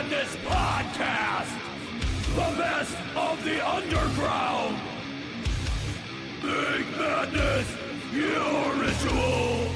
Madness Podcast! The best of the underground! Big Madness, your ritual!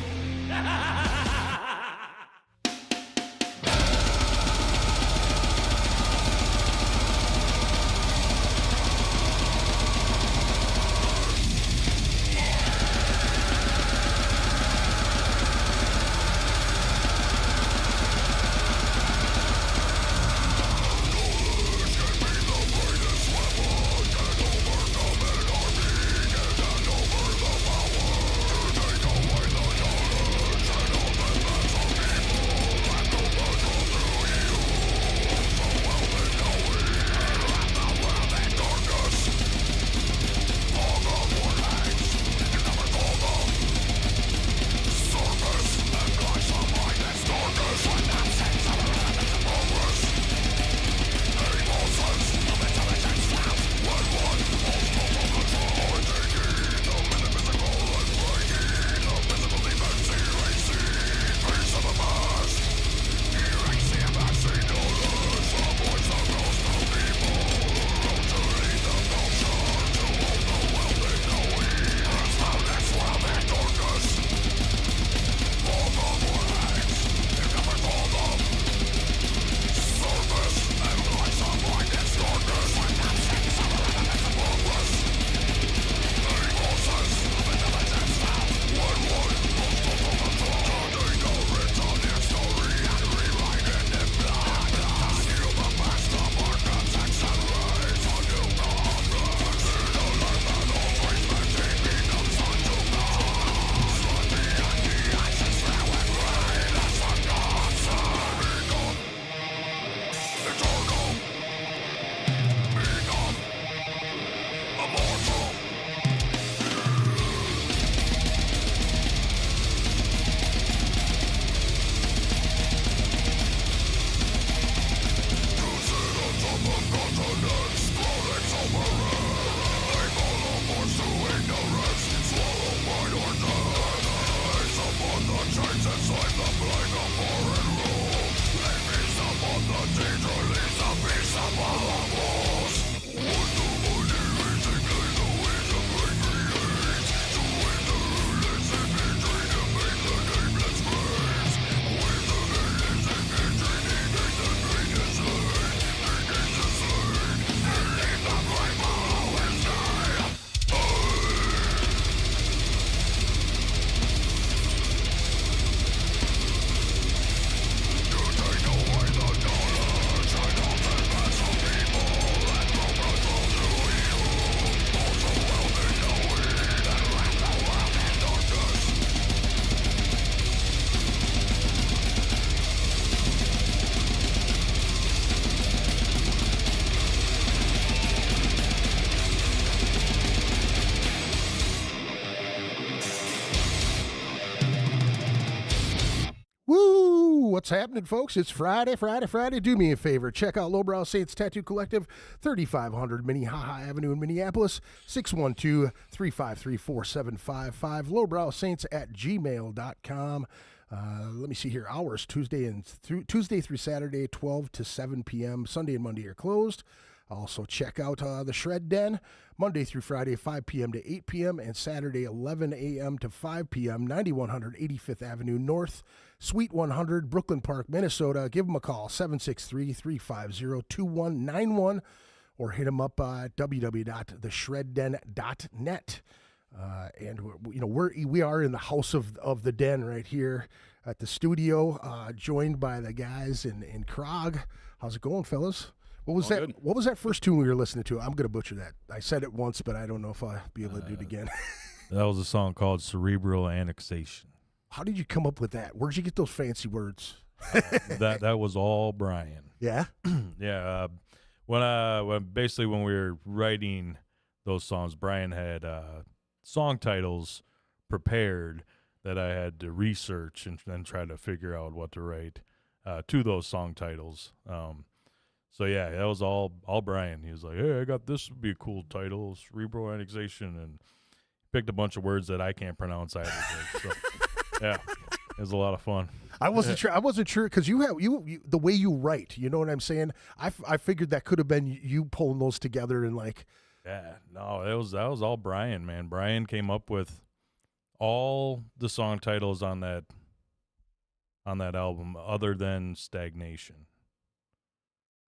What's happening, folks? It's Friday. Do me a favor. Check out Lowbrow Saints Tattoo Collective, 3500 Minnehaha Avenue in Minneapolis, 612-353-4755, lowbrowsaints@gmail.com. Let me see here. Hours, Tuesday through Saturday, 12 to 7 p.m. Sunday and Monday are closed. Also, check out the Shred Den, Monday through Friday, 5 p.m. to 8 p.m., and Saturday, 11 a.m. to 5 p.m., 9100 85th Avenue North, Suite 100, Brooklyn Park, Minnesota. Give them a call, 763-350-2191, or hit them up at www.theshredden.net. And we are in the house of the Den right here at the studio, joined by the guys in Krawg. How's it going, fellas? What was that? What was that first tune we were listening to? I'm going to butcher that. I said it once, but I don't know if I'll be able to do it again. That was a song called Cerebral Annexation. How did you come up with that? Where'd you get those fancy words? That was all Brian. Yeah? Yeah. When we were writing those songs, Brian had song titles prepared that I had to research and then try to figure out what to write to those song titles. So yeah, that was all Brian. He was like, "Hey, I got this would be a cool title, Cerebral Annexation," and picked a bunch of words that I can't pronounce either. So, yeah. It was a lot of fun. I wasn't sure. I wasn't sure because you the way you write. You know what I'm saying? I figured that could have been you pulling those together and like. Yeah, no, that was all Brian, man. Brian came up with all the song titles on that album, other than Stagnation.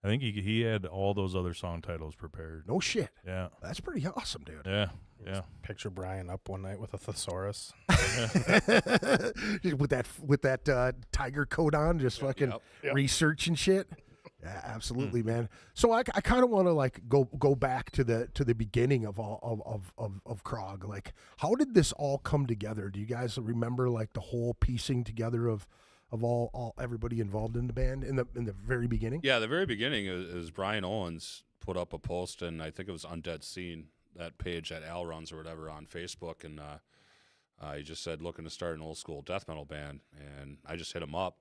I think he had all those other song titles prepared. No shit. Yeah, that's pretty awesome, dude. yeah. Picture Brian up one night with a thesaurus, with that tiger coat on, just fucking research and shit. Yeah, absolutely, man. So I kind of want to like go back to the beginning of all of Krawg. Like, how did this all come together? Do you guys remember like the whole piecing together of all everybody involved in the band in the very beginning? Yeah, the very beginning is Brian Owens put up a post, and I think it was Undead Scene, that page that Al runs or whatever on Facebook, and he just said looking to start an old school death metal band, and I just hit him up.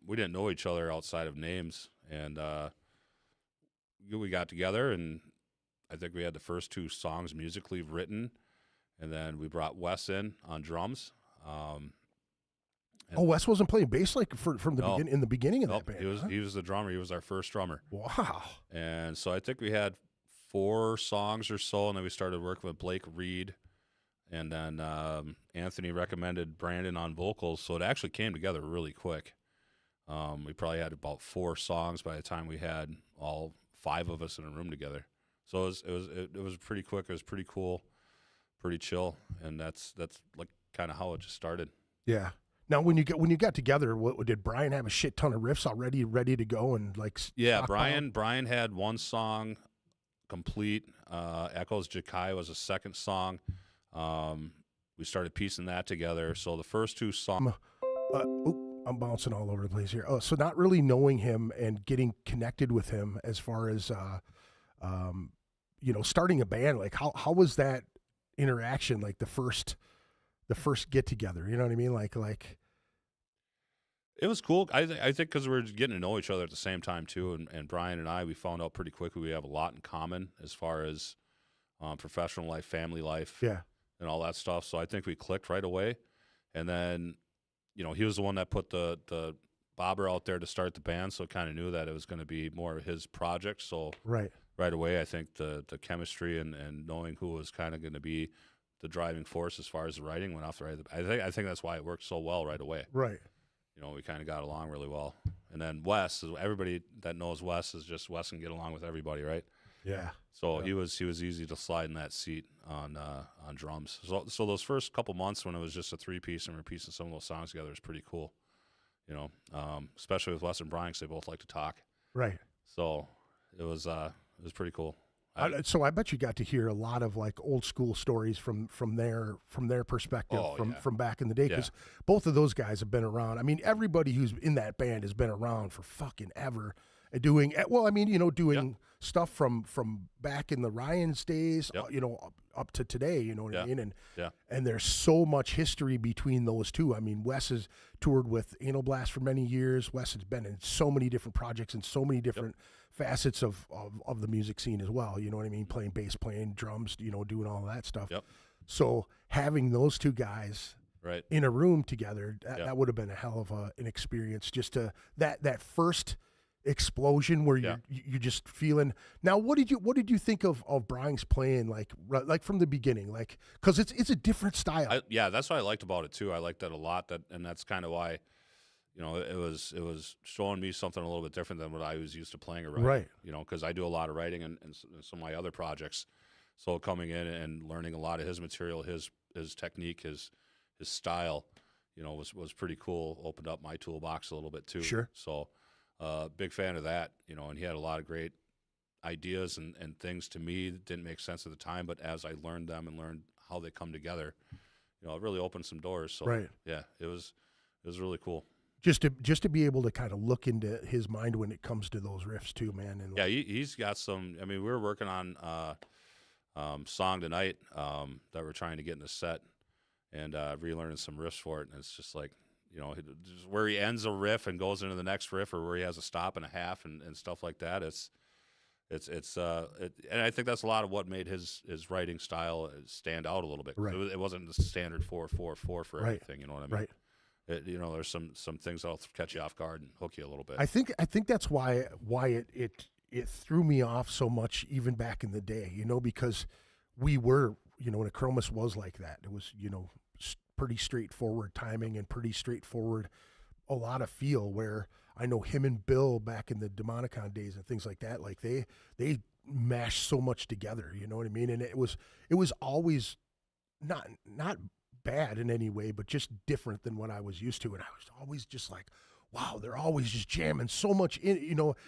We didn't know each other outside of names, and we got together, and I think we had the first 2 songs musically written, and then we brought Wes in on drums. Wes wasn't playing bass like from the beginning. In the beginning of that band, he was the drummer. He was our first drummer. Wow! And so I think we had 4 songs or so, and then we started working with Blake Reed, and then Anthony recommended Brandon on vocals, so it actually came together really quick. We probably had about 4 songs by the time we had all 5 of us in a room together. So it was pretty quick. It was pretty cool, pretty chill, and that's like kind of how it just started. Yeah. Now, when you got together, what did Brian have a shit ton of riffs already ready to go and like? Yeah, Brian had 1 song complete. Echoes Jakai was a second song. We started piecing that together. So the first 2 songs. I'm bouncing all over the place here. Oh, so not really knowing him and getting connected with him as far as, starting a band. Like how was that interaction? Like the first get together. You know what I mean? Like. It was cool. I think because we were getting to know each other at the same time too, and Brian and I, we found out pretty quickly we have a lot in common as far as professional life, family life, and all that stuff. So I think we clicked right away. And then, he was the one that put the bobber out there to start the band, so kind of knew that it was going to be more of his project. So right away, I think the chemistry and knowing who was kind of going to be the driving force as far as the writing went off. Right, I think that's why it worked so well right away. Right. We kind of got along really well. And then Wes, everybody that knows Wes is just Wes can get along with everybody, right? Yeah. So he was easy to slide in that seat on drums. So those first couple months when it was just a 3-piece and we're piecing some of those songs together was pretty cool. Especially with Wes and Brian, because they both like to talk. Right. So it was pretty cool. So I bet you got to hear a lot of like old school stories from their perspective from back in the day, because both of those guys have been around. I mean, everybody who's in that band has been around for fucking ever, doing stuff from back in the Ryan's days, up to today. You know what I mean? And there's so much history between those two. I mean, Wes has toured with Anal Blast for many years. Wes has been in so many different projects and so many different facets of the music scene as well. You know what I mean? Playing bass, playing drums, doing all of that stuff. Yep. So having those 2 guys in a room together, that would have been a hell of an experience. Just that first explosion where you're just feeling. Now, what did you think of Brian's playing like from the beginning? Like, because it's a different style. That's what I liked about it too. I liked that a lot. And that's kind of why. It was showing me something a little bit different than what I was used to playing or writing. Right. Because I do a lot of writing and some of my other projects. So coming in and learning a lot of his material, his technique, his style, was pretty cool. Opened up my toolbox a little bit too. Sure. So big fan of that, and he had a lot of great ideas and things to me that didn't make sense at the time. But as I learned them and learned how they come together, it really opened some doors. So yeah, it was really cool. Just to be able to kind of look into his mind when it comes to those riffs too, man. And he's got some. I mean, we were working on Song Tonight that we're trying to get in the set and relearning some riffs for it. And it's just like, just where he ends a riff and goes into the next riff, or where he has a stop and a half and stuff like that. And I think that's a lot of what made his writing style stand out a little bit. Right. It wasn't the standard 4/4/4 for everything. You know what I mean? Right. there's some things that'll catch you off guard and hook you a little bit. I think that's why it threw me off so much even back in the day, because we were, when a Chromus was like that. It was, pretty straightforward timing and pretty straightforward, a lot of feel, where I know him and Bill back in the Demonicon days and things like that, like they mashed so much together, you know what I mean? And it was always not bad in any way, but just different than what I was used to. And I was always just like, wow, they're always just jamming so much in,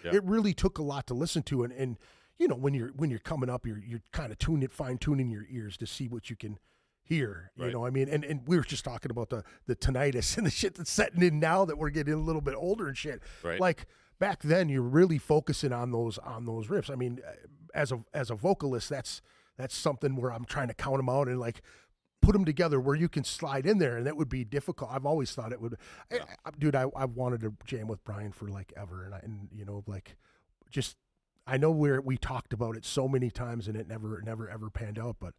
It really took a lot to listen to. And when you're coming up, you're kind of fine tuning your ears to see what you can hear, Right. I mean, and we were just talking about the tinnitus and the shit that's setting in now that we're getting a little bit older and shit. Right. Like back then, you're really focusing on those riffs. I mean, as a vocalist, that's something where I'm trying to count them out and like put them together where you can slide in there, and that would be difficult. I've always thought it would. Dude, I wanted to jam with Brian for like ever, and like just I know we talked about it so many times, and it never ever panned out, but.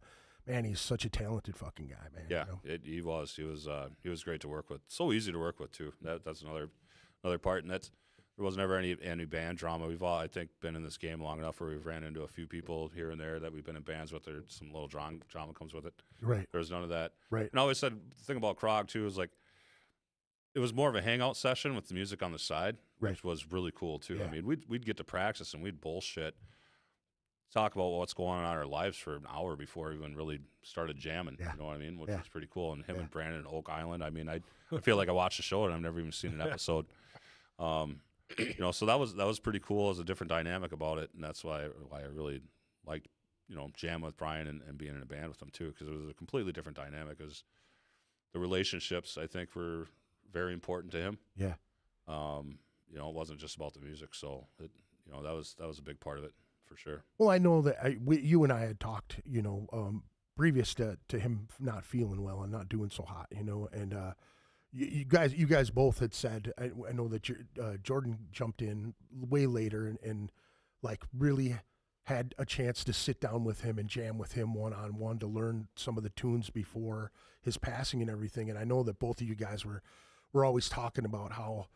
Man, he's such a talented fucking guy, man. Yeah, he was. He was great to work with. So easy to work with too. That's another part, and there was never any band drama. We've all, I think, been in this game long enough where we've ran into a few people here and there that we've been in bands with. There's some little drama comes with it. Right. There was none of that. Right. And I always said the thing about Krawg too is like it was more of a hangout session with the music on the side, Right. which was really cool too. Yeah. I mean, we'd get to practice and we'd bullshit. Talk about what's going on in our lives for an hour before we even really started jamming. Yeah. You know what I mean? Which Yeah. was pretty cool. And him Yeah. and Brandon in Oak Island. I mean, I feel like I watched the show and I've never even seen an episode. So that was pretty cool. There's a different dynamic about it, and that's why I really liked jamming with Brian and being in a band with him too, because it was a completely different dynamic. Because the relationships I think were very important to him. Yeah. It wasn't just about the music. So that was a big part of it. For sure. Well, I know that you and I had talked, previous to him not feeling well and not doing so hot, and you guys both had said, I know that Jordan jumped in way later and like really had a chance to sit down with him and jam with him one-on-one to learn some of the tunes before his passing and everything. And I know that both of you guys were always talking about how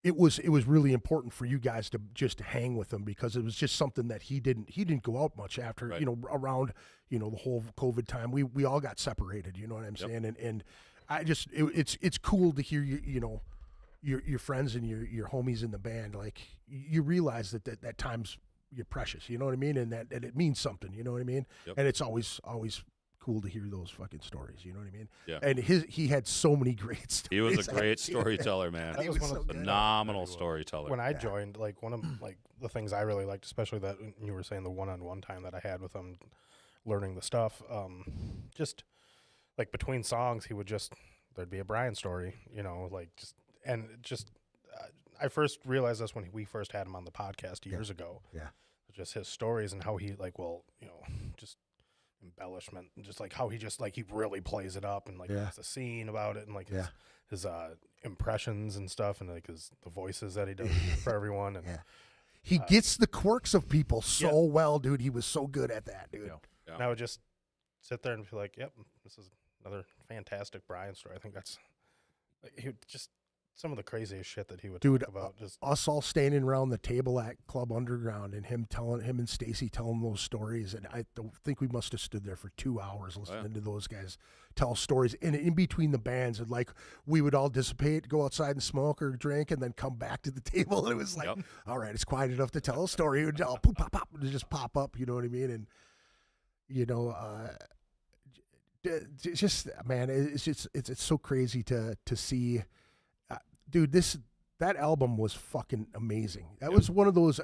it was really important for you guys to just hang with him, because it was just something that he didn't go out much after, Right. Around, the whole COVID time, we all got separated, you know what I'm Yep. saying? And I just, it's cool to hear your friends and your homies in the band, like you realize that time's you're precious, you know what I mean? And that it means something, you know what I mean? Yep. And it's always cool to hear those fucking stories, you know what I mean? Yeah. And he had so many great stories. He was a great storyteller, man. That was one of the- Phenomenal storyteller. When I joined, like one of like the things I really liked, especially that you were saying the one-on-one time that I had with him, learning the stuff, just like between songs, there'd be a Brian story, I first realized this when we first had him on the podcast years ago. Yeah. Just his stories and how he just embellishment and just like how he really plays it up and like Yeah. makes a scene about it and like Yeah. his impressions and stuff and like the voices that he does for everyone and Yeah. He gets the quirks of people so well, dude. He was so good at that, dude. Yeah. and I would just sit there and feel like, yep, this is another fantastic Brian story. I think that's he would just some of the craziest shit that he would Dude, talk about. Just Us all standing around the table at Club Underground and him and Stacy telling those stories. And I think we must have stood there for 2 hours listening to those guys tell stories. And in between the bands, and like we would all dissipate, go outside and smoke or drink, and then come back to the table. And it was like, all right, it's quiet enough to tell a story. It would all poop, pop, pop, and just pop up. You know what I mean? And it's just, man, it's so crazy to see. Dude, that album was fucking amazing. That was one of those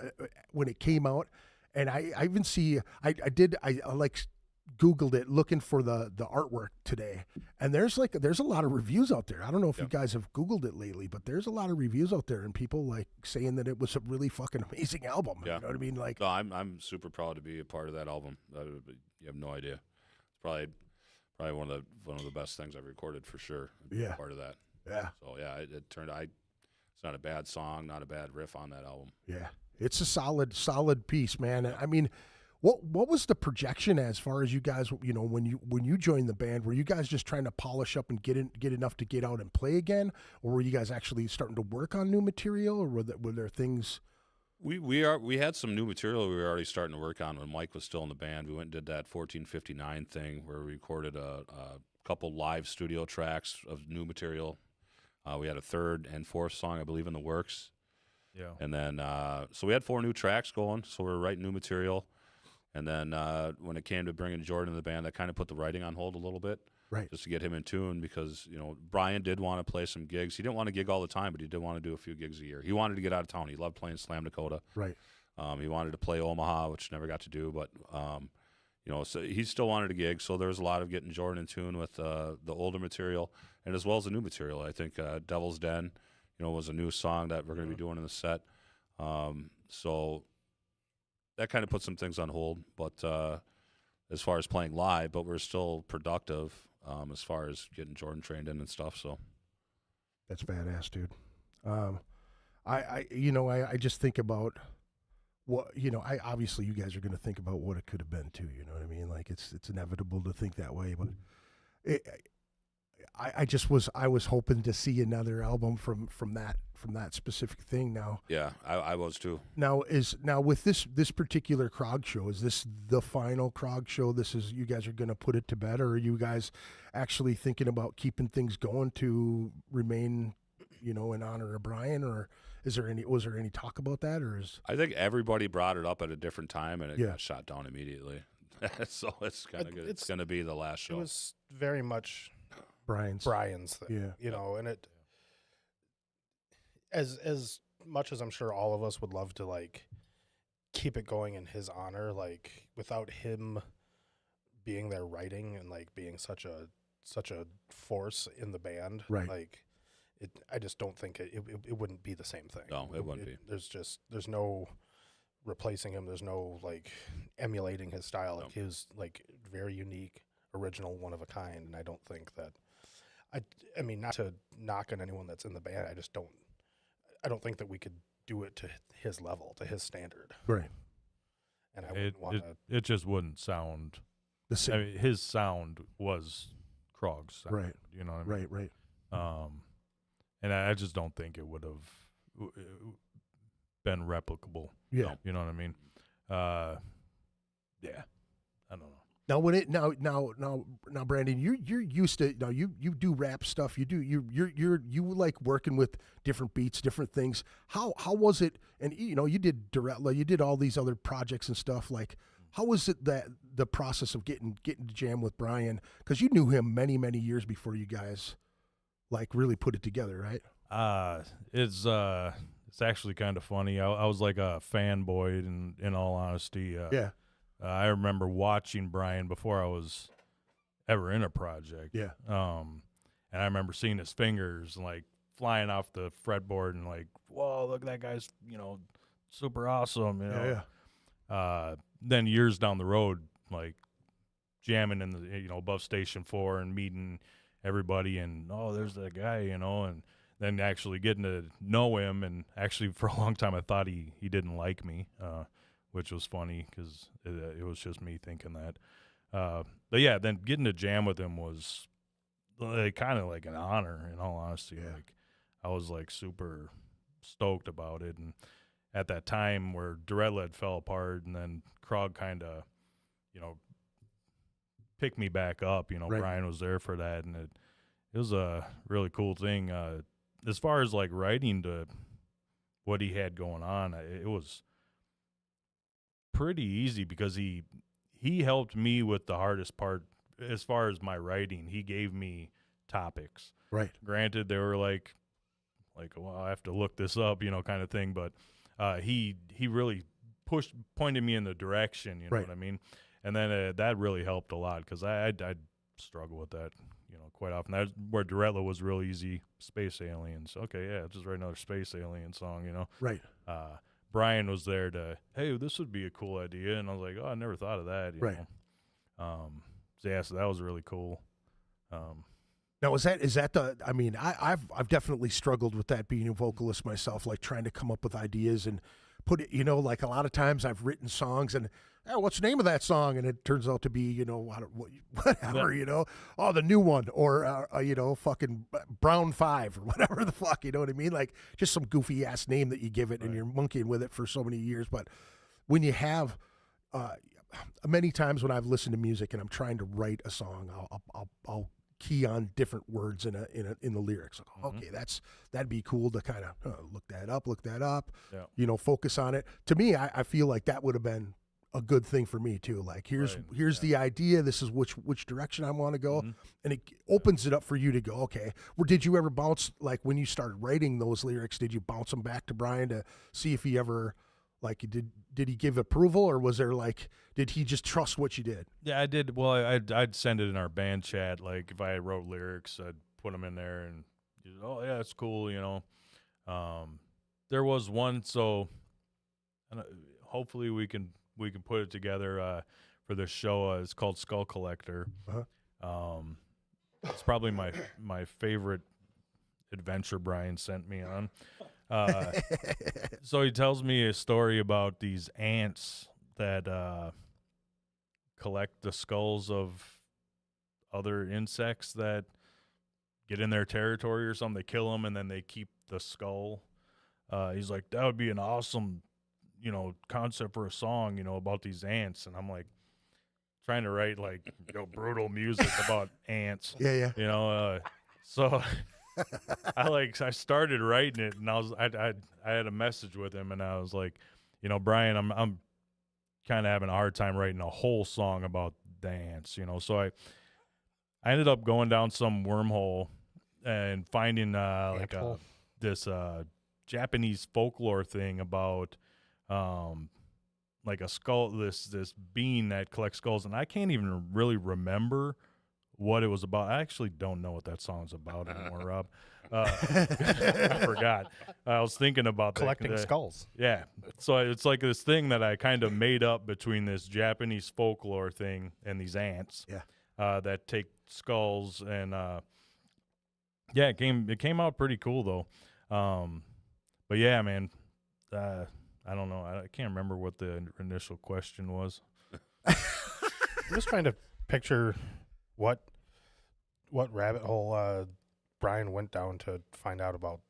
when it came out, and I even see I like Googled it looking for the artwork today, and there's a lot of reviews out there. I don't know if you guys have Googled it lately, but there's a lot of reviews out there and people like saying that it was a really fucking amazing album. Yeah. You know what I mean? Like, No, I'm super proud to be a part of that album. You have no idea. It's probably one of the best things I've recorded for sure. Yeah. Part of that. yeah, So yeah, it turned out. It's not a bad song, not a bad riff on that album. yeah, it's a solid piece, man. I mean, What was the projection as far as you guys, when you joined the band? Were you guys just trying to polish up and get enough to get out and play again, or were you guys actually starting to work on new material, or were there things? We had some new material we were already starting to work on when Mike was still in the band. We went and did that 1459 thing where we recorded a couple live studio tracks of new material. We had a third and fourth song, I believe, in the works. Yeah. And then so we had 4 new tracks going, so we were writing new material. And then when it came to bringing Jordan in the band, that kind of put the writing on hold a little bit. Right. Just to get him in tune because, Brian did want to play some gigs. He didn't want to gig all the time, but he did want to do a few gigs a year. He wanted to get out of town. He loved playing Slam Dakota. Right. He wanted to play Omaha, which never got to do, but, so he still wanted to gig. So there was a lot of getting Jordan in tune with the older material and as well as the new material. I think Devil's Den, was a new song that we're going to be doing in the set. So that kind of put some things on hold, but as far as playing live, but we're still productive as far as getting Jordan trained in and stuff. So That's badass, dude. I just think about what, I obviously you guys are going to think about what it could have been too. You know what I mean? Like it's inevitable to think that way, but I was hoping to see another album from that specific thing. Now, yeah, I was too. Now with this particular Krawg show, is this the final Krawg show? This is, you guys are going to put it to bed, or are you guys actually thinking about keeping things going to remain, in honor of Brian, or was there any talk about that, or is? I think everybody brought it up at a different time, and it Yeah. got shot down immediately. So it's kind of good. It's going to be the last show. It was very much Brian's thing, Yeah. and it as much as I'm sure all of us would love to like keep it going in his honor, like without him being there writing and like being such a force in the band, Right. like I just don't think it wouldn't be the same thing. No, it wouldn't be. There's no replacing him. There's no like emulating his style. No. Like he was like very unique, original, one of a kind, and I don't think that I mean, not to knock on anyone that's in the band, I don't think that we could do it to his level, to his standard. Right. And I wouldn't want to. It just wouldn't sound The same. I mean, his sound was Krawg's sound. Right. You know what I mean? Right. And I just don't think it would have been replicable. Yeah. You know what I mean? Yeah. I don't know. Now when it now Brandon, you're used to, now you do rap stuff. You like working with different beats, different things. How was it? And you did Dorella, you did all these other projects and stuff. Like, how was it that the process of getting to jam with Brian? Because you knew him many years before you guys like really put it together, right? It's actually kind of funny. I was like a fanboy in all honesty. Yeah. I remember watching Brian before I was ever in a project. Yeah. And I remember seeing his fingers like flying off the fretboard and like, whoa, look, that guy's, super awesome. Yeah. Then years down the road, like jamming in the, above Station 4 and meeting everybody and, oh, there's that guy, and then actually getting to know him. And actually for a long time, I thought he didn't like me, which was funny because it was just me thinking that. But yeah, then getting to jam with him was kind of like an honor, in all honesty. Yeah. Like I was like super stoked about it. And at that time where Dorella had fell apart and then Krawg kind of, picked me back up, Right. Brian was there for that. And it was a really cool thing. As far as like writing to what he had going on, it was pretty easy because he helped me with the hardest part as far as my writing. He gave me topics. Right. Granted, they were like, well, I have to look this up, kind of thing. But he really pointed me in the direction, you know Right. what I mean? And then that really helped a lot because I'd struggle with that, quite often. That's where Dorella was real easy. Space aliens. Okay, yeah, just write another space alien song, Right. Brian was there to, hey, this would be a cool idea, and I was like, oh, I never thought of that. You Right. know? So that was really cool. Now is that the? I mean, I've definitely struggled with that being a vocalist myself, like trying to come up with ideas and put it, like a lot of times I've written songs and, oh, what's the name of that song? And it turns out to be, whatever, oh, the new one, or, fucking Brown 5 or whatever the fuck, you know what I mean? Like just some goofy ass name that you give it and you're monkeying with it for so many years. But when you have, many times when I've listened to music and I'm trying to write a song, I'll key on different words in the lyrics. Okay, that'd be cool to kind of look that up, focus on it. To me, I feel like that would have been a good thing for me too. Like here's the idea. This is which direction I want to go, and it opens it up for you to go. Okay, did you ever bounce, like when you started writing those lyrics? Did you bounce them back to Brian to see if he ever, like, did he give approval, or was there like, did he just trust what you did? Yeah, I did. Well, I'd send it in our band chat. Like if I wrote lyrics, I'd put them in there, and oh yeah, it's cool. There was one, so hopefully we can put it together for this show. It's called Skull Collector. It's probably my favorite adventure Brian sent me on. So he tells me a story about these ants that collect the skulls of other insects that get in their territory or something. They kill them and then they keep the skull. He's like, that would be an awesome, concept for a song, about these ants. And I'm like, trying to write like brutal music about ants. Yeah. So I started writing it, and I had a message with him, and I was like, Brian, I'm kind of having a hard time writing a whole song about the ants, So I ended up going down some wormhole and finding this Japanese folklore thing about like a skull, this being that collects skulls, and I can't even really remember what it was about. I actually don't know what that song's about anymore, Rob. I forgot. I was thinking about collecting skulls. Yeah. So it's like this thing that I kind of made up between this Japanese folklore thing and these ants. Yeah. That take skulls, and it came out pretty cool though. But yeah, man, I don't know. I can't remember what the initial question was. I'm just trying to picture what rabbit hole Brian went down to find out about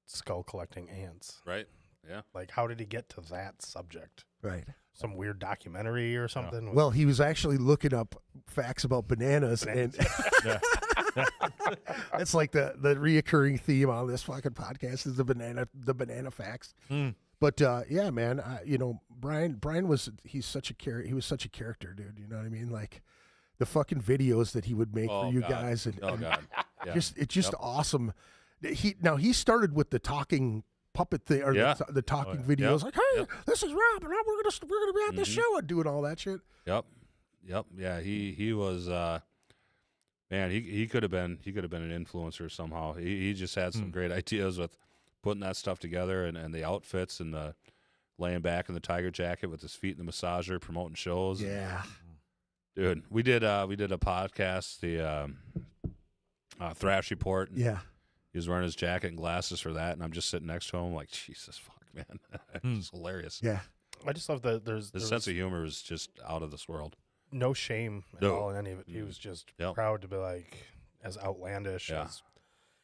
skull collecting ants. Right. Yeah. Like, how did he get to that subject? Right. Some weird documentary or something? Well, he was actually looking up facts about bananas. And it's like the reoccurring theme on this fucking podcast is the banana facts. But yeah, man, Brian was such a character, dude. You know what I mean? Like the fucking videos that he would make for you guys, and God, yeah. It's awesome. He started with the talking puppet thing, or the talking videos, like, hey, this is Rob, and we're gonna be at this show and doing all that shit. Yep. Yeah, he was man. He could have been an influencer somehow. He just had some great ideas with putting that stuff together, and the outfits, and the laying back in the tiger jacket with his feet in the massager, promoting shows. Yeah, dude, we did a podcast, the Thrash Report. Yeah. He was wearing his jacket and glasses for that, and I'm just sitting next to him like, Jesus fuck, man. It's hilarious. Yeah. I just love that His sense of humor is just out of this world. No shame at all in any of it. He was just proud to be like as outlandish as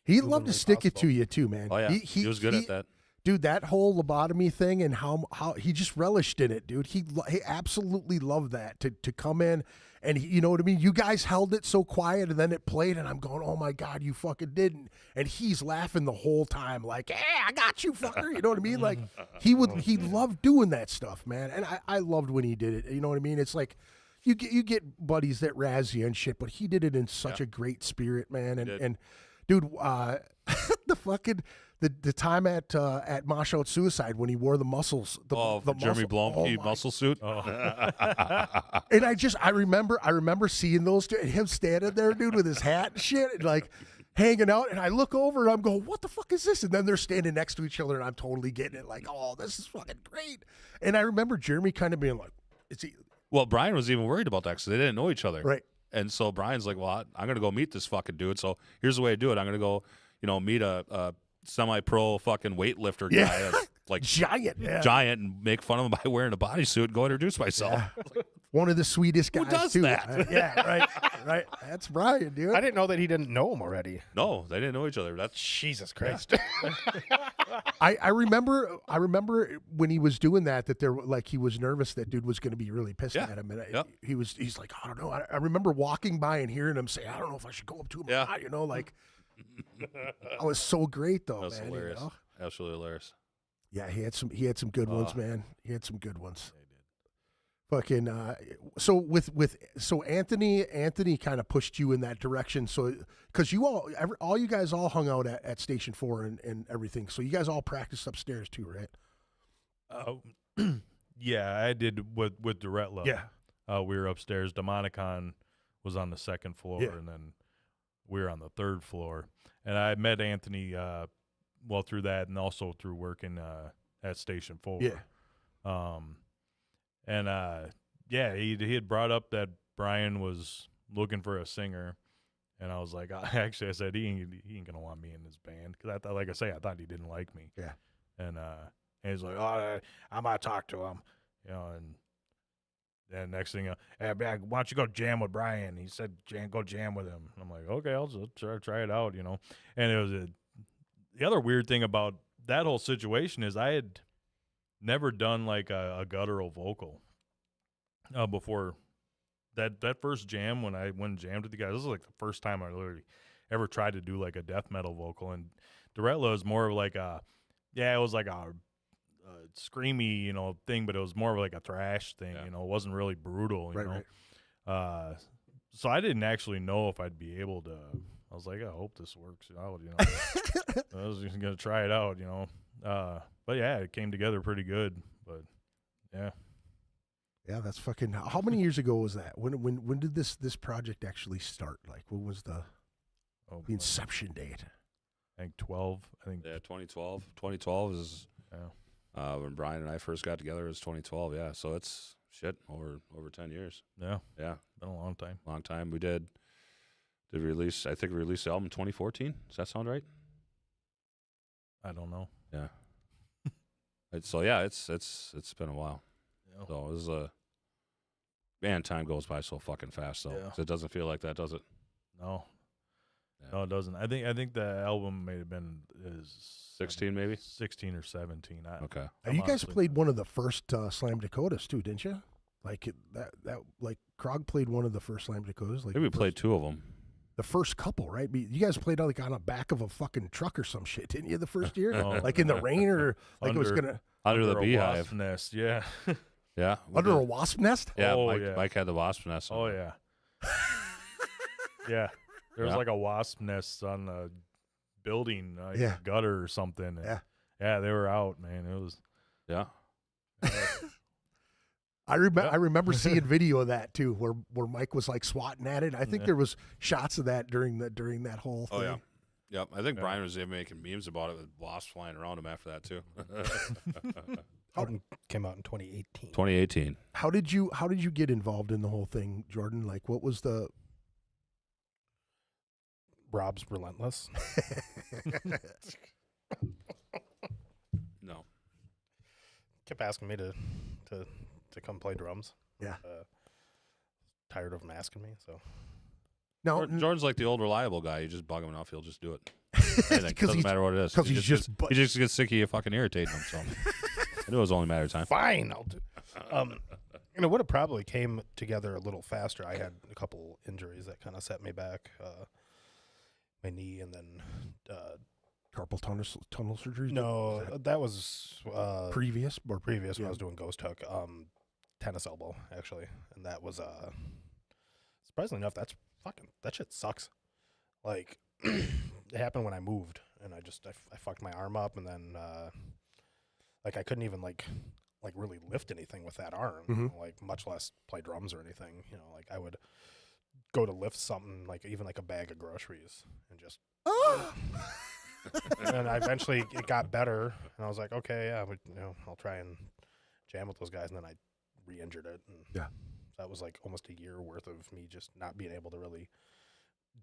he loved to stick it to you too, man. Oh yeah, he was good at that. Dude, that whole lobotomy thing and how he just relished in it, dude. He absolutely loved that to come in, and you know what I mean? You guys held it so quiet, and then it played, and I'm going, oh my God, you fucking didn't. And he's laughing the whole time like, hey, I got you, fucker. You know what I mean? Like he loved doing that stuff, man. And I loved when he did it. You know what I mean? It's like you get buddies that razz you and shit, but he did it in such a great spirit, man. And dude, the fucking the time at Mosh Out Suicide when he wore the muscles, the Jeremy Blomke muscle suit. And I remember seeing those two and him standing there, dude, with his hat and shit, and like hanging out. And I look over and I'm going, what the fuck is this? And then they're standing next to each other, and I'm totally getting it. Like, oh, this is fucking great. And I remember Jeremy kind of being like, is he? Well, Brian was even worried about that because they didn't know each other. Right. And so Brian's like, well, I'm going to go meet this fucking dude. So here's the way to do it. I'm going to go, meet a semi-pro fucking weightlifter guy like giant, giant, and make fun of him by wearing a bodysuit and go introduce myself. Yeah. One of the sweetest guys Who does too. that? Yeah, right. That's Brian, dude. I didn't know that he didn't know him already. No, they didn't know each other. That's Jesus Christ. I remember when he was doing that there like he was nervous that dude was going to be really pissed Yeah. at him, and Yep. he's like, I don't know. I remember walking by and hearing him say, I don't know if I should go up to him. Yeah. Or not, you know, like I was so great though, that's man. hilarious. You know? Absolutely hilarious. Yeah, he had some good ones, man. He had some good ones. They did. Fucking so Anthony kind of pushed you in that direction, so because you all you guys all hung out at Station 4 and everything, so you guys all practiced upstairs too, right? Yeah, I did with Duretla. Yeah. We were upstairs. Demonicon was on the second floor, Yeah. and then we were on the third floor. And I met Anthony through that, and also through working at Station 4. Yeah. He had brought up that Brian was looking for a singer, and I was like, I said he ain't gonna want me in his band, because I thought, like I say, I thought he didn't like me. Yeah. And he's like, oh, I might talk to him, you know, and then next thing, hey, why don't you go jam with Brian? He said, go jam with him. And I'm like, okay, I'll just try it out, you know. And it was the other weird thing about that whole situation is I had never done like a guttural vocal before that first jam when I went and jammed with the guys. This is like the first time I literally ever tried to do like a death metal vocal. And Duretla is more of like it was like a screamy, you know, thing, but it was more of like a thrash thing, you know. It wasn't really brutal, you know. Right. So I didn't actually know if I'd be able to. I was like, I hope this works out, you know. I was just gonna try it out, you know. But yeah, it came together pretty good. But yeah. Yeah, that's fucking. How many years ago was that? When did this project actually start? Like, what was the inception date? I think 12. I think 2012. 2012 is when Brian and I first got together. It was 2012. Yeah, so it's over 10 years. Yeah, yeah, been a long time. Long time. We did release. I think we released the album in 2014. Does that sound right? I don't know. Yeah. So yeah, it's been a while. Yeah. So it was man, time goes by so fucking fast though. Yeah. 'Cause it doesn't feel like that, does it? No. Yeah. No, it doesn't. I think the album may have been 16 maybe? 16 or 17. Okay. You guys played one of the first Slam Dakotas too, didn't you? Like that like Krawg played one of the first Slam Dakotas. Like Maybe we played two of them. the first couple, right? You guys played like on the back of a fucking truck or some shit, didn't you? The first year, like in the rain, or like it was gonna under the a beehive wasp nest. Yeah. Yeah. under a wasp nest. Yeah, Oh, Mike had the wasp nest. Oh yeah. Yeah. There was like a wasp nest on the building, Yeah. gutter or something. Yeah. Yeah, they were out, man. It was. Yeah. I remember seeing video of that too, where Mike was like swatting at it. I think there was shots of that during that whole thing. Oh yeah. Yep. I think Brian was even making memes about it with wasps flying around him after that too. Album came out in 2018. 2018. How did you get involved in the whole thing, Jordan? Like, what was the Rob's Relentless. No. Kept asking me to come play drums. Yeah. Tired of him asking me, so. No, Jordan's like the old reliable guy. You just bug him enough, he'll just do it. because Doesn't matter what it is. because He he's just just he just gets sick of you fucking irritating him. So I knew it was only a matter of time. Fine, I'll do. It would have probably came together a little faster. I had a couple injuries that kind of set me back. My knee, and then carpal tunnel surgery. no, that was previous or previous when yeah. I was doing Ghost Hook. Tennis elbow actually, and that was surprisingly enough, that shit sucks. Like it happened when I moved, and I fucked my arm up, and then like I couldn't even like really lift anything with that arm, like much less play drums or anything. You know, like I would go to lift something like even like a bag of groceries and just. And eventually it got better, and I was like, okay, yeah, I'll try and jam with those guys, and then I re-injured it, and Yeah. that was like almost a year worth of me just not being able to really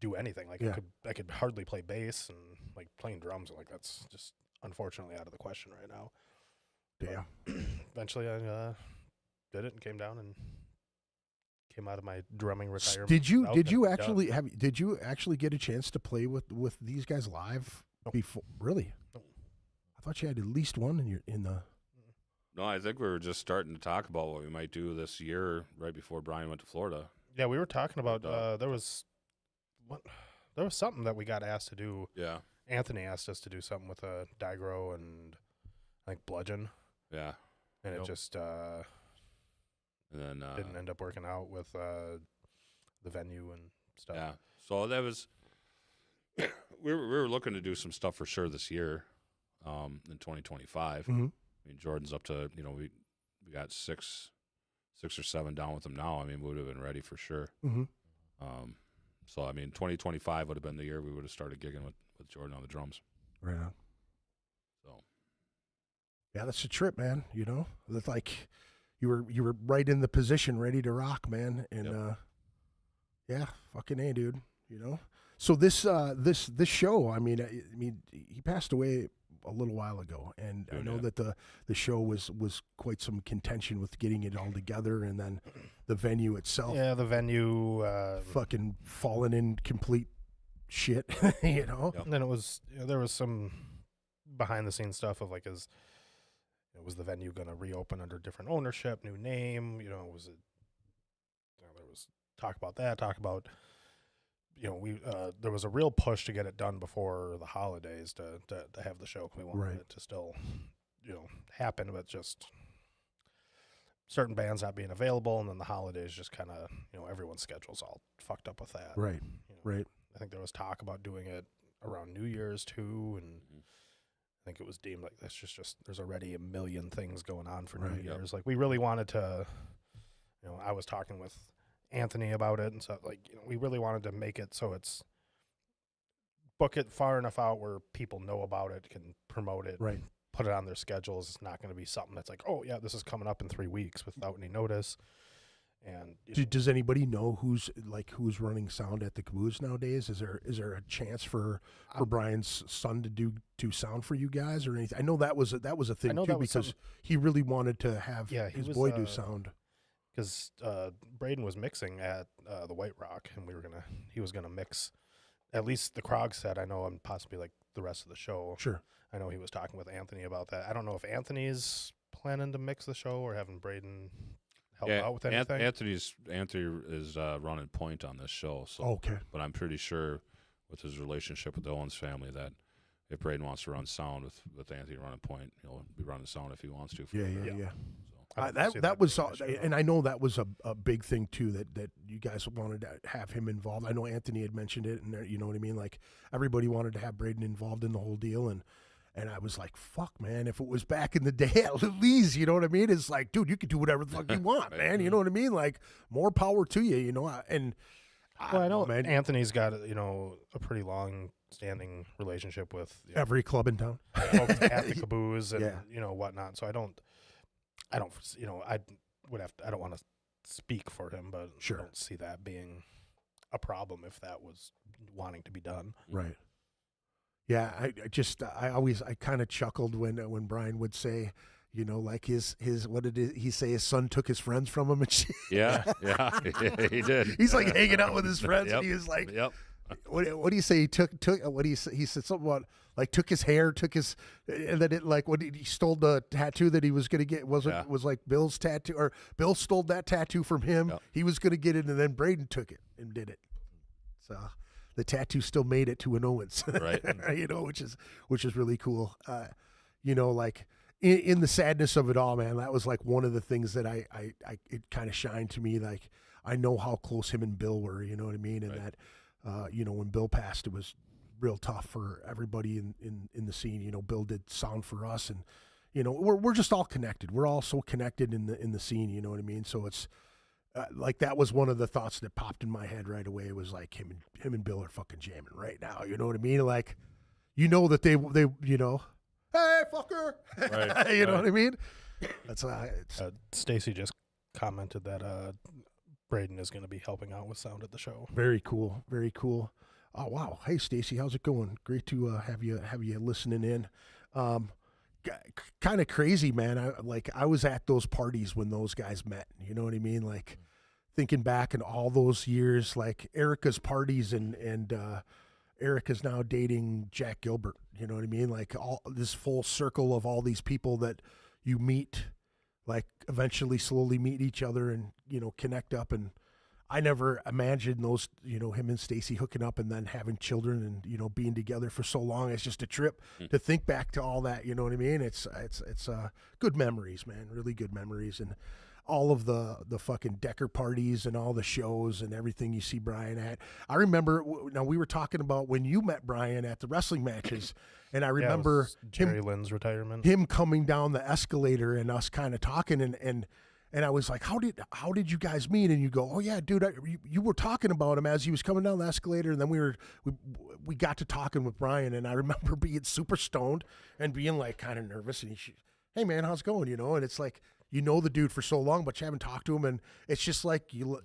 do anything. Like Yeah. I could hardly play bass, and like playing drums, like that's just unfortunately out of the question right now. Damn. Eventually, I did it and came down and came out of my drumming retirement. Did you out did you and actually have did you actually get a chance to play with these guys live before? Really? Nope. I thought you had at least one in the. No, I think we were just starting to talk about what we might do this year, right before Brian went to Florida. Yeah, we were talking about there was something that we got asked to do. Yeah, Anthony asked us to do something with a Digro and I think bludgeon, yeah, and Nope. it just and then didn't end up working out with the venue and stuff. yeah. So that was we were looking to do some stuff for sure this year, in 2025. Mm-hmm. I mean, Jordan's up to we got six or seven down with him now. I mean, we would have been ready for sure. Mm-hmm. So I mean, 2025 would have been the year we would have started gigging with Jordan on the drums. Right on. So Yeah, that's a trip, man. You know, that's like you were right in the position, ready to rock, man. And Yep. yeah, fucking A, dude. You know. So this show, I mean, he passed away a little while ago, and I know that the show was quite some contention with getting it all together, and then the venue itself. Yeah, the venue. Fucking falling in complete shit, you know. Yep. And then it was there was some behind the scenes stuff of like was the venue going to reopen under different ownership, new name? Was it? There was talk about that. Talk about there was a real push to get it done before the holidays to have the show. We wanted Right. it to still happen, but just certain bands not being available, and then the holidays just kind of everyone's schedule's all fucked up with that. Right. You know, Right. I think there was talk about doing it around New Year's too, and I think it was deemed like that's just there's already a million things going on for Right. New Year's. Like we really wanted to, I was talking with Anthony about it, and so we really wanted to make it so it's book it far enough out where people know about it, can promote it, Right. put it on their schedules. It's not going to be something that's like, oh yeah, this is coming up in 3 weeks without any notice. And Does anybody know who's running sound at the Cabooze nowadays? Is there a chance for Brian's son to do sound for you guys or anything? I know that was a thing know too that was because he really wanted to have he his was, boy do sound. because Braden was mixing at the White Rock, and he was gonna mix at least the Krawg set. I know, and possibly like the rest of the show. Sure. I know he was talking with Anthony about that. I don't know if Anthony's planning to mix the show or having Braden help out with anything. Anthony is running point on this show. So, Okay. but I'm pretty sure with his relationship with the Owens family that if Braden wants to run sound with Anthony running point, he'll be running sound if he wants to. Yeah. So, I don't see That was, being an issue, and I know that was a big thing too that you guys wanted to have him involved. I know Anthony had mentioned it, and you know what I mean. Like everybody wanted to have Braden involved in the whole deal, and I was like, fuck, man, if it was back in the day, at least, you know what I mean? It's like, dude, you can do whatever the fuck you want, man. You know what I mean? Like more power to you, you know. And well, I know man, Anthony's got a pretty long-standing relationship with every club in town. folks at the Cabooze and Yeah. whatnot. So I don't want to speak for him, but Sure. I don't see that being a problem if that was wanting to be done. Right. Yeah, I kind of chuckled when Brian would say, you know, like his what did he say? His son took his friends from him and shit. yeah, he did. He's like hanging out with his friends, Yep. and he was like, Yep. what do you say? He took what he said something about like took his hair, and then it like he stole the tattoo that he was gonna get was like Bill's tattoo, or Bill stole that tattoo from him. Yep. He was gonna get it, and then Braden took it and did it. So the tattoo still made it to an Owens, Right. you know, which is really cool. You know, like in the sadness of it all, man, that was like one of the things that it kind of shined to me. Like I know how close him and Bill were, you know what I mean, and Right. that you know, when Bill passed, it was real tough for everybody in the scene. You know, Bill did sound for us, and you know, we're just all connected. We're all so connected in the scene. You know what I mean? So it's like that was one of the thoughts that popped in my head right away. It was like him and Bill are fucking jamming right now. You know what I mean? Like, you know that they you know, hey fucker, Right, you know right. what I mean? That's it's Stacy just commented that Braden is going to be helping out with sound at the show. very cool, very cool. Oh wow, hey Stacy, how's it going? Great to have you listening in. kind of crazy, man. I was at those parties when those guys met. You know what I mean? Like thinking back in all those years, like Erica's parties and Erica's now dating Jack Gilbert. You know what I mean? Like all this full circle of all these people that you meet, like eventually slowly meet each other and, you know, connect up. And I never imagined those, you know, him and Stacy hooking up and then having children and, you know, being together for so long. It's just a trip to think back to all that. You know what I mean? It's good memories, man. Really good memories. And all of the fucking Decker parties and all the shows and everything you see Brian at. I remember, now we were talking about when you met Brian at the wrestling matches, and I remember Jerry Lynn's retirement. him coming down the escalator and us kind of talking, and I was like, how did you guys meet? And you go, oh yeah, dude, you were talking about him as he was coming down the escalator, and then we got to talking with Brian, and I remember being super stoned and being like kind of nervous, and hey man, how's it going? You know, and it's like, you know the dude for so long, but you haven't talked to him, and it's just like you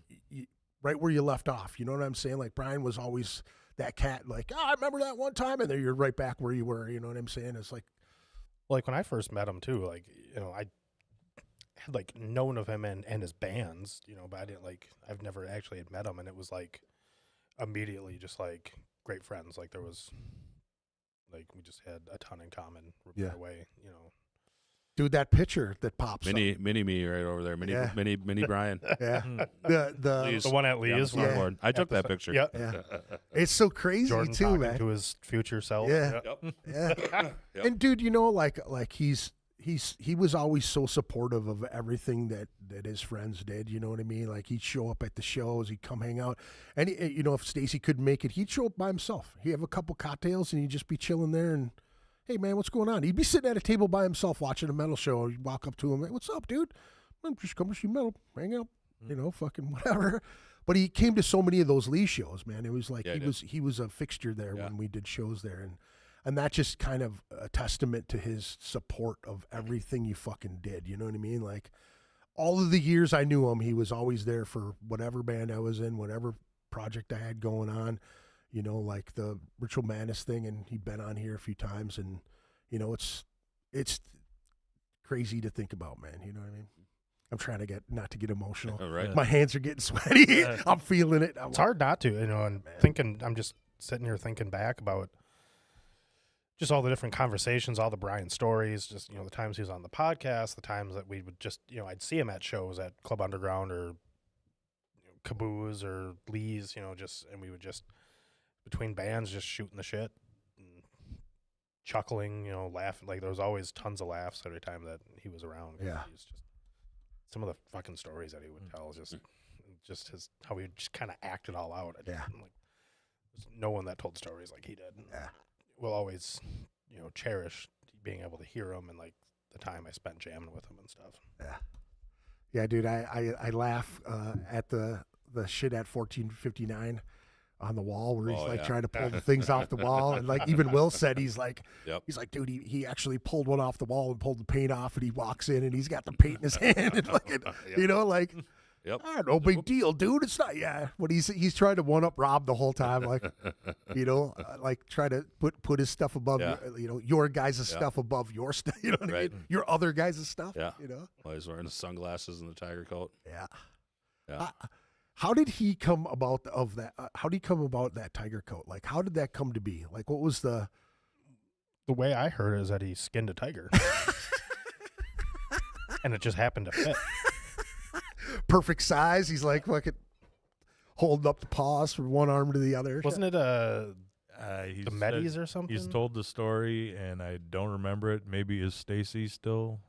right where you left off. You know what I'm saying? Like Brian was always that cat, like, I remember that one time, and then you're right back where you were. You know what I'm saying? It's like when I first met him too, like, you know, I had like known of him and his bands, you know, but I've never actually had met him, and it was like immediately just like great friends. Like there was, like we just had a ton in common right away, you know. Dude, that picture that pops Mini up. me right over there. Mini Brian. Yeah. The one at Lee's. Yeah. I took that picture. Yeah. It's so crazy Jordan too, talking man. to his future self. Yeah. Yep. Yeah. Yep. And dude, you know, like he was always so supportive of everything that his friends did. You know what I mean? Like he'd show up at the shows, he'd come hang out, and you know, if Stacy couldn't make it, he'd show up by himself. He'd have a couple cocktails and he'd just be chilling there and, hey, man, what's going on? He'd be sitting at a table by himself watching a metal show. You'd walk up to him, what's up, dude? I'm just coming to see metal, hang out, you know, fucking whatever. But he came to so many of those Lee shows, man. It was like he was a fixture there when we did shows there. And that's just kind of a testament to his support of everything you fucking did. You know what I mean? Like all of the years I knew him, he was always there for whatever band I was in, whatever project I had going on. You know, like the Ritual Madness thing, and he'd been on here a few times, and you know, it's crazy to think about, man. You know what I mean? I'm trying to not to get emotional. Right. My hands are getting sweaty. I'm feeling it. It's hard not to, you know. And thinking, I'm just sitting here thinking back about just all the different conversations, all the Brian stories. Just, you know, the times he was on the podcast, the times that we would just, you know, I'd see him at shows at Club Underground or Cabooze or Lee's, you know, and we would just, between bands, just shooting the shit and chuckling, you know, laughing. Like there was always tons of laughs every time that he was around. Yeah. He was just, some of the fucking stories that he would tell, just his, how he just kind of acted all out. Like, there's no one that told stories like he did. Yeah. We'll always, you know, cherish being able to hear him and like the time I spent jamming with him and stuff. Yeah. Yeah, dude, I laugh at the shit at 1459 on the wall where he's trying to pull the things off the wall, and like even Will said he's like dude, he actually pulled one off the wall and pulled the paint off, and he walks in and he's got the paint in his hand and fucking you know, like no big deal, dude, it's not. But he's trying to one up Rob the whole time, like you know, like try to put his stuff above you know, your guys' stuff above your stuff, you know what I mean, your other guys' stuff, you know. Well, he's wearing the sunglasses and the tiger coat. How did he come about how did he come about that tiger coat? Like, how did that come to be? Like, what was the way I heard is that he skinned a tiger and it just happened to fit. Perfect size. He's like fucking holding up the paws from one arm to the other. Wasn't it the Medis or something? He's told the story, and I don't remember it. Maybe is Stacy still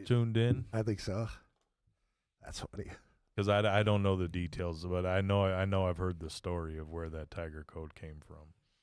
tuned in? I think so. That's funny. Because I don't know the details, but I know I've heard the story of where that tiger coat came from.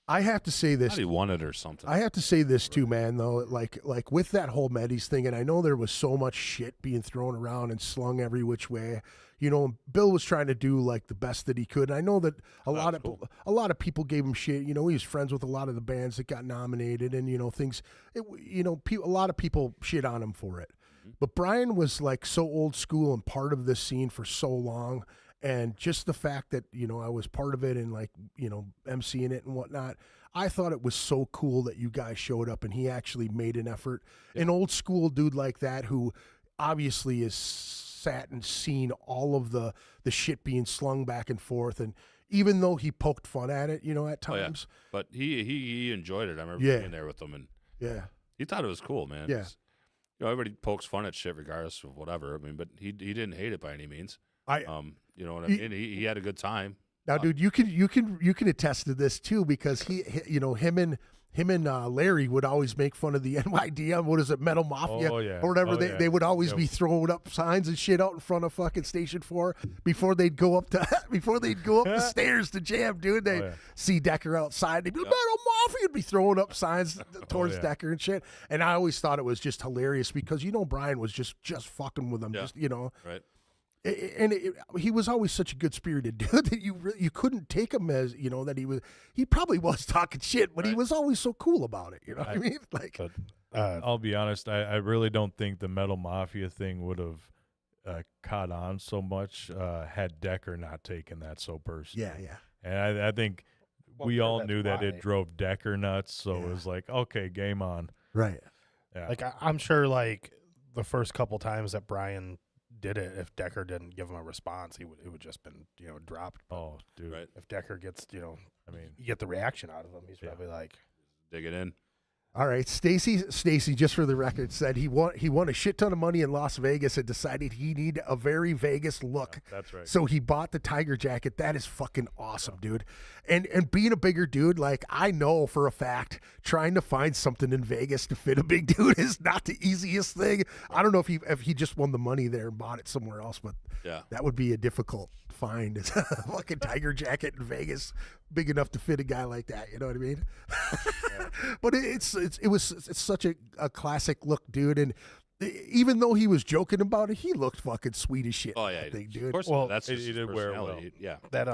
I have to say this. He won it or something. I have to say this too, man. Though, like with that whole Medis thing, and I know there was so much shit being thrown around and slung every which way. You know, Bill was trying to do like the best that he could. And I know that a lot of people gave him shit. You know, he was friends with a lot of the bands that got nominated, and you know things. You know, a lot of people shit on him for it. But Brian was like so old school and part of this scene for so long. And just the fact that, you know, I was part of it and like, you know, emceeing it and whatnot, I thought it was so cool that you guys showed up and he actually made an effort. An old school dude like that who obviously has sat and seen all of the shit being slung back and forth, and even though he poked fun at it, at times. But he enjoyed it. I remember being there with him, and he thought it was cool, man. Yeah. Everybody pokes fun at shit regardless of whatever. I mean, but he didn't hate it by any means. You know what I mean? He had a good time. Now, dude, you can attest to this too, because him and Larry would always make fun of the NYDM. What is it, Metal Mafia or whatever? They would always be throwing up signs and shit out in front of fucking Station 4 before they'd go up the stairs to jam, dude. They see Decker outside. They'd be Metal Mafia. Would be throwing up signs towards Decker and shit. And I always thought it was just hilarious because Brian was just fucking with them, Right. And he was always such a good spirited dude that you couldn't take him as that he probably was talking shit, but he was always so cool about it. What I mean? Like, I'll be honest, I really don't think the Metal Mafia thing would have caught on so much had Decker not taken that so personally. Yeah. And I think we all knew that it drove Decker nuts, so it was like, okay, game on. Right. Yeah. Like I'm sure, like the first couple times that Brian did it, if Decker didn't give him a response, it would just been dropped. Oh, dude. Right. If Decker gets you I get the reaction out of him, he's probably like, dig it in. All right, Stacy, just for the record, said he won a shit ton of money in Las Vegas and decided he needed a very Vegas look. Yeah, that's right. So he bought the tiger jacket. That is fucking awesome, dude. And being a bigger dude, like I know for a fact, trying to find something in Vegas to fit a big dude is not the easiest thing. I don't know if he just won the money there and bought it somewhere else, but that would be a difficult find. It's a fucking tiger jacket in Vegas, big enough to fit a guy like that. You know what I mean? But it's such a classic look, dude. And even though he was joking about it, he looked fucking sweet as shit. Oh yeah, I think, dude. Of course, Well, that's he his did wear it well. personality. Yeah. that.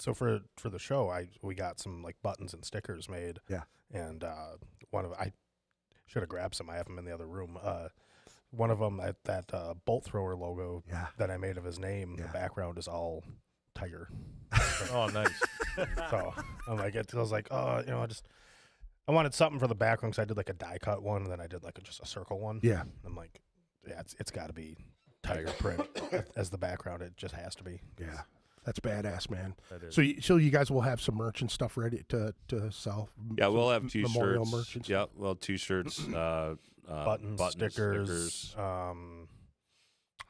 So for the show, we got some like buttons and stickers made. Yeah. And I should have grabbed some. I have them in the other room. One of them, that bolt thrower logo that I made of his name, the background is all tiger. Oh, nice. So I was like, I wanted something for the background because I did like a die cut one, and then I did like just a circle one. Yeah. I'm like, it's got to be tiger print as the background. It just has to be. Yeah. That's badass, man. That is. So you guys will have some merch and stuff ready to sell. Yeah, we'll have memorial T-shirts. merch and Yeah, stuff. well, T-shirts, Buttons, stickers. stickers. I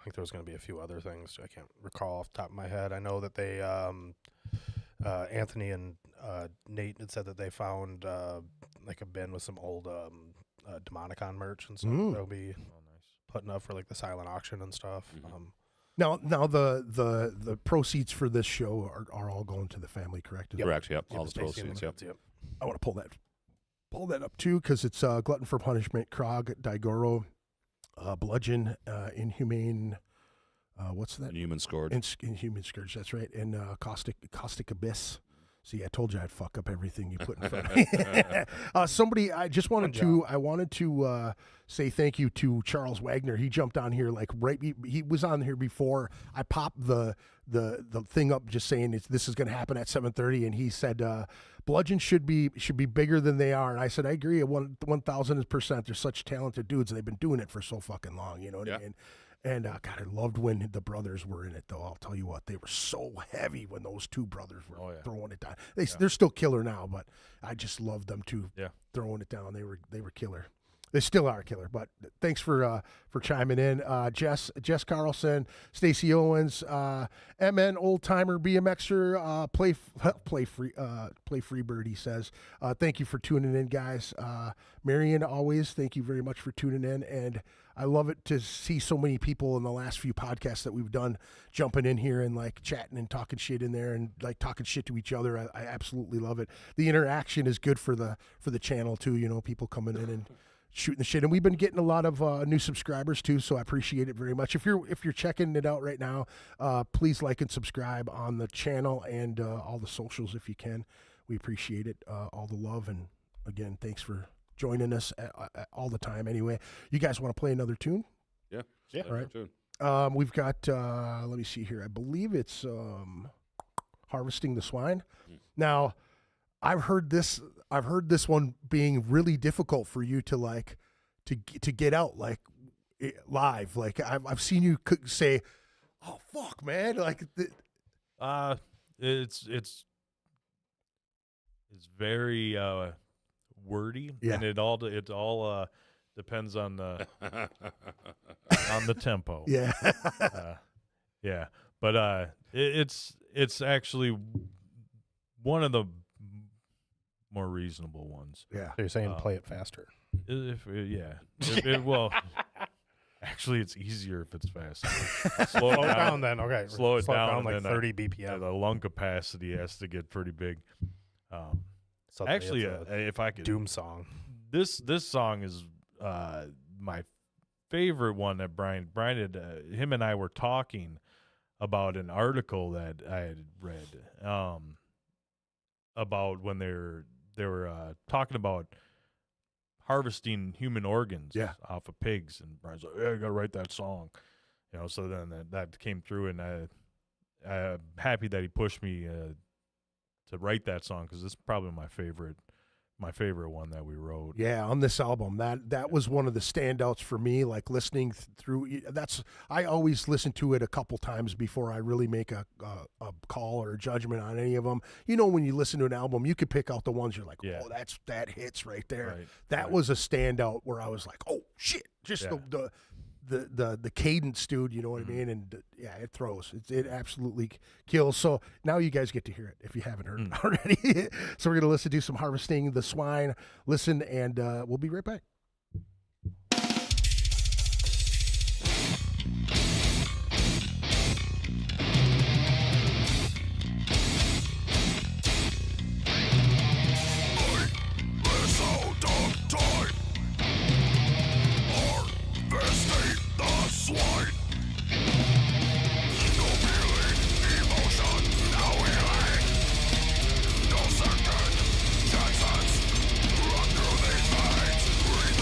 think there was going to be a few other things I can't recall off the top of my head. I know that they, Anthony and Nate had said that they found like a bin with some old Demonicon merch and stuff that'll be putting up for like the silent auction and stuff. Now the proceeds for this show are all going to the family, correct? Correct. Yep. All the Stacy and proceeds. Yep. Yep. I want to pull that up too, because it's Glutton for Punishment, Krawg, Daigoro, Bludgeon, Inhumane. What's that? Inhuman Scourge. Inhuman Scourge. That's right. And Caustic Abyss. See, I told you I'd fuck up everything you put in front of me. Somebody, I wanted to say thank you to Charles Wagner. He jumped on here like he was on here before I popped the thing up, just saying this is going to happen at 7:30, and he said Bludgeon should be bigger than they are. And I said I agree 1,000%. They're such talented dudes, and they've been doing it for so fucking long. You know what I mean? And God, I loved when the brothers were in it, though. I'll tell you what, they were so heavy when those two brothers were throwing it down. They're still killer now, but I just loved them too. Yeah, throwing it down. They were killer. They still are killer. But thanks for chiming in, Jess Carlson, Stacy Owens, MN Old Timer BMXer, play Freebird. He says, thank you for tuning in, guys. Marion, always thank you very much for tuning in, and I love it to see so many people in the last few podcasts that we've done jumping in here and like chatting and talking shit in there and like talking shit to each other. I absolutely love it. The interaction is good for the channel too. You know, people coming in and shooting the shit, and we've been getting a lot of new subscribers too, so I appreciate it very much. If you're checking it out right now, please like and subscribe on the channel and all the socials if you can. We appreciate it, all the love, and again, thanks for joining us all the time. Anyway, you guys want to play another tune? Yeah. All right. We've got let me see here. I believe it's Harvesting the Swine. Now, I've heard this one being really difficult for you to like to get out like live. Like I've seen you say, "Oh fuck, man!" Like it's very wordy, Yeah. and it all depends on the on the tempo. yeah, Yeah, but it's actually one of the more reasonable ones. yeah. So you're saying play it faster. Well, actually, it's easier if it's fast. Slow it down then. Okay. Slow it down, like and then 30 Yeah, BPM. the lung capacity has to get pretty big. Suddenly Actually, it's a if I could, doom song. this song is my favorite one that Brian had. Him and I were talking about an article that I had read about when they were talking about harvesting human organs off of pigs, and Brian's like, "Yeah, I gotta write that song," you know. So then that came through, and I'm happy that he pushed me to write that song, because it's probably my favorite one that we wrote. Yeah, on this album, that was one of the standouts for me. Like listening through, I always listen to it a couple times before I really make a call or a judgment on any of them. You know, when you listen to an album, you could pick out the ones you're like, Yeah. oh, that hits right there. Right, That right. was a standout where I was like, oh shit, just Yeah. the cadence, dude. You know what I mean? And yeah, it throws. It absolutely kills. So now you guys get to hear it if you haven't heard it already. So we're gonna listen to some Harvesting the Swine. Listen, and we'll be right back. No second chances run through these veins.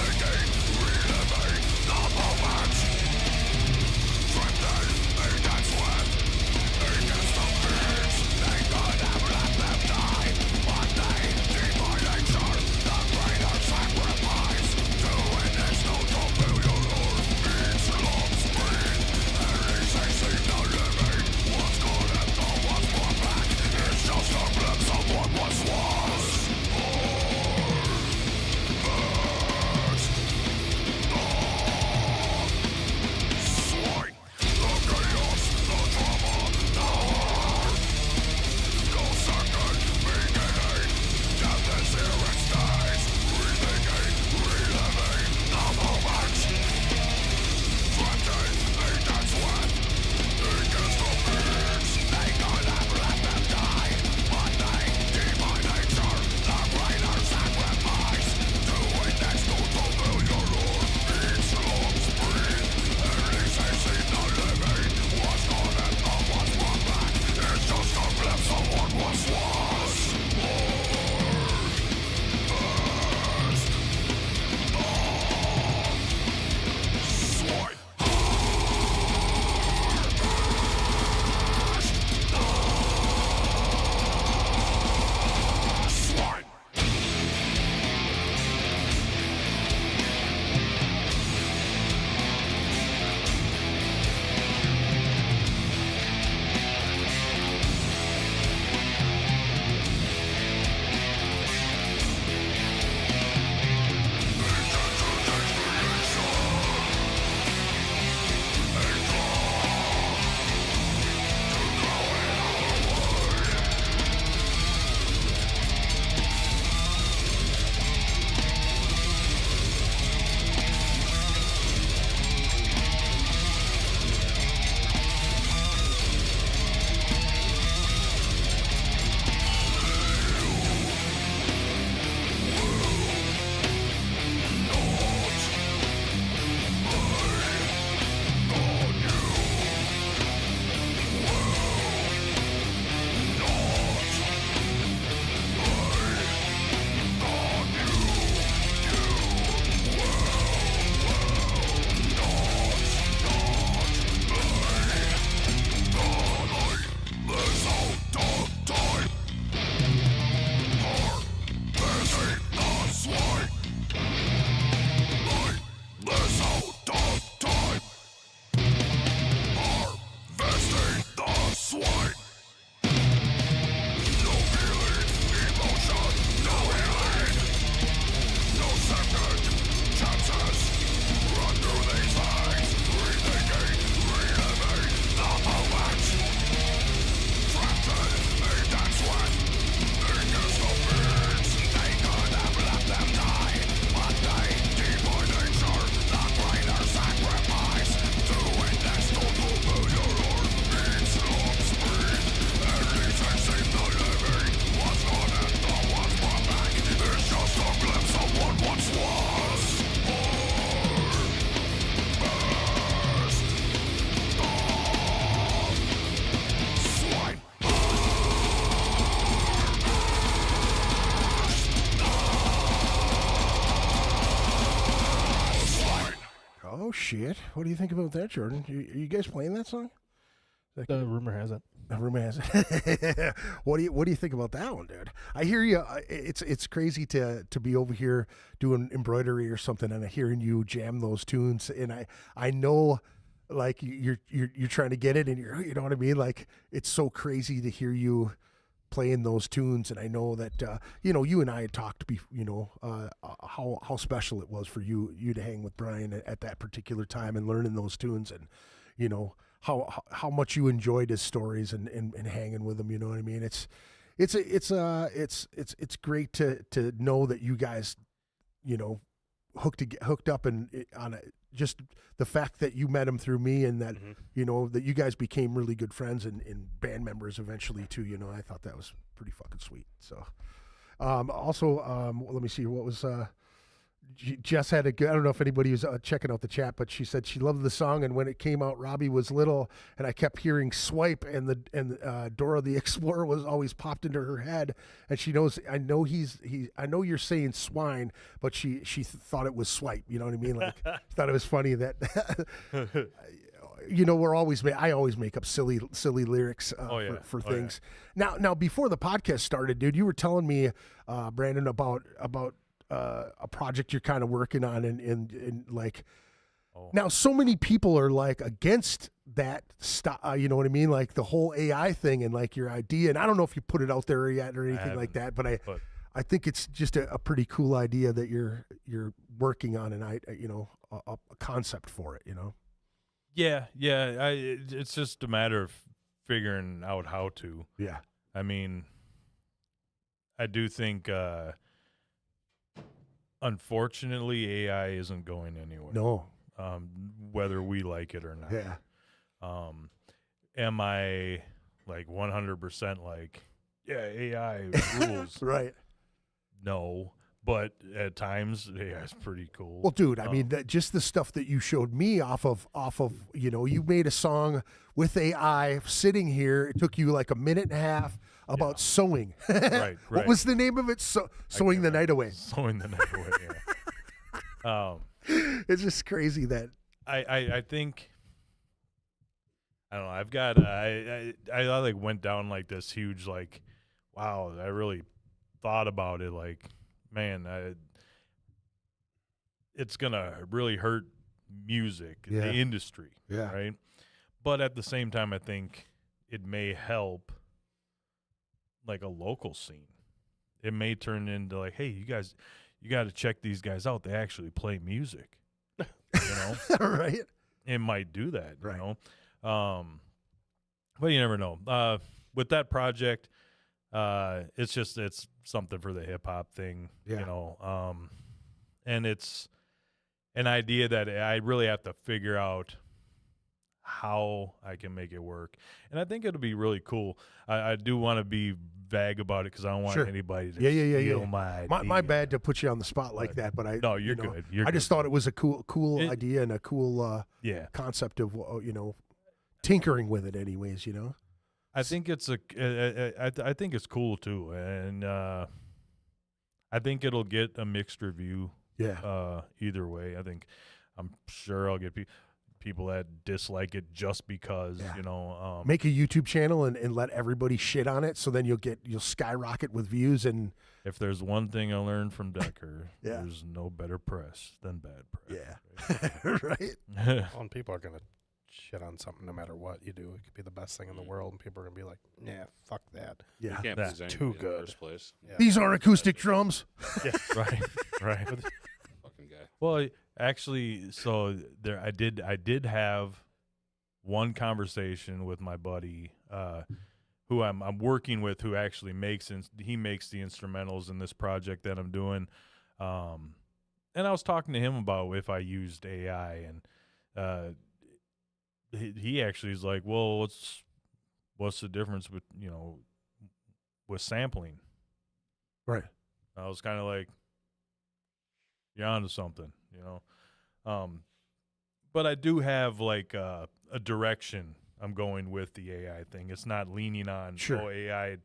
Oh shit! What do you think about that, Jordan? You guys playing that song? Rumor has it. Rumor has it. What do you think about that one, dude? I hear you. It's crazy to be over here doing embroidery or something, and hearing you jam those tunes, and I know, like you're trying to get it, and you know what I mean. Like it's so crazy to hear you playing those tunes, and I know that you and I had talked how special it was for you to hang with Brian at that particular time and learning those tunes, and how much you enjoyed his stories and hanging with him. You know what I mean? It's great to know that you guys hooked up and on a, just the fact that you met him through me, and that that you guys became really good friends and band members eventually too. I thought that was pretty fucking sweet. So let me see what was Jess had a good, I don't know if anybody was checking out the chat, but she said she loved the song, and when it came out, Robbie was little, and I kept hearing Swipe, and Dora the Explorer was always popped into her head, and she knows, I know I know you're saying swine, but she thought it was swipe. You know what I mean? Like, thought it was funny that I always make up silly lyrics for things. Now before the podcast started, dude, you were telling me, Brandon, about a project you're kind of working on, and like, now so many people are like against that stuff. You know what I mean? Like the whole AI thing and like your idea. And I don't know if you put it out there yet or anything like that, but I think it's just a pretty cool idea that you're working on, and a concept for it. Yeah. It's just a matter of figuring out how to. Yeah. I mean, I do think, unfortunately, AI isn't going anywhere. No. Whether we like it or not. Yeah. Am I like 100% like, yeah, AI rules? Right. No. But at times, AI is pretty cool. Well, dude, I mean, just the stuff that you showed me off of, you made a song with AI sitting here. It took you like a minute and a half about sewing. Right. What was the name of it? Sewing the Night Away. Sewing the Night Away, yeah. It's just crazy that I think, I don't know, I've got, I like went down like this huge, like, wow, I really thought about it, like, man, it's gonna really hurt music, the industry, right? But at the same time, I think it may help like a local scene. It may turn into like, hey, you guys, you got to check these guys out. They actually play music, right? It might do that, right. But you never know. With that project, it's something for the hip hop thing, and it's an idea that I really have to figure out how I can make it work. And I think it'll be really cool. I do want to be vague about it because I don't want anybody to steal my idea. My bad to put you on the spot like that, but you're good. I just thought it was a cool idea and a cool concept of tinkering with it anyways, I think it's I think it's cool too, and I think it'll get a mixed review. Yeah. Either way, I'm sure I'll get people that dislike it just because make a YouTube channel and let everybody shit on it, so then you'll skyrocket with views. And if there's one thing I learned from Decker, there's no better press than bad press. Yeah. Right. Well, and people are gonna shit on something no matter what you do. It could be the best thing in the world, and people are gonna be like, "Yeah, fuck that." You Yeah. can't That's please too anybody in the good. first place. Yeah. These aren't acoustic drums. Yeah. Right. Fucking guy. Well, actually, so there, I did have one conversation with my buddy, who I'm working with, who actually makes the instrumentals in this project that I'm doing, and I was talking to him about if I used AI, and he actually is like, well, what's the difference with sampling? Right. I was kind of like, you're onto something, but I do have like a direction I'm going with the AI thing. It's not leaning on AI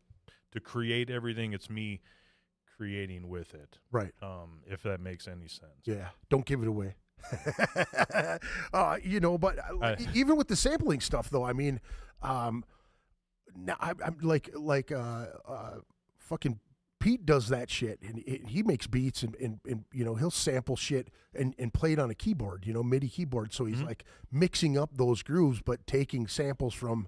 to create everything. It's me creating with it. Right. If that makes any sense. Yeah. Don't give it away. You know, but even with the sampling stuff, though, I mean, now I'm like fucking Pete does that shit, and he makes beats, and you know, he'll sample shit and play it on a keyboard, you know, MIDI keyboard. So he's like mixing up those grooves, but taking samples from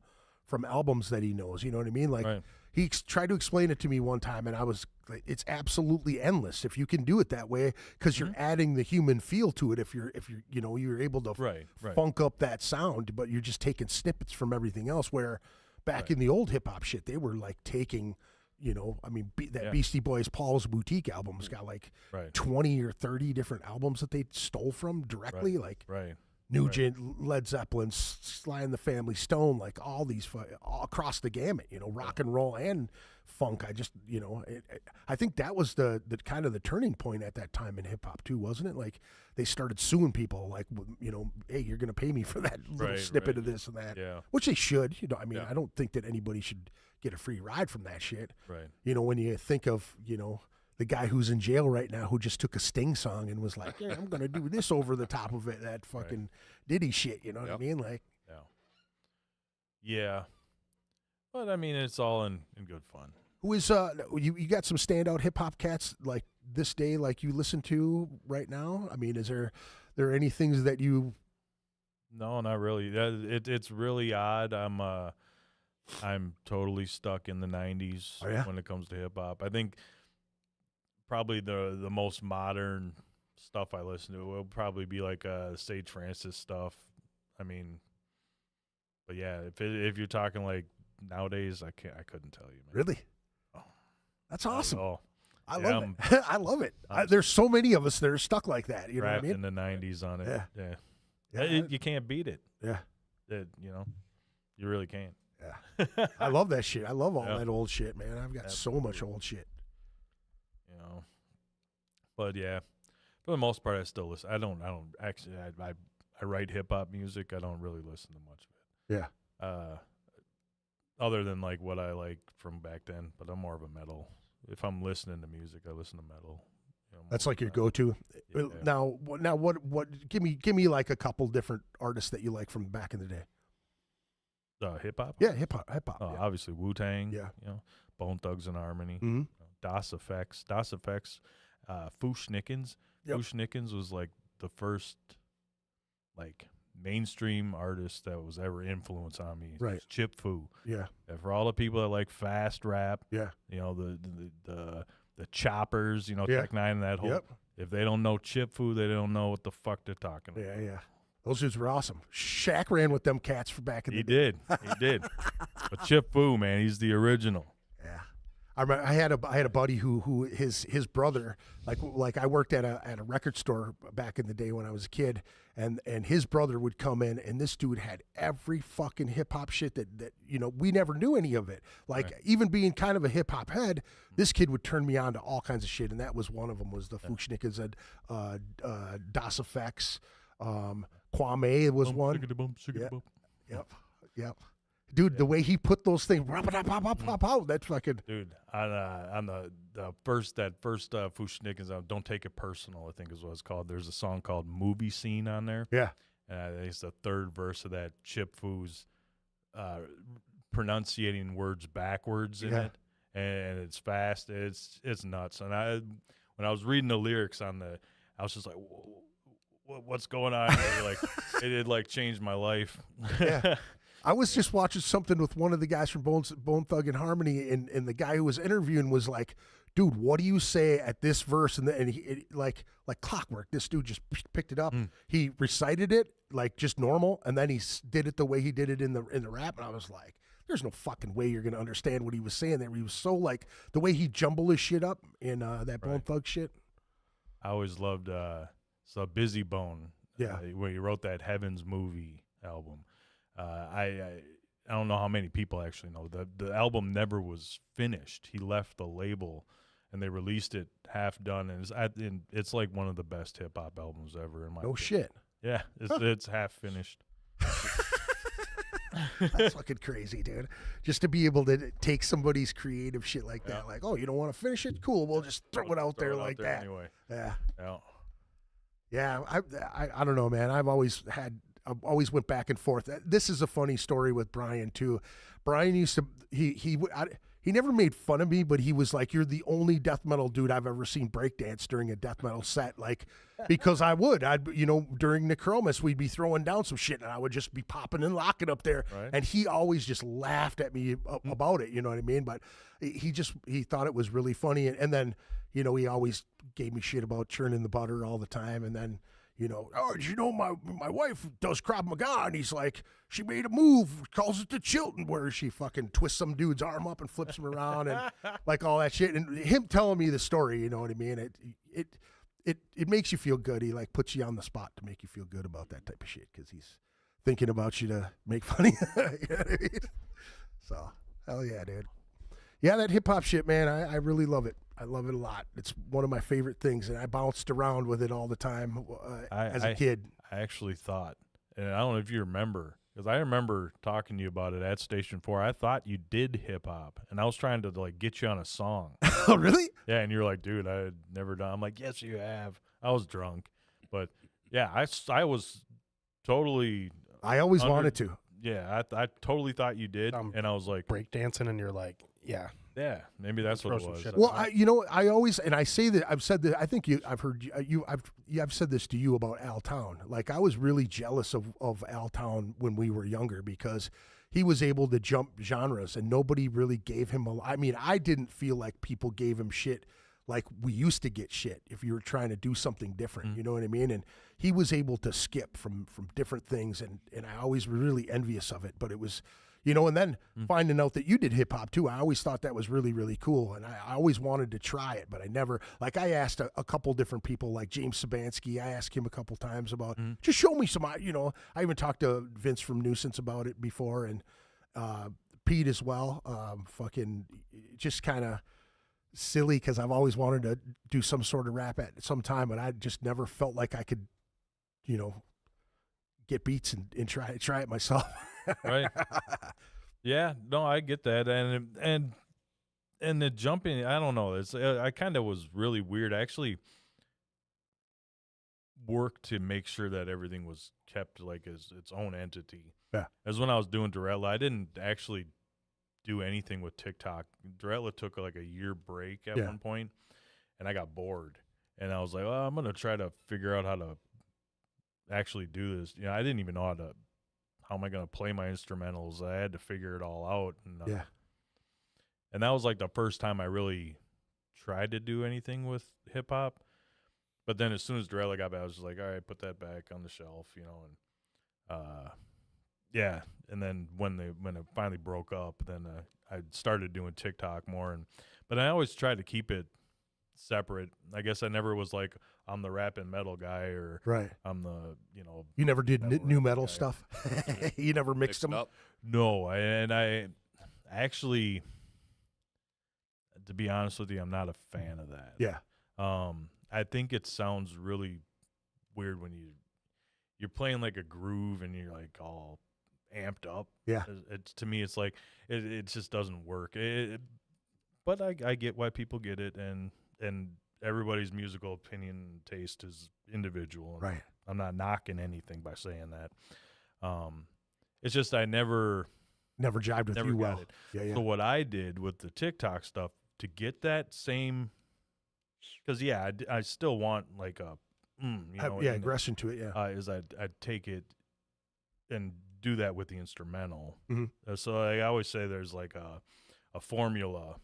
albums that he knows. You know what I mean? Like he tried to explain it to me one time, and I was like, it's absolutely endless if you can do it that way, because you're adding the human feel to it. If you're you know, you're able to funk up that sound, but you're just taking snippets from everything else. Where back in the old hip hop shit, they were like taking, you know, I mean, Beastie Boys Paul's Boutique album's got like 20 or 30 different albums that they stole from directly, like Nugent, Led Zeppelin, Sly and the Family Stone, like all these all across the gamut, you know, rock and roll and funk. I just, you know, I think that was the kind of the turning point at that time in hip hop too, wasn't it? Like they started suing people, like, you know, hey, you're going to pay me for that little snippet of this and that, which they should. You know, I mean, I don't think that anybody should get a free ride from that shit. Right. You know, when you think of, you know, the guy who's in jail right now who just took a Sting song and was like, yeah, I'm going to do this over the top of it, that fucking Diddy shit, you know what I mean? Like, yeah. But I mean, it's all in good fun. Who is, you got some standout hip hop cats like this day, like you listen to right now? I mean, is there any things that you? No, not really. It's really odd. I'm totally stuck in the 90s when it comes to hip hop. I think probably the most modern stuff I listen to will probably be like Sage Francis stuff. I mean, but yeah, if you're talking like nowadays, I couldn't tell you, man. Really? Oh, that's awesome. I love it. I love it. There's so many of us that are stuck like that. You know what I mean? In the 90s on it. Yeah. You can't beat it. Yeah. You know, you really can't. Yeah. I love that shit. I love all that old shit, man. I've got so much old shit. You know, but yeah, for the most part, I still listen. I don't actually. I write hip hop music. I don't really listen to much of it. Yeah. Other than like what I like from back then, but I'm more of a metal. If I'm listening to music, I listen to metal. You know, that's like your go-to. Yeah. Now, what? Give me like a couple different artists that you like from back in the day. Hip hop. Yeah, hip hop. Obviously Wu-Tang. Yeah. You know, Bone Thugs and Harmony. Mm-hmm. Das Effects. Fushnikins. Yep. Fushnikins was like the first like mainstream artist that was ever influenced on me. Right. Chip Fu. Yeah. And for all the people that like fast rap. Yeah. You know, the choppers, you know, Tech Nine and that whole. Yep. If they don't know Chip Fu, they don't know what the fuck they're talking about. Yeah. Those dudes were awesome. Shaq ran with them cats for back in the day. He did. But Chip Fu, man, he's the original. Yeah. I remember I had a buddy who his brother, like I worked at a record store back in the day when I was a kid, and his brother would come in, and this dude had every fucking hip hop shit that you know, we never knew any of it. Like even being kind of a hip hop head, this kid would turn me on to all kinds of shit, and that was one of them was the Fushnikins and Das Effects. Kwame was one. Yep. Dude, the way he put those things, that's fucking. Dude, on the first Fushnikins, Don't Take It Personal, I think is what it's called. There's a song called Movie Scene on there. Yeah. And I think it's the third verse of that. Chip Fu's pronunciating words backwards in it, and it's fast. It's nuts. And when I was reading the lyrics I was just like, whoa. What's going on here? Like it like changed my life. Yeah. I was just watching something with one of the guys from Bone Thug and Harmony, and the guy who was interviewing was like, dude, what do you say at this verse? And he like clockwork, this dude just picked it up. He recited it like just normal, and then he did it the way he did it in the rap, and I was like, there's no fucking way you're gonna understand what he was saying there. He was so like the way he jumbled his shit up in that Bone Thug shit. I always loved So Busy Bone, where he wrote that Heaven's Movie album. I don't know how many people actually know. The album never was finished. He left the label, and they released it half done, and it's like one of the best hip hop albums ever. In my opinion. Shit. Yeah, it's half finished. That's fucking crazy, dude. Just to be able to take somebody's creative shit like that, like, oh, you don't want to finish it? Cool, we'll just throw it out there like that. Anyway. Yeah. Yeah, I don't know, man. I've always went back and forth. This is a funny story with Brian too. Brian used to he never made fun of me, but he was like, "You're the only death metal dude I've ever seen breakdance during a death metal set." Like, because I'd during Necromus we'd be throwing down some shit and I would just be popping and locking up there, Right. and he always just laughed at me about it. You know what I mean? But he thought it was really funny, and then he always gave me shit about churning the butter all the time, and then. Oh, did you know my wife does Krav Maga? And he's like, she made a move, calls it the Chilton, where she fucking twists some dude's arm up and flips him around and like all that shit. And him telling me the story, you know what I mean? It makes you feel good. He like puts you on the spot to make you feel good about that type of shit because he's thinking about you to make fun of you. You know what I mean? So, hell yeah, dude. Yeah, that hip hop shit, man, I really love it. I love it a lot. It's one of my favorite things, and I bounced around with it all the time as a kid. I actually thought, and I don't know if you remember, because I remember talking to you about it at Station 4. I thought you did hip hop, and I was trying to like get you on a song. Oh, really? Yeah, and you're like, dude, I had never done. I'm like, yes, you have. I was drunk, but yeah, I was totally. I always wanted to. Yeah, I totally thought you did, and I was like, breakdancing, and you're like, yeah. Yeah, maybe that's what it was. Well, I always, and I say that, I've said that, I think I've heard I've said this to you about Al Town. Like, I was really jealous of Al Town when we were younger because he was able to jump genres and nobody really gave him I didn't feel like people gave him shit like we used to get shit if you were trying to do something different, you know what I mean? And he was able to skip from different things, and I always was really envious of it, but it was, and then finding out that you did hip hop too, I always thought that was really, really cool. And I always wanted to try it, but I never, like I asked a couple different people, like James Sabansky, I asked him a couple times about, just show me some, I even talked to Vince from Nuisance about it before, and Pete as well, fucking just kind of silly because I've always wanted to do some sort of rap at some time, but I just never felt like I could, get beats and try it myself. Right. Yeah, no, I get that, and the jumping, I don't know. It's I kind of was really weird. I actually worked to make sure that everything was kept like as its own entity. Yeah. As when I was doing Dorella, I didn't actually do anything with TikTok. Dorella took like a year break at one point, and I got bored, and I was like, well, I'm gonna try to figure out how to actually do this. I didn't even know how am I going to play my instrumentals? I had to figure it all out. And, and that was like the first time I really tried to do anything with hip hop. But then as soon as Dorella got back, I was just like, all right, put that back on the shelf, and yeah. And then when it finally broke up, then I started doing TikTok more, but I always tried to keep it separate. I guess I never was like, I'm the rap and metal guy, or I'm the, You never did new metal stuff? You never mixed them up? No, I actually, to be honest with you, I'm not a fan of that. Yeah. I think it sounds really weird when you're playing like a groove and you're like all amped up. Yeah. To me, it's like, it just doesn't work. But I get why people get it, and everybody's musical opinion and taste is individual. Right. I'm not knocking anything by saying that. It's just I never jived with you well. Got it. Yeah. So what I did with the TikTok stuff to get that same, because I still want like a aggression to it. Yeah. Is I'd take it and do that with the instrumental. Mm-hmm. So I always say there's like a formula.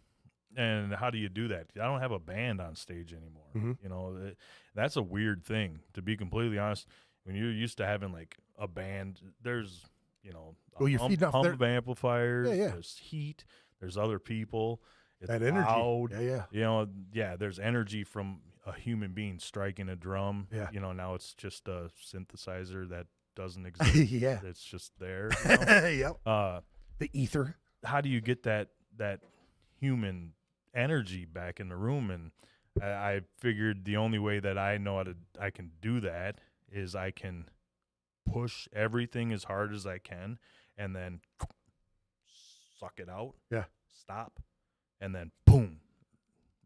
And how do you do that? I don't have a band on stage anymore. Mm-hmm. That's a weird thing, to be completely honest. When you're used to having like a band, there's, you're feeding off of amplifiers, Yeah. there's heat, there's other people. It's that energy. Loud. Yeah. There's energy from a human being striking a drum. Yeah. Now it's just a synthesizer that doesn't exist. Yeah. It's just there. Yep. The ether. How do you get that human energy back in the room? And I figured the only way that I know I can do that is I can push everything as hard as I can and then suck it out. Yeah. Stop. And then boom,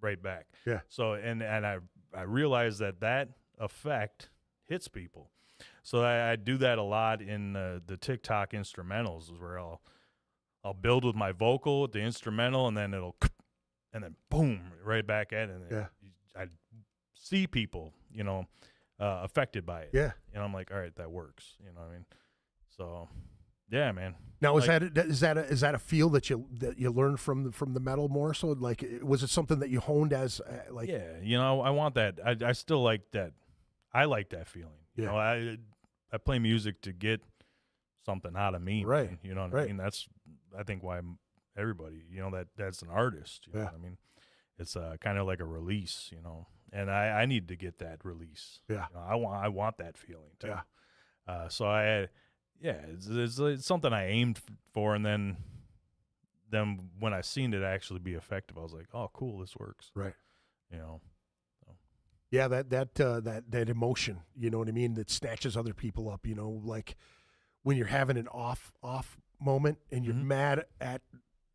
right back. Yeah. So and I realized that effect hits people. So I do that a lot in the TikTok instrumentals, is where I'll build with my vocal, the instrumental, and then and then boom, right back at it. And I see people, affected by it. Yeah. And I'm like, all right, that works. You know what I mean? So, yeah, man. Now, is that a feel that you learned from the metal more so? Like, was it something that you honed as like? Yeah, I want that. I still like that. I like that feeling. Yeah. I play music to get something out of me. Right. Man, you know what Right. I mean? That's, I think, why everybody, that's an artist. You know Yeah. what I mean? It's kind of like a release, and I need to get that release. Yeah. I want that feeling too. Yeah. So it's something I aimed for, and then when I seen it actually be effective, I was like, oh, cool, this works. Right. Yeah, that emotion, you know what I mean, that snatches other people up, like when you're having an off moment and you're mad at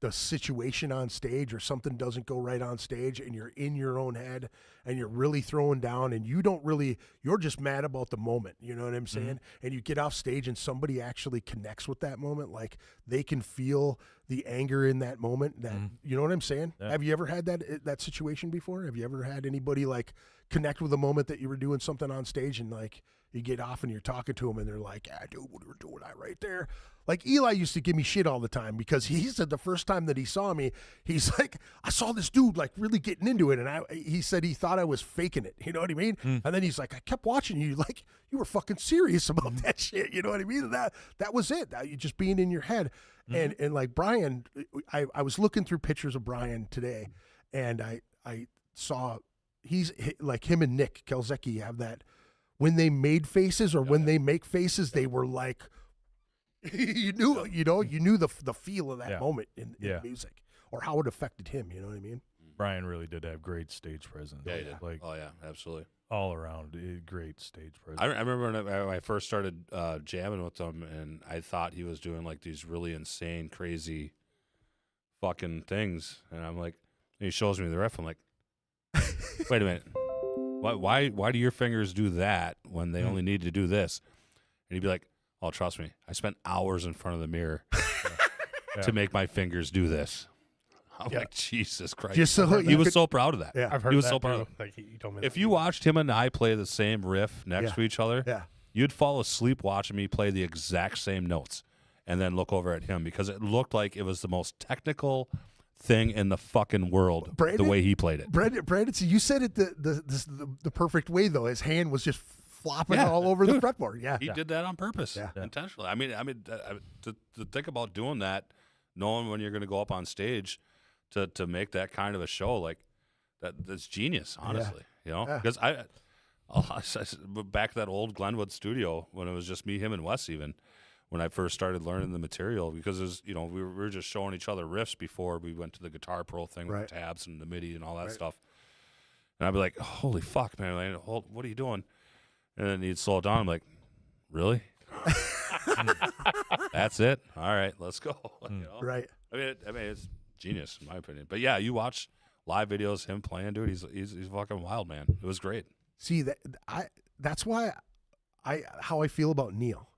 the situation on stage, or something doesn't go right on stage, and you're in your own head and you're really throwing down, and you're just mad about the moment, you know what I'm saying? And you get off stage and somebody actually connects with that moment, like they can feel the anger in that moment, that you know what I'm saying? Yeah. Have you ever had that situation before? Have you ever had anybody like connect with a moment that you were doing something on stage, and like you get off and you're talking to them and they're like, yeah, dude, what we're doing that right there? Like Eli used to give me shit all the time, because he said the first time that he saw me, he's like, I saw this dude like really getting into it, and he said he thought I was faking it, you know what I mean? And then he's like, I kept watching you, like you were fucking serious about that shit, you know what I mean? That was it. That you just being in your head. And like Brian, I was looking through pictures of Brian today, and I saw he's like him and Nick Kelzecki have that, when they made faces, or when they make faces, they were like, you knew the feel of that moment in music, or how it affected him. You know what I mean? Brian really did have great stage presence. Yeah, yeah. Like, Oh yeah, absolutely. all around, great stage presence. I remember when I first started jamming with him, and I thought he was doing like these really insane, crazy, fucking things, and I'm like, and he shows me the riff. I'm like, wait a minute, why do your fingers do that when they only need to do this? And he'd be like, oh, trust me, I spent hours in front of the mirror to make my fingers do this. I'm like, Jesus Christ. Just so he was so proud of that. Yeah. I've heard He was that so proud too. of it. Like he told me. If that. you watched him and I play the same riff next to each other, you'd fall asleep watching me play the exact same notes and then look over at him, because it looked like it was the most technical thing in the fucking world, Brandon, the way he played it. Brandon, so you said it the perfect way, though. His hand was just flopping all over the fretboard. Yeah. He did that on purpose, intentionally. I mean, to think about doing that, knowing when you're going to go up on stage to make that kind of a show, like that's genius, honestly. You know, because I back to that old Glenwood studio when it was just me, him, and Wes, even when I first started learning the material, because it was, we were just showing each other riffs before we went to the Guitar Pro thing with the tabs and the MIDI and all that stuff. And I'd be like, holy fuck, man, what are you doing? And then he'd slow it down. I'm like, really? That's it? All right, let's go. Right. I mean, it's genius in my opinion. But yeah, you watch live videos, him playing, dude. He's fucking wild, man. It was great. See, that's why how I feel about Neil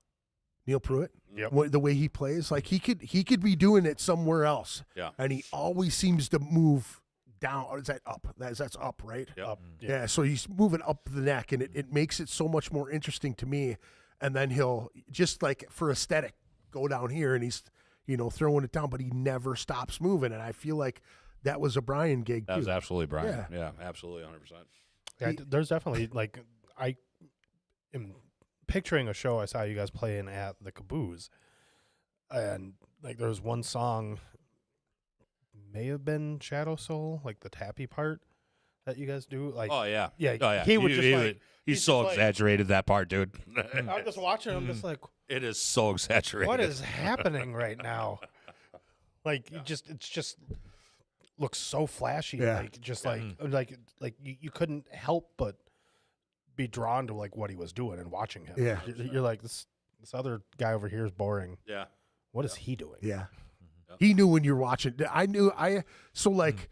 Pruitt. Yep. The way he plays, like he could be doing it somewhere else. Yeah. And he always seems to move down, or is that up? That's up, right? Yep. Up, Yeah. So he's moving up the neck, and it makes it so much more interesting to me. And then he'll just, like, for aesthetic, go down here, and he's throwing it down, but he never stops moving. And I feel like that was a Brian gig That too. was absolutely Brian. Yeah, absolutely, 100%. Yeah, there's definitely, like, I am picturing a show I saw you guys playing at the Cabooze, and like there was one song, may have been Shadow Soul, like the tappy part that you guys do. Like, Oh yeah, yeah, oh, yeah. he would just like he's so just like- exaggerated that part, dude. I'm just watching. I'm just like, It is so exaggerated. what is happening right now? Like, it's just looks so flashy. Yeah. Like, just like you couldn't help but be drawn to like what he was doing and watching him. Yeah. You're like, this other guy over here is boring. Yeah. What is he doing? Yeah. Yep. He knew when you're watching. I knew. Like.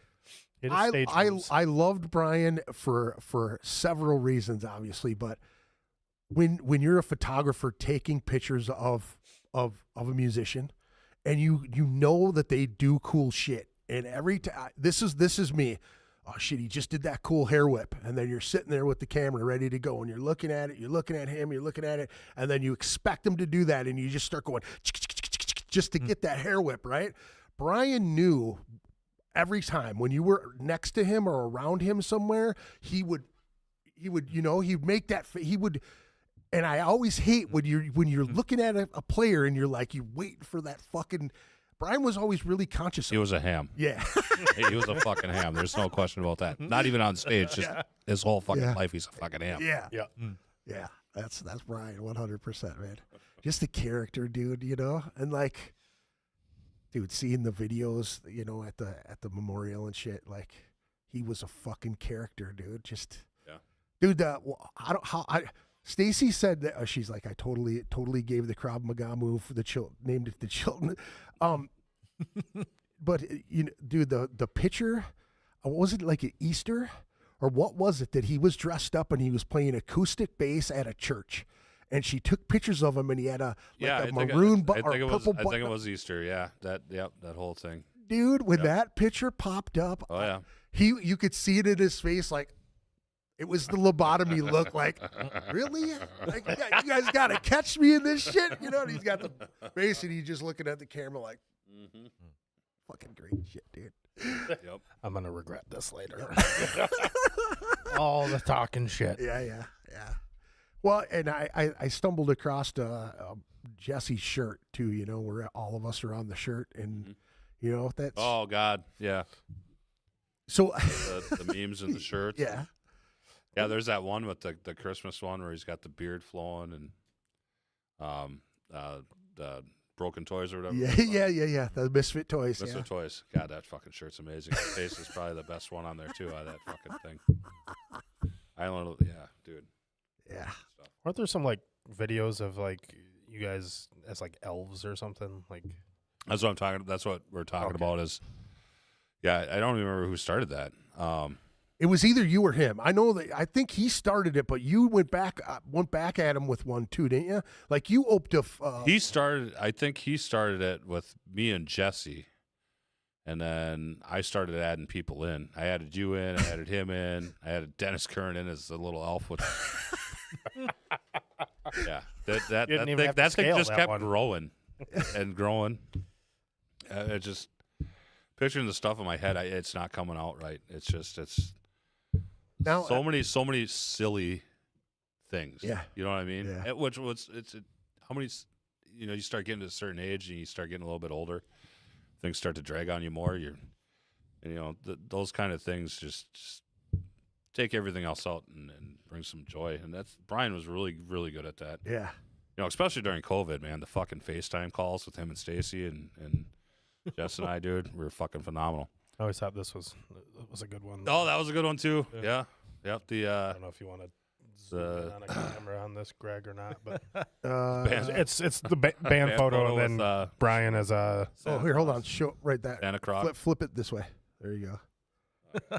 It is stage moves. I loved Brian for several reasons, obviously, but when you're a photographer taking pictures of a musician, and you know that they do cool shit, and every time this is me. Oh shit, he just did that cool hair whip, and then you're sitting there with the camera ready to go, and you're looking at it, you're looking at him, you're looking at it, and then you expect him to do that, and you just start going just to get that hair whip, right? Brian knew every time when you were next to him or around him somewhere, he would he'd make that he would. And I always hate when you're looking at a player and you're like, you wait for that fucking. Brian was always really conscious of He was a ham. Yeah. He was a fucking ham. There's no question about that. Not even on stage. Just his whole fucking life, he's a fucking ham. Yeah. Yeah. Yeah. That's Brian, 100%, man. Just a character, dude, and like, dude, seeing the videos, at the memorial and shit, like, he was a fucking character, dude. Just, dude, Stacy said that she's like, I totally gave the Krav Maga move for the named it the children. But dude, the picture, was it like at Easter, or what was it that he was dressed up and he was playing acoustic bass at a church, and she took pictures of him and he had a maroon or purple button. I think it was Easter. Yeah, that whole thing. Dude, when that picture popped up, oh yeah, you could see it in his face, like. It was the lobotomy look, like, really? Like, you guys got to catch me in this shit? And he's got the face, and he's just looking at the camera like, fucking great shit, dude. Yep. I'm going to regret this later. All the talking shit. Yeah. Well, and I stumbled across Jesse's shirt, too, where all of us are on the shirt, and, that's... Oh, God, yeah. So... the memes and the shirts. Yeah. Yeah, there's that one with the Christmas one where he's got the beard flowing and the Broken Toys or whatever. Yeah. The Misfit Toys. Misfit Toys. God, that fucking shirt's amazing. His face is probably the best one on there too. Out of that fucking thing. I don't know. Yeah, dude. Yeah. Aren't there some like videos of like you guys as like elves or something? Like that's what I'm talking. That's what we're talking about. Is I don't even remember who started that. It was either you or him. I think he started it, but you went back at him with one too, didn't you? Like you opened I think he started it with me and Jesse, and then I started adding people in. I added you in, I added him in, I added Dennis Curran in as the little elf. Yeah, that thing just kept growing and growing. It just picturing the stuff in my head, it's not coming out right. It's now, so many silly things. Yeah, you know what I mean. Yeah. How many? You start getting to a certain age and you start getting a little bit older. Things start to drag on you more. Those kind of things just take everything else out and bring some joy. And Brian was really, really good at that. Yeah. Especially during COVID, man. The fucking FaceTime calls with him and Stacy and Jess and I, dude, were fucking phenomenal. I always thought this was a good one. Oh, that was a good one too. Yeah. Yep. I don't know if you want to zoom in on a camera on this, Greg, or not, but it's the band photo and then Brian as a. Oh, here, hold on. Show right that. Santa Krawg. Flip it this way. There you go.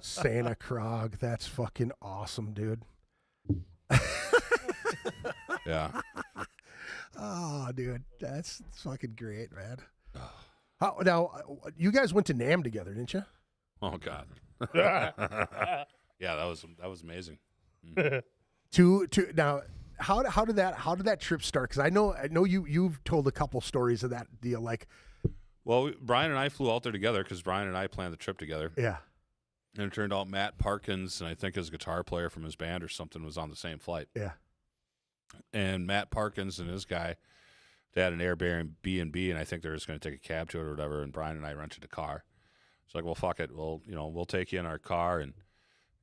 Santa Krawg. That's fucking awesome, dude. Yeah. Oh, dude, that's fucking great, man. Now, you guys went to NAMM together, didn't you? Oh God. Yeah, that was amazing. Now, how did that trip start? Because I know you've told a couple stories of that deal. Like, well, Brian and I flew out there together because Brian and I planned the trip together. Yeah. And it turned out Matt Parkins and I think his guitar player from his band or something was on the same flight. Yeah. And Matt Parkins and his guy. They had an Airbnb, and I think they were just going to take a cab to it or whatever. And Brian and I rented a car. It's like, well, fuck it. We'll take you in our car, and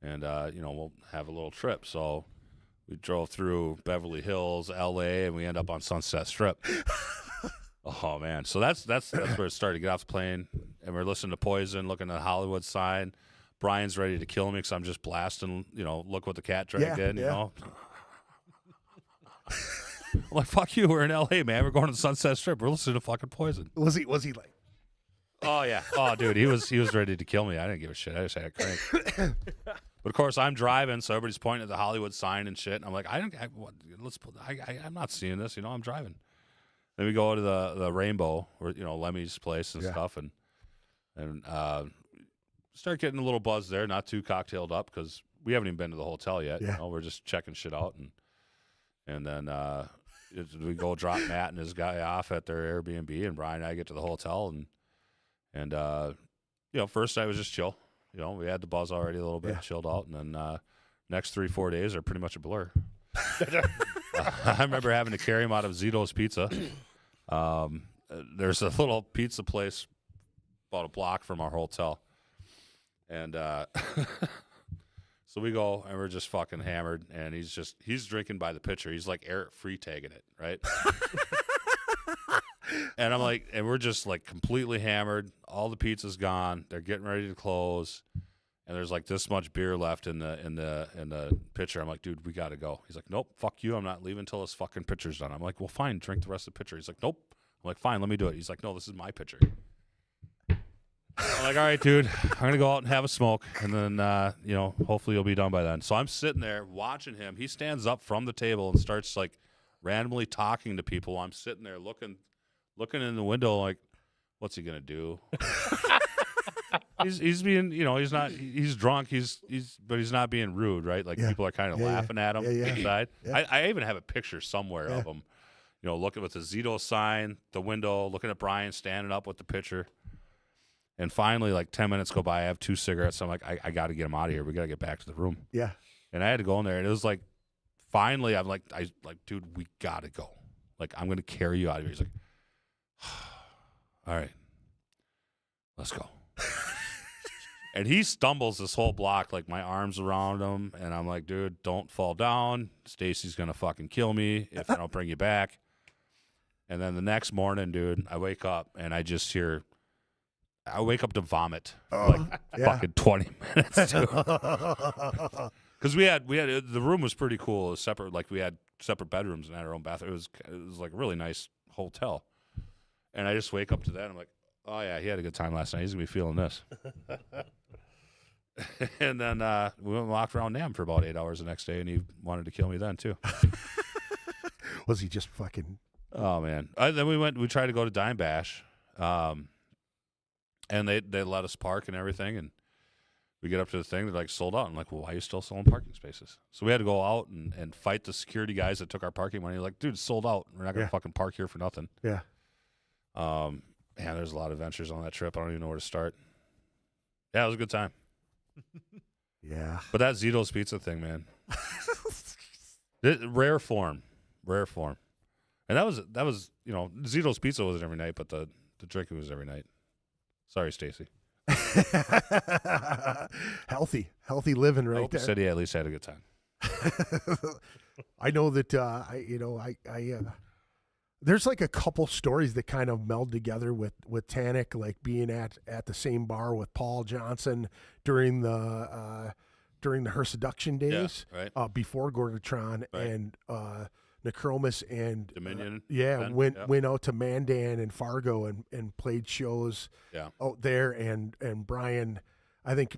we'll have a little trip. So we drove through Beverly Hills, L.A., and we end up on Sunset Strip. Oh man! So that's where it started. Get off the plane, and we're listening to Poison, looking at the Hollywood sign. Brian's ready to kill me because I'm just blasting. Look what the cat dragged in. You know. I'm like, fuck you, we're in L.A., man. We're going to the Sunset Strip. We're listening to fucking Poison. Was he like? Oh, yeah. Oh, dude, he was ready to kill me. I didn't give a shit. I just had a crank. But of course, I'm driving, so everybody's pointing at the Hollywood sign and shit. And I'm like, I'm not seeing this. I'm driving. Then we go to the Rainbow, or Lemmy's place and stuff, and start getting a little buzz there. Not too cocktailed up because we haven't even been to the hotel yet. Yeah. We're just checking shit out, and then we go drop Matt and his guy off at their Airbnb, and Brian and I get to the hotel, and first night was just chill. We had the buzz already a little bit, chilled out, and then next 3-4 days are pretty much a blur. I remember having to carry him out of Zito's Pizza. There's a little pizza place about a block from our hotel, and so we go, and we're just fucking hammered, and he's drinking by the pitcher. He's like Eric free tagging it, right? And I'm like, and we're just like completely hammered. All the pizza's gone. They're getting ready to close, and there's like this much beer left in the pitcher. I'm like, dude, we gotta go. He's like, nope, fuck you. I'm not leaving until this fucking pitcher's done. I'm like, well, fine, drink the rest of the pitcher. He's like, nope. I'm like, fine, let me do it. He's like, no, this is my pitcher. I'm like, all right, dude, I'm gonna go out and have a smoke, and then hopefully you'll be done by then. So I'm sitting there watching him. He stands up from the table and starts like randomly talking to people. I'm sitting there looking in the window like, what's he gonna do? he's being, he's drunk, but he's not being rude, right? Like people are kind of laughing at him inside. Yeah. I even have a picture somewhere of him, looking with the Zito sign, the window, looking at Brian standing up with the pitcher. And finally, like 10 minutes go by, I have 2 cigarettes. So I'm like, I got to get him out of here. We got to get back to the room. Yeah. And I had to go in there, and it was like, finally, I'm like, dude, we got to go. Like, I'm going to carry you out of here. He's like, all right, let's go. And he stumbles this whole block, like my arms around him, and I'm like, dude, don't fall down. Stacy's going to fucking kill me if I don't bring you back. And then the next morning, dude, I wake up, and I wake up to vomit for like fucking 20 minutes, dude. Because we had the room was pretty cool. It was separate, like we had separate bedrooms and had our own bathroom. It was like a really nice hotel. And I just wake up to that. And I'm like, oh yeah, he had a good time last night. He's gonna be feeling this. And then we went and walked around Nam for about 8 hours the next day, and he wanted to kill me then too. Was he just fucking? Oh man. Then we tried to go to Dime Bash. And they let us park and everything, and we get up to the thing, they're like, sold out. I'm like, well, why are you still selling parking spaces? So we had to go out and fight the security guys that took our parking money. Like, dude, it's sold out. We're not going to fucking park here for nothing. Yeah. Man, there's a lot of adventures on that trip. I don't even know where to start. Yeah, it was a good time. Yeah. But that Zito's Pizza thing, man. Rare form. And that was Zito's Pizza wasn't every night, but the drinking was every night. Sorry, Stacy. Healthy living right Hope there. said he at least had a good time. I know that there's like a couple stories that kind of meld together with Tannic, like being at the same bar with Paul Johnson during the Her Seduction days, before Gorgatron, and Necromus and Dominion. Went out to Mandan and Fargo and played shows out there, and Brian, I think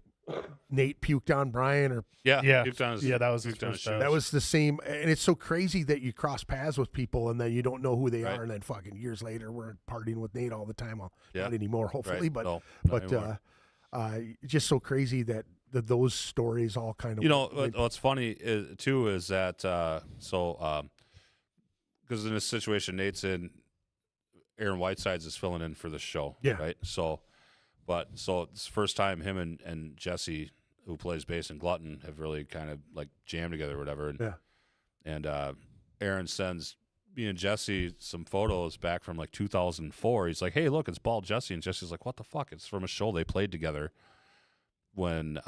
Nate puked on Brian, or puked on his, that was his first show. that was the same. And it's so crazy that you cross paths with people and then you don't know who they Right. are, and then fucking years later we're partying with Nate all the time. Well, Yeah. not anymore, hopefully, Right. but No, not anymore. just so crazy that those stories all kind of what's funny too is that because in this situation Nate's in, Aaron Whitesides is filling in for the show, right? So it's the first time him and Jesse, who plays bass in Glutton, have really kind of like jammed together or whatever. And Aaron sends me and Jesse some photos back from like 2004. He's like, hey, look, it's Bald Jesse. And Jesse's like, what the fuck? It's from a show they played together when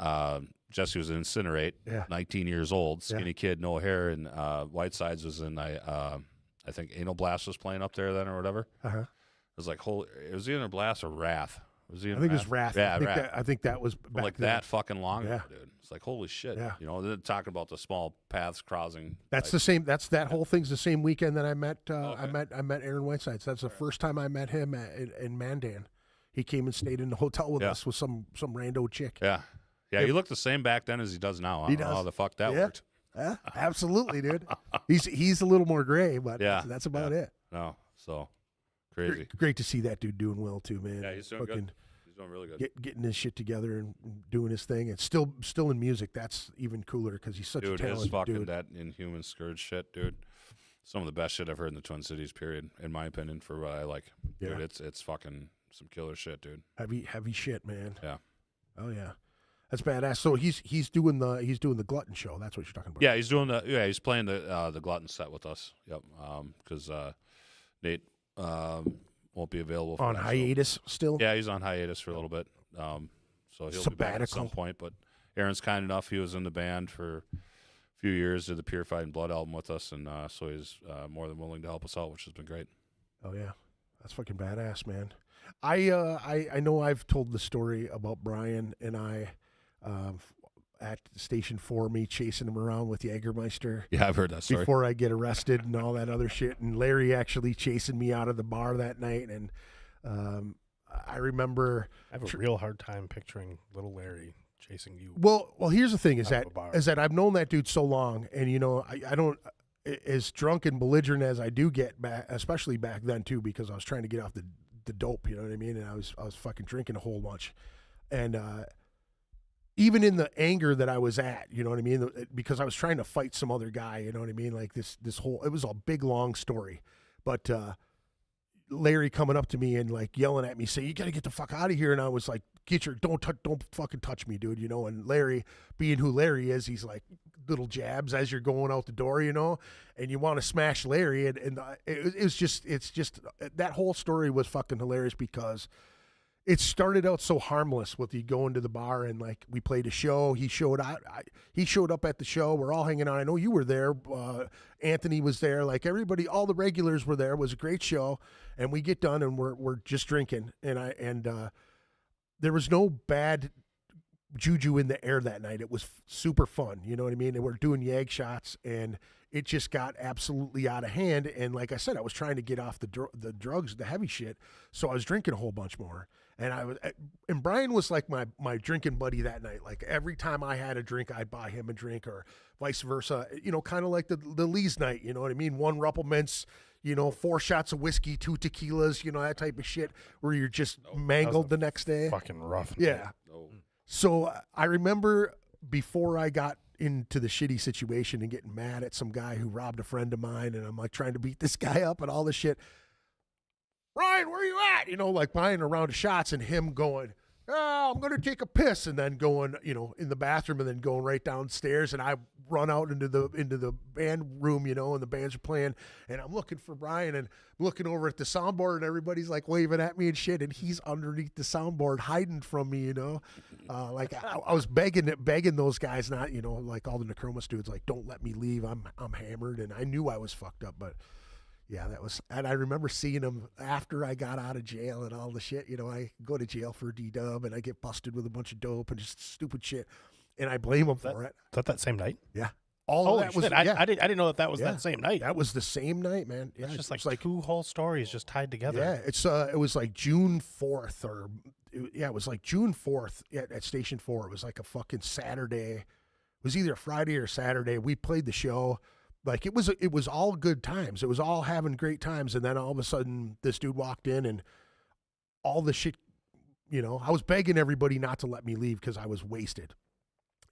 Jesse was in Incinerate, 19 years old, skinny kid, no hair. And Whitesides was in, I think Anal Blast was playing up there then or whatever. Uh-huh. It was like, it was either Blast or Wrath. I think it was Wrath. Yeah, Wrath. I think that was back like then. that fucking long ago, dude. It's like, holy shit. Yeah. They're talking about the small paths crossing. That's the same. That whole thing's the same weekend that I met. I met Aaron Whitesides. That's the first time I met him in Mandan. He came and stayed in the hotel with us with some rando chick. Yeah. Yeah, he looked the same back then as he does now. I don't know how the fuck that worked. Yeah, absolutely, dude. He's a little more gray, but that's about it. No, so crazy. Great to see that dude doing well too, man. Yeah, he's doing good. He's doing really good. Getting his shit together and doing his thing, and still in music. That's even cooler because he's such a talented his fucking dude. that Inhuman Scourge shit, dude. Some of the best shit I've heard in the Twin Cities. Period, in my opinion, for what I like. Yeah. Dude, it's fucking some killer shit, dude. Heavy shit, man. Yeah. Oh yeah. That's badass. So he's doing the Glutton show. That's what you're talking about. Yeah, he's playing the Glutton set with us. Yep. Because Nate won't be available for on that hiatus show. still. Yeah, he's on hiatus for a little bit. So he'll be back at some point. But Aaron's kind enough. He was in the band for a few years, did the Purified in Blood album with us, and so he's more than willing to help us out, which has been great. Oh yeah, that's fucking badass, man. I know I've told the story about Brian and I. At Station 4, me chasing him around with Jägermeister. Yeah, I've heard that story. Before I get arrested and all that other shit. And Larry actually chasing me out of the bar that night. And I remember... I have a real hard time picturing little Larry chasing you. Well, here's the thing is that I've known that dude so long. And, you know, I don't... As drunk and belligerent as I do get, back, especially back then, too, because I was trying to get off the dope, you know what I mean? And I was fucking drinking a whole bunch. And... even in the anger that I was at, you know what I mean? Because I was trying to fight some other guy, you know what I mean? Like this whole, it was a big, long story. But Larry coming up to me and like yelling at me, saying, "You got to get the fuck out of here." And I was like, don't fucking touch me, dude, you know? And Larry, being who Larry is, he's like little jabs as you're going out the door, you know? And you want to smash Larry. And it's just, that whole story was fucking hilarious because it started out so harmless with you going to the bar and like we played a show. He showed out. He showed up at the show. We're all hanging out. I know you were there. Anthony was there. Like everybody, all the regulars were there. It was a great show. And we get done and we're just drinking. And there was no bad juju in the air that night. It was super fun. You know what I mean? And we're doing Yag shots and it just got absolutely out of hand. And like I said, I was trying to get off the drugs, the heavy shit. So I was drinking a whole bunch more. And Brian was like my drinking buddy that night. Like every time I had a drink, I'd buy him a drink or vice versa. You know, kind of like the Lee's night. You know what I mean? 1 Ruppelmintz, you know, 4 shots of whiskey, 2 tequilas. You know, that type of shit where you're just mangled the next day. Fucking rough. Yeah. Oh. So I remember before I got into the shitty situation and getting mad at some guy who robbed a friend of mine, and I'm like trying to beat this guy up and all this shit. Ryan, where you at? You know, like buying a round of shots and him going, "Oh, I'm going to take a piss," and then going, you know, in the bathroom and then going right downstairs. And I run out into the band room, you know, and the bands are playing. And I'm looking for Brian and looking over at the soundboard and everybody's like waving at me and shit. And he's underneath the soundboard hiding from me, you know. Like I was begging those guys not, you know, like all the Necromus dudes, like, don't let me leave. I'm hammered. And I knew I was fucked up, but yeah, that was, and I remember seeing him after I got out of jail and all the shit. You know, I go to jail for D-dub and I get busted with a bunch of dope and just stupid shit, and I blame him for it. Is that same night? Yeah, all of that was. I didn't know that was that same night. That was the same night, man. Yeah, it's just like 2 whole stories just tied together. Yeah, it was like June 4th or it was like June 4th at Station 4. It was like a fucking Saturday. It was either Friday or Saturday. We played the show. Like it was all good times. It was all having great times. And then all of a sudden this dude walked in and all the shit, you know, I was begging everybody not to let me leave because I was wasted.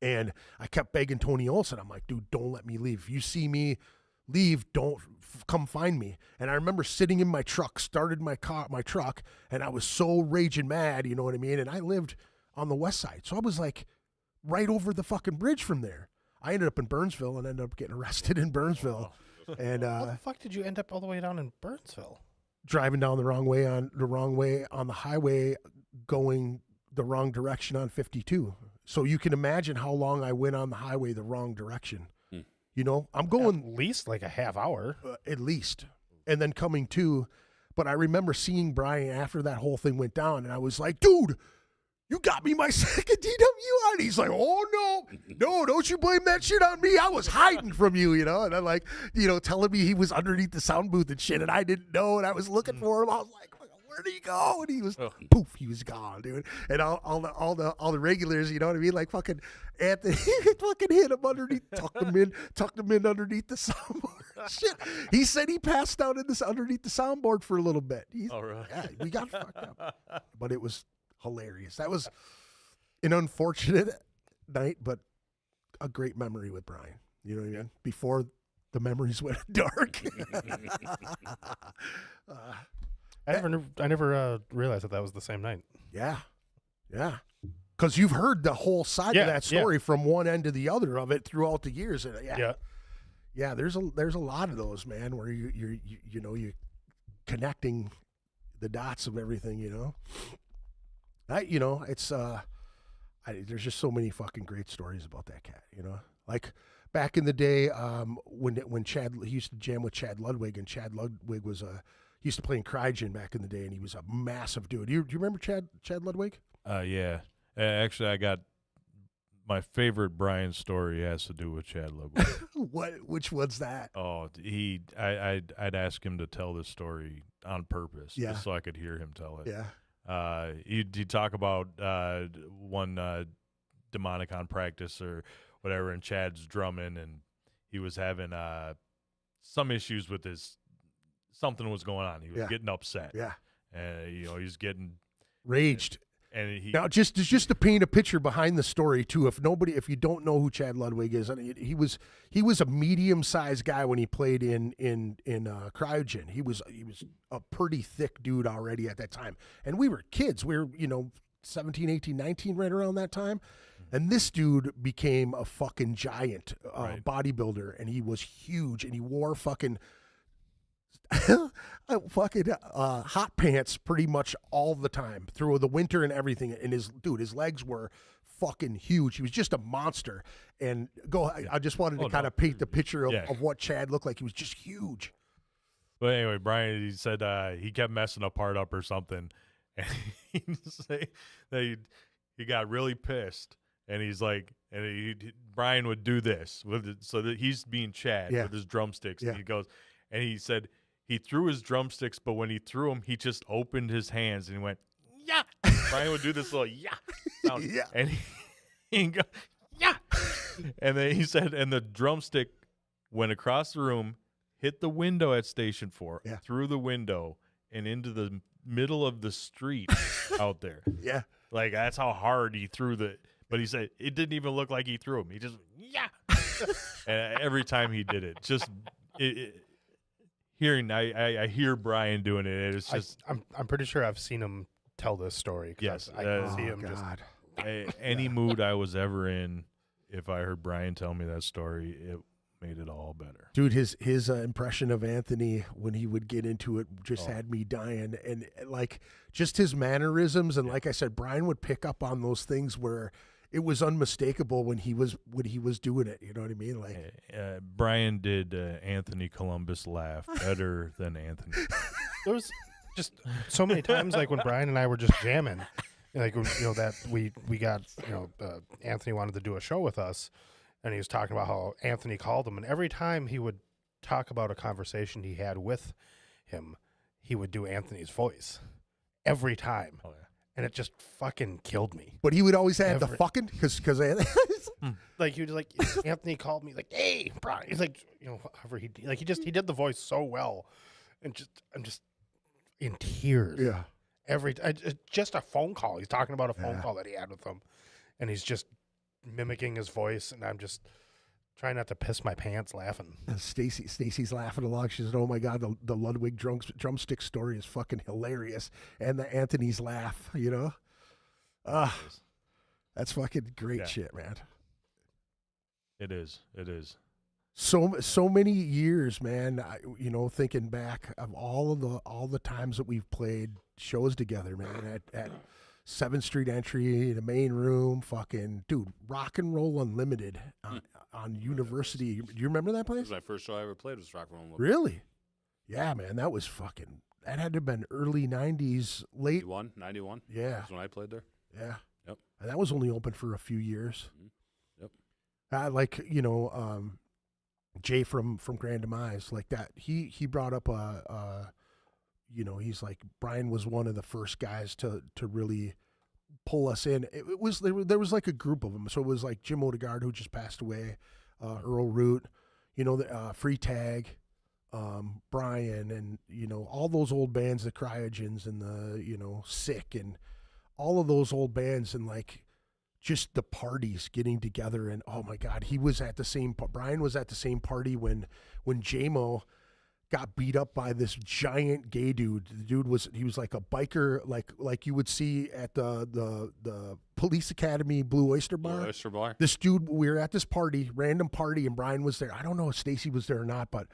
And I kept begging Tony Olson. I'm like, dude, don't let me leave. If you see me leave, don't come find me. And I remember sitting in my truck, started my truck, and I was so raging mad, you know what I mean? And I lived on the west side. So I was like right over the fucking bridge from there. I ended up in Burnsville and ended up getting arrested in Burnsville. And how the fuck did you end up all the way down in Burnsville? Driving down the wrong way on the highway, going the wrong direction on 52. So you can imagine how long I went on the highway the wrong direction. You know, I'm going at least like a half hour, at least, and then coming to. But I remember seeing Brian after that whole thing went down, and I was like, dude, you got me my second DWI. And he's like, oh, no, don't you blame that shit on me. I was hiding from you, you know. And I'm like, you know, telling me he was underneath the sound booth and shit, and I didn't know, and I was looking for him. I was like, where'd he go? And he was poof, he was gone, dude. And all the regulars, you know what I mean? Like fucking Anthony fucking hit him underneath, tucked him in underneath the soundboard. Shit. He said he passed out underneath the soundboard for a little bit. Really? Yeah, we got fucked up. But it was hilarious. That was an unfortunate night, but a great memory with Brian. You know what I mean? Before the memories went dark. I never realized that was the same night. Yeah. Because you've heard the whole side of that story from one end to the other of it throughout the years. Yeah. There's a lot of those, man, where you're connecting the dots of everything. You know, it's there's just so many fucking great stories about that cat. You know, like back in the day, when Chad, he used to jam with Chad Ludwig, and Chad Ludwig was he used to play in Krawg back in the day, and he was a massive dude. Do you remember Chad Ludwig? Yeah. Actually, I got my favorite Brian story has to do with Chad Ludwig. Which one's that? Oh, I'd ask him to tell this story on purpose, just so I could hear him tell it. Yeah. He'd talk about one demonic on practice or whatever, and Chad's drumming, and he was having some issues with something was going on. He was getting upset. Yeah. And he's getting raged. And now, just to paint a picture behind the story too, if you don't know who Chad Ludwig is, he was a medium-sized guy when he played in Krawg. He was a pretty thick dude already at that time, and we were kids. We were 17, 18, 19, right around that time, and this dude became a fucking giant bodybuilder, and he was huge, and he wore fucking hot pants pretty much all the time through the winter and everything. And his legs were fucking huge. He was just a monster. And I just wanted to kind of paint the picture of what Chad looked like. He was just huge. But anyway, Brian, he said he kept messing a part up or something, and he say that he got really pissed. And he's like, Brian would do this so that he's being Chad with his drumsticks. And he goes, and he said he threw his drumsticks, but when he threw them, he just opened his hands and he went, yeah. Brian would do this little sound. And he go, yeah. And then he said, and the drumstick went across the room, hit the window at Station 4, through the window, and into the middle of the street out there. Yeah. Like, that's how hard he threw but he said it didn't even look like he threw him. He just, and every time he did it, just I hear Brian doing it. It's just I'm pretty sure I've seen him tell this story. Yes, I can see him any mood I was ever in. If I heard Brian tell me that story, it made it all better. Dude, his impression of Anthony when he would get into it just had me dying, and like just his mannerisms, and like I said, Brian would pick up on those things where it was unmistakable when he was doing it. You know what I mean? Like Brian did Anthony Columbus laugh better than Anthony. There was just so many times like when Brian and I were just jamming, like that we got Anthony wanted to do a show with us, and he was talking about how Anthony called him, and every time he would talk about a conversation he had with him, he would do Anthony's voice every time. Oh, yeah. And it just fucking killed me. But he would always have the fucking because like he was like Anthony called me like, hey, Brian. He's like, however he did the voice so well, and I'm just in tears. Yeah. Just a phone call. He's talking about a phone call that he had with him, and he's just mimicking his voice, and I'm just trying not to piss my pants laughing. Stacy's laughing along. She said, "Oh my God, the Ludwig drumstick story is fucking hilarious," and the Anthony's laugh. That's fucking great shit, man. It is. So many years, man. Thinking back of all the times that we've played shows together, man. At 7th Street Entry, the main room, fucking dude, Rock and Roll Unlimited on University. Do you remember that place? That was my first show I ever played. Was Rock and Roll Unlimited. Really? Yeah, man. That was fucking. That had to have been early '90s, late 91. Yeah, that's when I played there. Yeah. Yep. And that was only open for a few years. Mm-hmm. Yep. Jay from Grand Demise, like that. He brought up you know, he's like, Brian was one of the first guys to really pull us in. It was there was like a group of them. So it was like Jim Odegaard, who just passed away, Earl Root, you know, the Free Tag, Brian, and you know, all those old bands, the Cryogens and the, you know, Sick, and all of those old bands, and like just the parties getting together. And oh my God, Brian was at the same party when J-Mo got beat up by this giant gay dude. The dude was like a biker, like you would see at the Police Academy Blue Oyster Bar. Blue Oyster Bar. This dude, we were at this party, random party, and Brian was there. I don't know if Stacy was there or not, but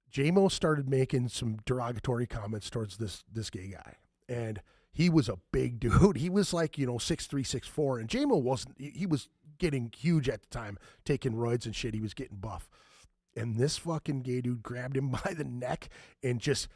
J-Mo started making some derogatory comments towards this gay guy. And he was a big dude. He was like, you know, 6'3", 6'4", and J-Mo wasn't. He was getting huge at the time, taking roids and shit. He was getting buff. And this fucking gay dude grabbed him by the neck and just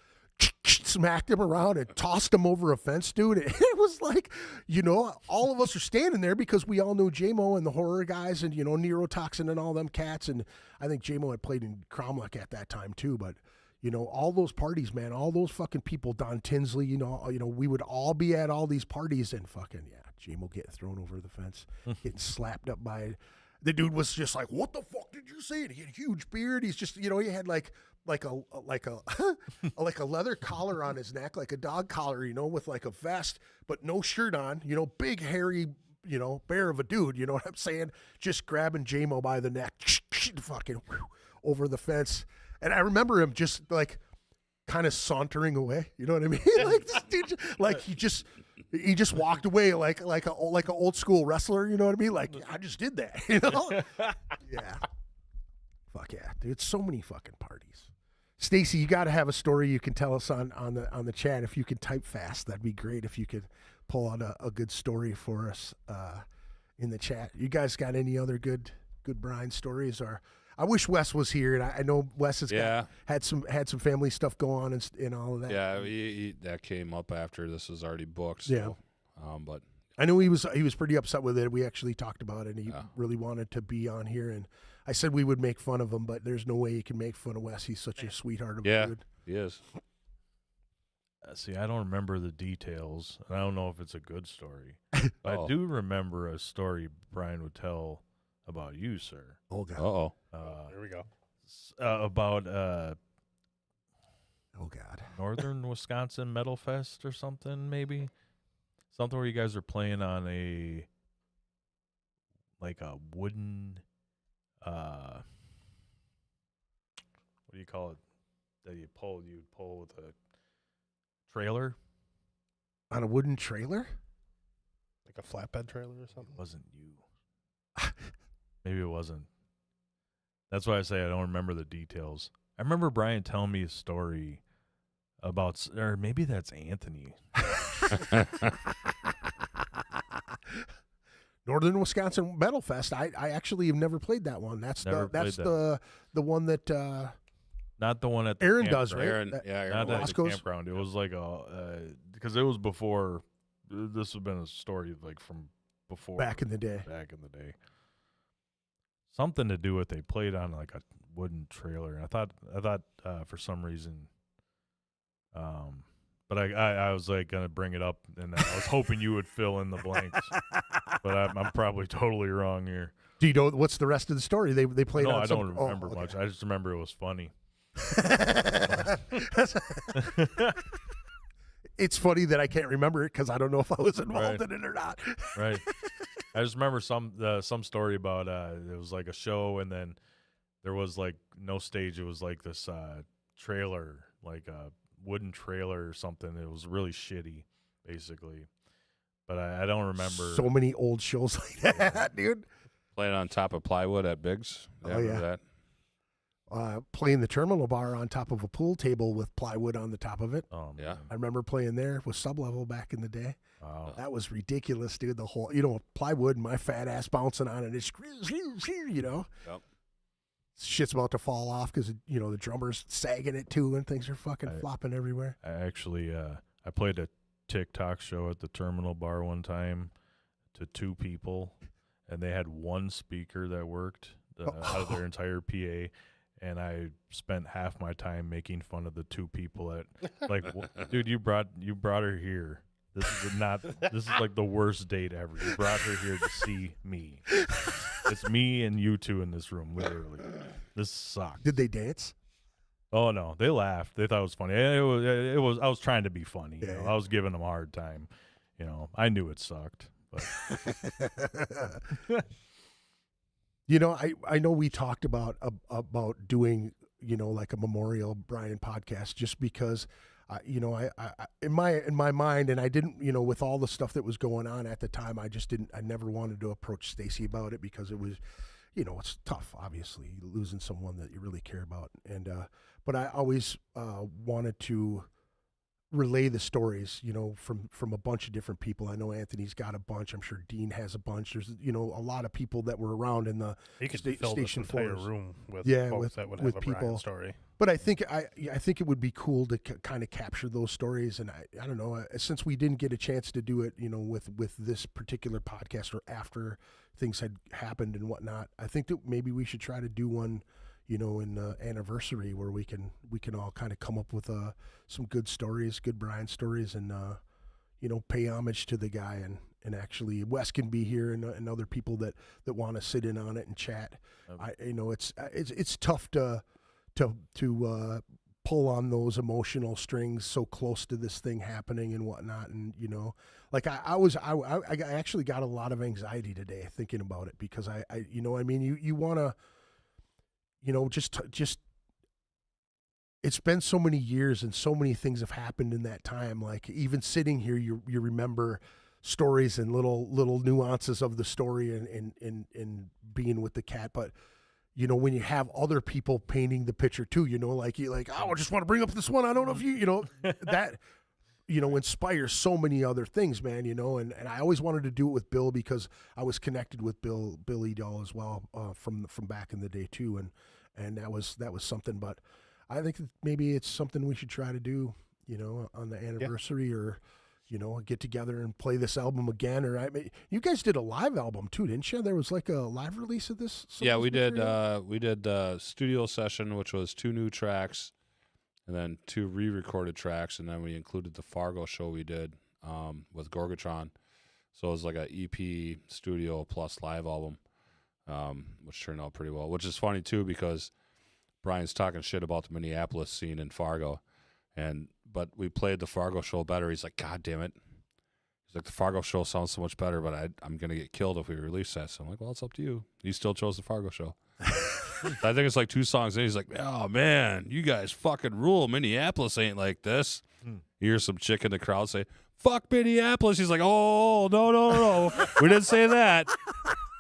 smacked him around and tossed him over a fence, dude. And it was like, you know, all of us are standing there because we all knew J-Mo and the horror guys and, you know, Neurotoxin and all them cats. And I think J-Mo had played in Cromlech at that time too. But, you know, all those parties, man, all those fucking people, Don Tinsley, you know, we would all be at all these parties and fucking, yeah, J-Mo getting thrown over the fence, getting slapped up by the dude was just like, what the fuck did you say? And he had a huge beard. He's just, you know, he had like a like a leather collar on his neck, like a dog collar, you know, with like a vest, but no shirt on, you know, big hairy, you know, bear of a dude, you know what I'm saying? Just grabbing J-Mo by the neck, fucking over the fence. And I remember him just like kind of sauntering away, you know what I mean? Like this dude, like he just walked away like a old school wrestler, you know what I mean? Like, I just did that, you know? Yeah. Fuck yeah, dude. So many fucking parties. Stacy, you got to have a story you can tell us on the chat. If you could type fast, that'd be great. If you could pull out a good story for us in the chat. You guys got any other good Brian stories? Or I wish Wes was here, and I know Wes has had some family stuff go on and all of that. Yeah, that came up after this was already booked. So, yeah, but I know he was pretty upset with it. We actually talked about it, and he really wanted to be on here. And I said we would make fun of him, but there's no way you can make fun of Wes. He's such a sweetheart of a dude. He is. See, I don't remember the details. I don't know if it's a good story. But I do remember a story Brian would tell about you, sir. Oh God. Uh-oh. Here we go. About oh God. Northern Wisconsin Metal Fest or something, maybe. Something where you guys are playing on a wooden what do you call it? That you pull with a trailer. On a wooden trailer? Like a flatbed trailer or something? It wasn't you. Maybe it wasn't. That's why I say I don't remember the details. I remember Brian telling me a story about, or maybe that's Anthony. Northern Wisconsin Metal Fest. I actually have never played that one. That's the one that not the one at the Aaron does, right? Aaron, not Aaron at the campground. It was like because it was before. This has been a story like from before back in the day. Something to do with they played on like a wooden trailer. I thought for some reason, but I was like gonna bring it up, and I was hoping you would fill in the blanks. But I'm probably totally wrong here. Do you know what's the rest of the story? They played. No, on I don't remember much. I just remember it was funny. It's funny that I can't remember it because I don't know if I was involved in it or not. Right. I just remember some story about it was like a show, and then there was like no stage. It was like this trailer, like a wooden trailer or something. It was really shitty, basically. But I don't remember. So many old shows like that, dude. Playing on top of plywood at Biggs. Oh, yeah. That? Playing the terminal bar on top of a pool table with plywood on the top of it. Oh, yeah. man. I remember playing there with Sublevel back in the day. Wow. That was ridiculous, dude. The whole, plywood and my fat ass bouncing on it. It's, Yep. Shit's about to fall off because, the drummer's sagging it too and things are fucking flopping everywhere. I actually, I played a TikTok show at the terminal bar one time to 2 people, and they had one speaker that worked out of their entire PA. and I spent half my time making fun of the two people that, like, dude, you brought her here. This is like the worst date ever. You brought her here to see me. It's me and you two in this room, literally. This sucks. Did they dance? Oh no, they laughed. They thought it was funny. It was. I was trying to be funny. You know? Yeah. I was giving them a hard time. You know, I knew it sucked, but You know, I know we talked about doing, you know, like a memorial Brian podcast, just because, you know, I in my mind, and I didn't, you know, with all the stuff that was going on at the time, I never wanted to approach Stacy about it because it was, you know, it's tough, obviously, losing someone that you really care about, and but I always wanted to relay the stories, you know, from a bunch of different people. I know Anthony's got a bunch. I'm sure Dean has a bunch. There's, you know, a lot of people that were around in the You could fill this station entire floors. room with Yeah, folks that would with have a people. Brian story. But I think it would be cool to kind of capture those stories. And I don't know, since we didn't get a chance to do it, you know, with this particular podcast or after things had happened and whatnot, I think that maybe we should try to do one, you know, in anniversary where we can all kind of come up with some good stories, good Brian stories, and you know, pay homage to the guy, and actually Wes can be here and other people that want to sit in on it and chat. You know, it's tough to pull on those emotional strings so close to this thing happening and whatnot, and you know, like I actually got a lot of anxiety today thinking about it because I you know, I mean, you want to, you know, just it's been so many years and so many things have happened in that time. Like even sitting here, you remember stories and little nuances of the story and being with the cat. But you know, when you have other people painting the picture too, you know, like oh, I just want to bring up this one. I don't know if you know that. You know, inspires so many other things, man, you know, and I always wanted to do it with Bill because I was connected with Bill Edall as well from back in the day too, and that was something. But I think that maybe it's something we should try to do, you know, on the anniversary or, you know, get together and play this album again. Or you guys did a live album too, didn't you? There was like a live release of this. Yeah, we did. We did studio session, which was 2 new tracks. And then 2 re-recorded tracks, and then we included the Fargo show we did with Gorgatron. So it was like a EP studio plus live album, which turned out pretty well. Which is funny too because Brian's talking shit about the Minneapolis scene in Fargo, but we played the Fargo show better. He's like, God damn it! He's like, the Fargo show sounds so much better, but I'm gonna get killed if we release that. So I'm like, well, it's up to you. He still chose the Fargo show. I think it's like 2 songs in. He's like, oh, man, you guys fucking rule. Minneapolis ain't like this. You hear some chick in the crowd say, fuck Minneapolis. He's like, oh, no. We didn't say that.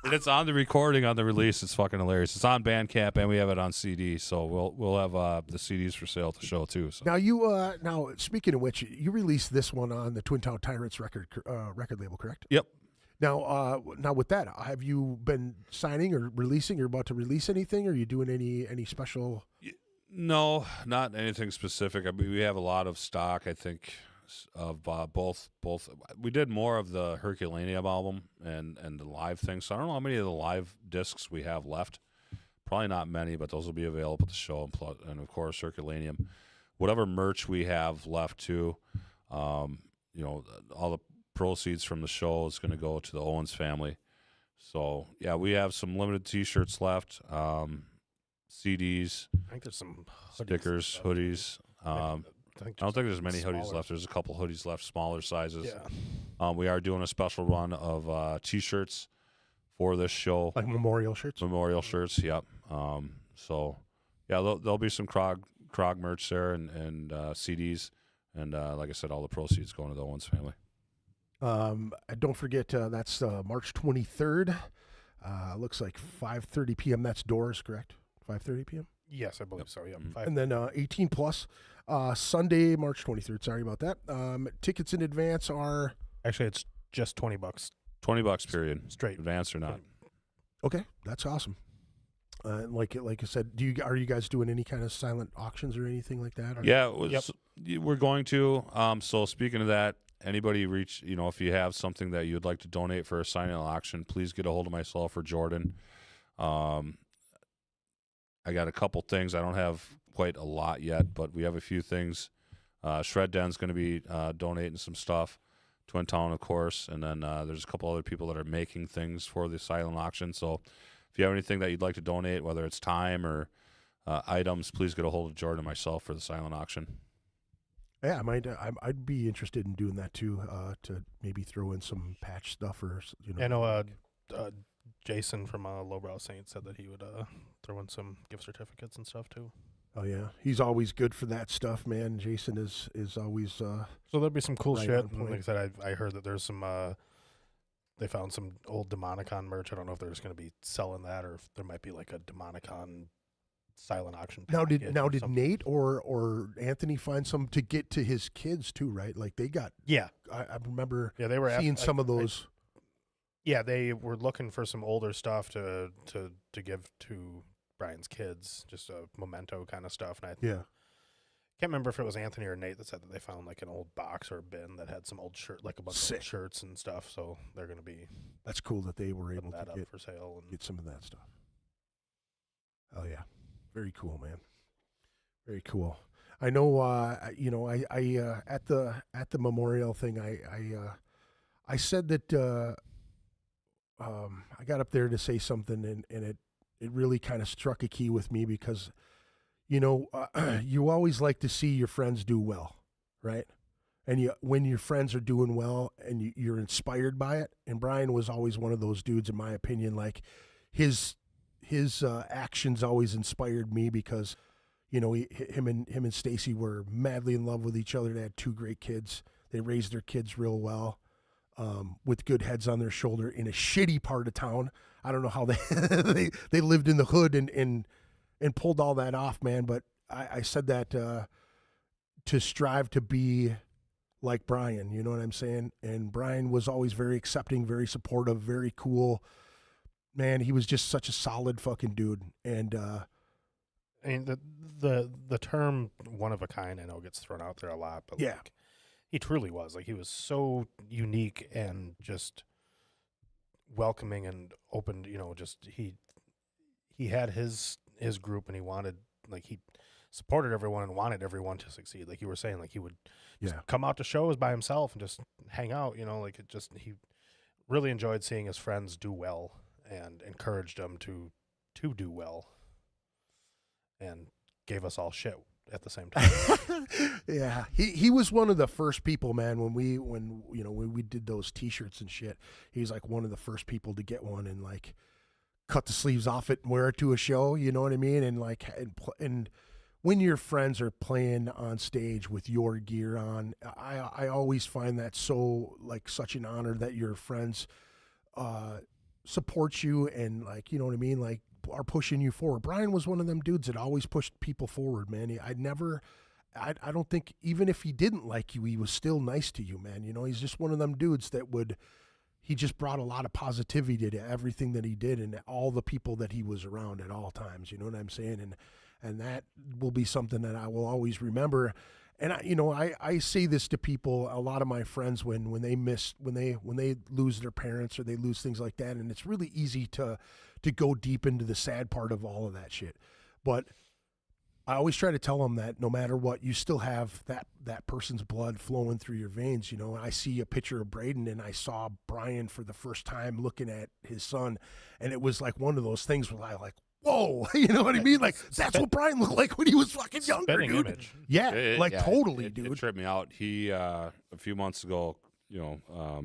And it's on the recording on the release. It's fucking hilarious. It's on Bandcamp, and we have it on CD. So we'll have the CDs for sale at the show, too. So. Now, now speaking of which, you released this one on the Twin Town Tyrants record label, correct? Yep. Now with that, have you been signing or releasing or about to release anything? Or are you doing any special? No, not anything specific. I mean, we have a lot of stock, I think, of both. We did more of the Herculaneum album and the live thing. So I don't know how many of the live discs we have left. Probably not many, but those will be available at the show. And of course, Herculaneum. Whatever merch we have left too, you know, all the proceeds from the show is going to go to the Owens family. So yeah, we have some limited T-shirts left, CDs. I think there's some stickers, hoodies. I don't think there's many hoodies smaller. left. There's a couple hoodies left, smaller sizes. Yeah. We are doing a special run of T-shirts for this show. Like memorial shirts? Memorial shirts, yep. So yeah, there'll be some Krawg merch there and CDs, and like I said, all the proceeds going to the Owens family. Don't forget, that's March 23rd. Looks like 5:30 p.m. That's doors, correct? 5:30 p.m.? Yes, I believe so. Yeah. And then 18 plus, Sunday, March 23rd. Sorry about that. Tickets in advance are... Actually, it's just $20. $20 period. Straight. Advance or not. Okay, that's awesome. Like I said, are you guys doing any kind of silent auctions or anything like that? Or? Yeah, we're going to. So speaking of that, anybody if you have something that you'd like to donate for a silent auction, please get a hold of myself or Jordan. I got a couple things. I don't have quite a lot yet, but we have a few things. Shred Den's going to be donating some stuff. Twin Town, of course, and then there's a couple other people that are making things for the silent auction. So if you have anything that you'd like to donate, whether it's time or items, please get a hold of Jordan and myself for the silent auction. Yeah, I'd be interested in doing that too. To maybe throw in some patch stuff or I know Jason from Lowbrow Saints said that he would throw in some gift certificates and stuff too. Oh yeah, he's always good for that stuff, man. Jason is always. So there'll be some cool right shit. on And point. like I said, I heard that there's some. They found some old Demonicon merch. I don't know if they're just going to be selling that or if there might be like a Demonicon silent auction. Now packet did or something. Nate or Anthony find some to get to his kids too? Right, like they got. Yeah, I remember yeah, they were seeing some of those. Yeah, they were looking for some older stuff to give to Brian's kids, just a memento kind of stuff. And I can't remember if it was Anthony or Nate that said that they found like an old box or a bin that had some old shirt, like a bunch of old shirts and stuff. So they're going to be That's cool that they were able putting that to up get for sale. And some of that stuff. Oh yeah, very cool, man. Very cool. I know. I at the memorial thing, I said that I got up there to say something, and it really kind of struck a key with me because, you always like to see your friends do well, right? And when your friends are doing well and you're inspired by it, and Brian was always one of those dudes, in my opinion, like his actions always inspired me because, him and Stacy were madly in love with each other. They had 2 great kids. They raised their kids real well. With good heads on their shoulder in a shitty part of town. I don't know how they lived in the hood and pulled all that off, man. But I said that to strive to be like Brian, you know what I'm saying? And Brian was always very accepting, very supportive, very cool. Man, he was just such a solid fucking dude. And I mean, the term "one of a kind" I know gets thrown out there a lot, but yeah. like, he truly was. Like, he was so unique and just welcoming and open. Just he had his group, and he wanted, like, he supported everyone and wanted everyone to succeed. Like you were saying, like he would just come out to shows by himself and just hang out. Like he really enjoyed seeing his friends do well and encouraged them to do well, and gave us all shit at the same time. Yeah, he was one of the first people, man. When we did those T-shirts and shit, he was like one of the first people to get one and like cut the sleeves off it and wear it to a show. You know what I mean? And like and when your friends are playing on stage with your gear on, I always find that so like such an honor that your friends support you and like, you know what I mean, like are pushing you forward. Brian was one of them dudes that always pushed people forward, man. I don't think, even if he didn't like you, he was still nice to you, man. He's just one of them dudes that he just brought a lot of positivity to everything that he did and all the people that he was around at all times. You know what I'm saying? And that will be something that I will always remember. And I say this to people, a lot of my friends, when they lose their parents or they lose things like that, and it's really easy to go deep into the sad part of all of that shit. But I always try to tell them that no matter what, you still have that person's blood flowing through your veins. I see a picture of Braden and I saw Brian for the first time looking at his son, and it was like one of those things where I like, whoa, you know what I mean? Like that's what Brian looked like when he was fucking younger, Spitting dude. image. Yeah, totally, dude. It tripped me out. He a few months ago, I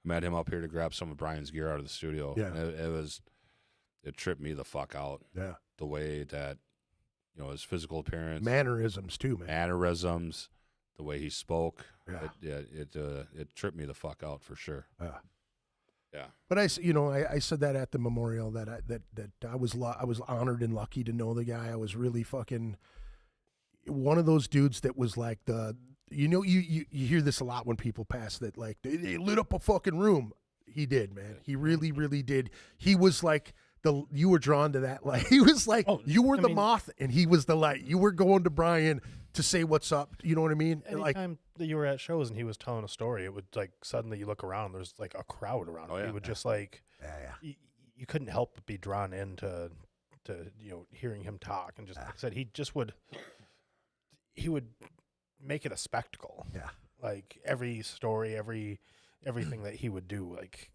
met him up here to grab some of Brian's gear out of the studio. Yeah. And it tripped me the fuck out. Yeah. The way that, his physical appearance, Mannerisms too, man. mannerisms, the way he spoke. Yeah. It tripped me the fuck out for sure. Yeah. But I said that at the memorial that I was honored and lucky to know the guy. I was really fucking one of those dudes that was like you hear this a lot when people pass, that like they lit up a fucking room. He did, man. He really, really did. He was like you were drawn to that light. He was like, you were the moth and he was the light. You were going to Brian to say what's up. You know what I mean? Anytime that you were at shows and he was telling a story, it would like suddenly you look around, there's like a crowd around him. Oh, yeah. He would just like, you couldn't help but be drawn into to hearing him talk, and just like I said, he would make it a spectacle. Yeah. Like every story, everything that he would do, like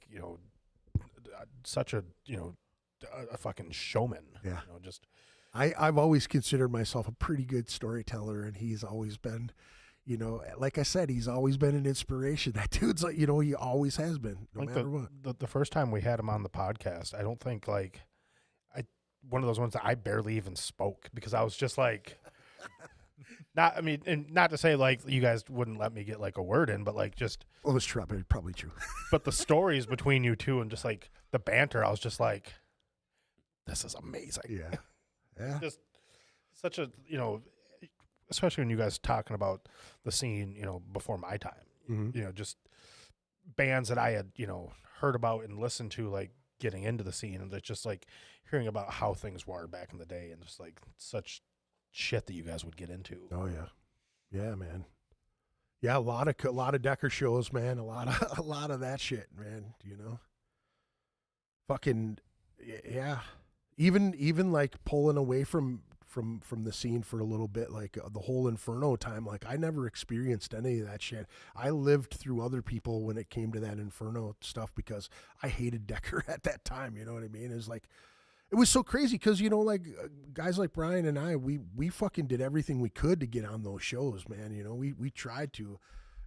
such a a fucking showman. Yeah. Just I've always considered myself a pretty good storyteller, and he's always been, like I said, he's always been an inspiration. That dude's like, he always has been, no matter what. The first time we had him on the podcast, I don't think one of those ones that I barely even spoke, because I was just like, and not to say like you guys wouldn't let me get like a word in, but like just. Well, it's true. Probably true. But the stories between you two and just like the banter, I was just like, this is amazing. Yeah. Yeah. Just such a, especially when you guys talking about the scene, before my time, Mm-hmm. Just bands that I had, heard about and listened to, like getting into the scene, and it's just like hearing about how things were back in the day, and just like such shit that you guys would get into. Oh yeah. Yeah, man. Yeah, a lot of Decker shows, man. A lot of that shit, man. Fucking yeah. Even like pulling away from the scene for a little bit, like the whole Inferno time, like I never experienced any of that shit. I lived through other people when it came to that Inferno stuff, because I hated Decker at that time. You know what I mean? It was so crazy because, like guys like Brian and I, we fucking did everything we could to get on those shows, man. We tried to,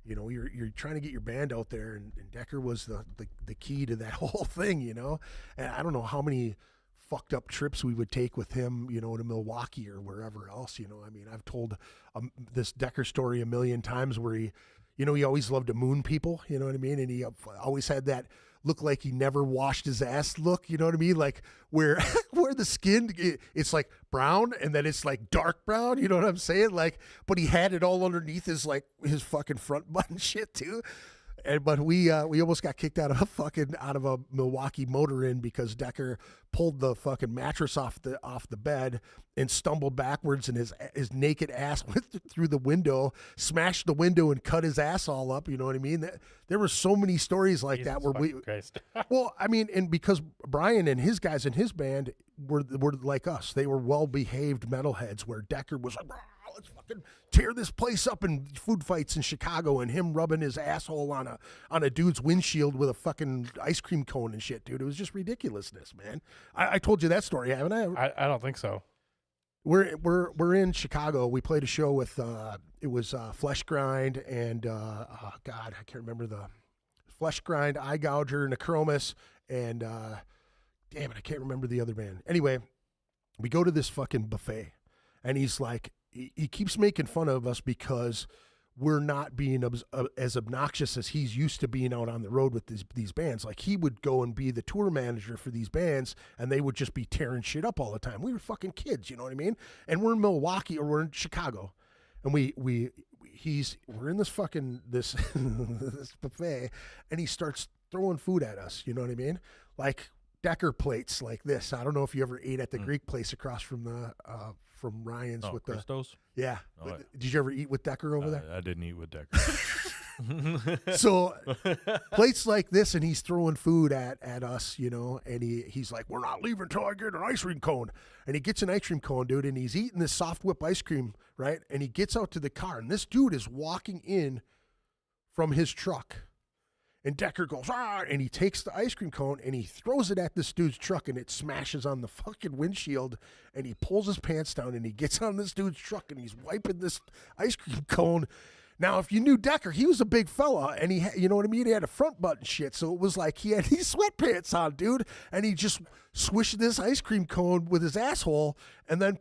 you're trying to get your band out there, and Decker was the key to that whole thing, and I don't know how many fucked up trips we would take with him, to Milwaukee or wherever else, I've told this Decker story a million times where he always loved to moon people, you know what I mean? And he always had that look like he never washed his ass look, you know what I mean? Like where the skin, it's like brown and then it's like dark brown, you know what I'm saying? Like, but he had it all underneath his fucking front button shit too. But we almost got kicked out of a Milwaukee Motor Inn because Decker pulled the fucking mattress off the bed and stumbled backwards, and his naked ass went through the window, smashed the window, and cut his ass all up. You know what I mean? There were so many stories like that where we. Well, and because Brian and his guys in his band were like us, they were well behaved metalheads. Where Decker was like, let's fucking tear this place up in food fights in Chicago, and him rubbing his asshole on a dude's windshield with a fucking ice cream cone and shit, dude. It was just ridiculousness, man. I told you that story, haven't I? I don't think so. We're in Chicago. We played a show with it was Flesh Grind and God, I can't remember the Flesh Grind, Eye Gouger, Necromus, and damn it, I can't remember the other band. Anyway, we go to this fucking buffet, and he's like, he keeps making fun of us because we're not being as obnoxious as he's used to being out on the road with these bands. Like, he would go and be the tour manager for these bands, and they would just be tearing shit up all the time. We were fucking kids, you know what I mean? And we're in Milwaukee, or we're in Chicago, and we're in this fucking this buffet, and he starts throwing food at us. You know what I mean? Like Decker plates like this. I don't know if you ever ate at the Greek place across from the from Ryan's with Christos? Yeah. Oh, did you ever eat with Decker over there? I didn't eat with Decker. So plates like this, and he's throwing food at us, and he's like, we're not leaving until I get an ice cream cone. And he gets an ice cream cone, dude, and he's eating this soft whip ice cream, right? And he gets out to the car, and this dude is walking in from his truck. And Decker goes, and he takes the ice cream cone and he throws it at this dude's truck, and it smashes on the fucking windshield, and he pulls his pants down and he gets on this dude's truck and he's wiping this ice cream cone. Now, if you knew Decker, he was a big fella, and you know what I mean? He had a front button shit, so it was like he had these sweatpants on, dude, and he just swished this ice cream cone with his asshole, and then,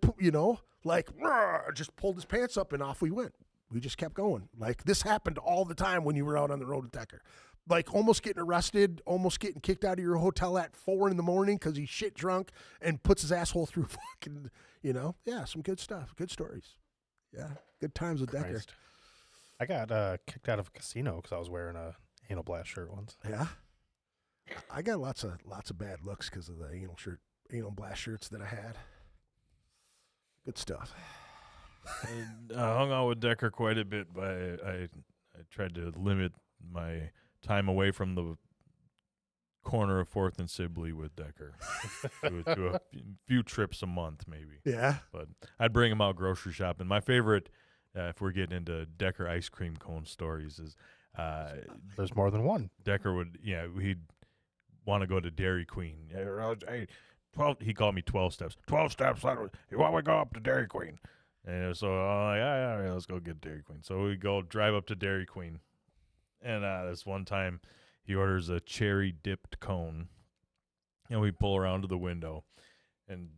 just pulled his pants up, and off we went. We just kept going. Like, this happened all the time when you were out on the road with Decker. Like, almost getting arrested, almost getting kicked out of your hotel at 4 a.m. because he's shit drunk and puts his asshole through fucking, yeah, some good stuff, good stories. Yeah, good times with Decker. I got kicked out of a casino because I was wearing a anal blast shirt once. Yeah, I got lots of bad looks because of the anal blast shirts that I had. Good stuff. I hung out with Decker quite a bit, but I tried to limit my time away from the corner of 4th and Sibley with Decker. do a few trips a month, maybe. Yeah. But I'd bring him out grocery shopping. My favorite, if we're getting into Decker ice cream cone stories, is There's more than one. Decker would, he'd want to go to Dairy Queen. Hey, 12. He called me 12 steps. 12 steps. Why don't we go up to Dairy Queen? And so I'm like, yeah, let's go get Dairy Queen. So we go drive up to Dairy Queen, and this one time he orders a cherry dipped cone, and we pull around to the window, and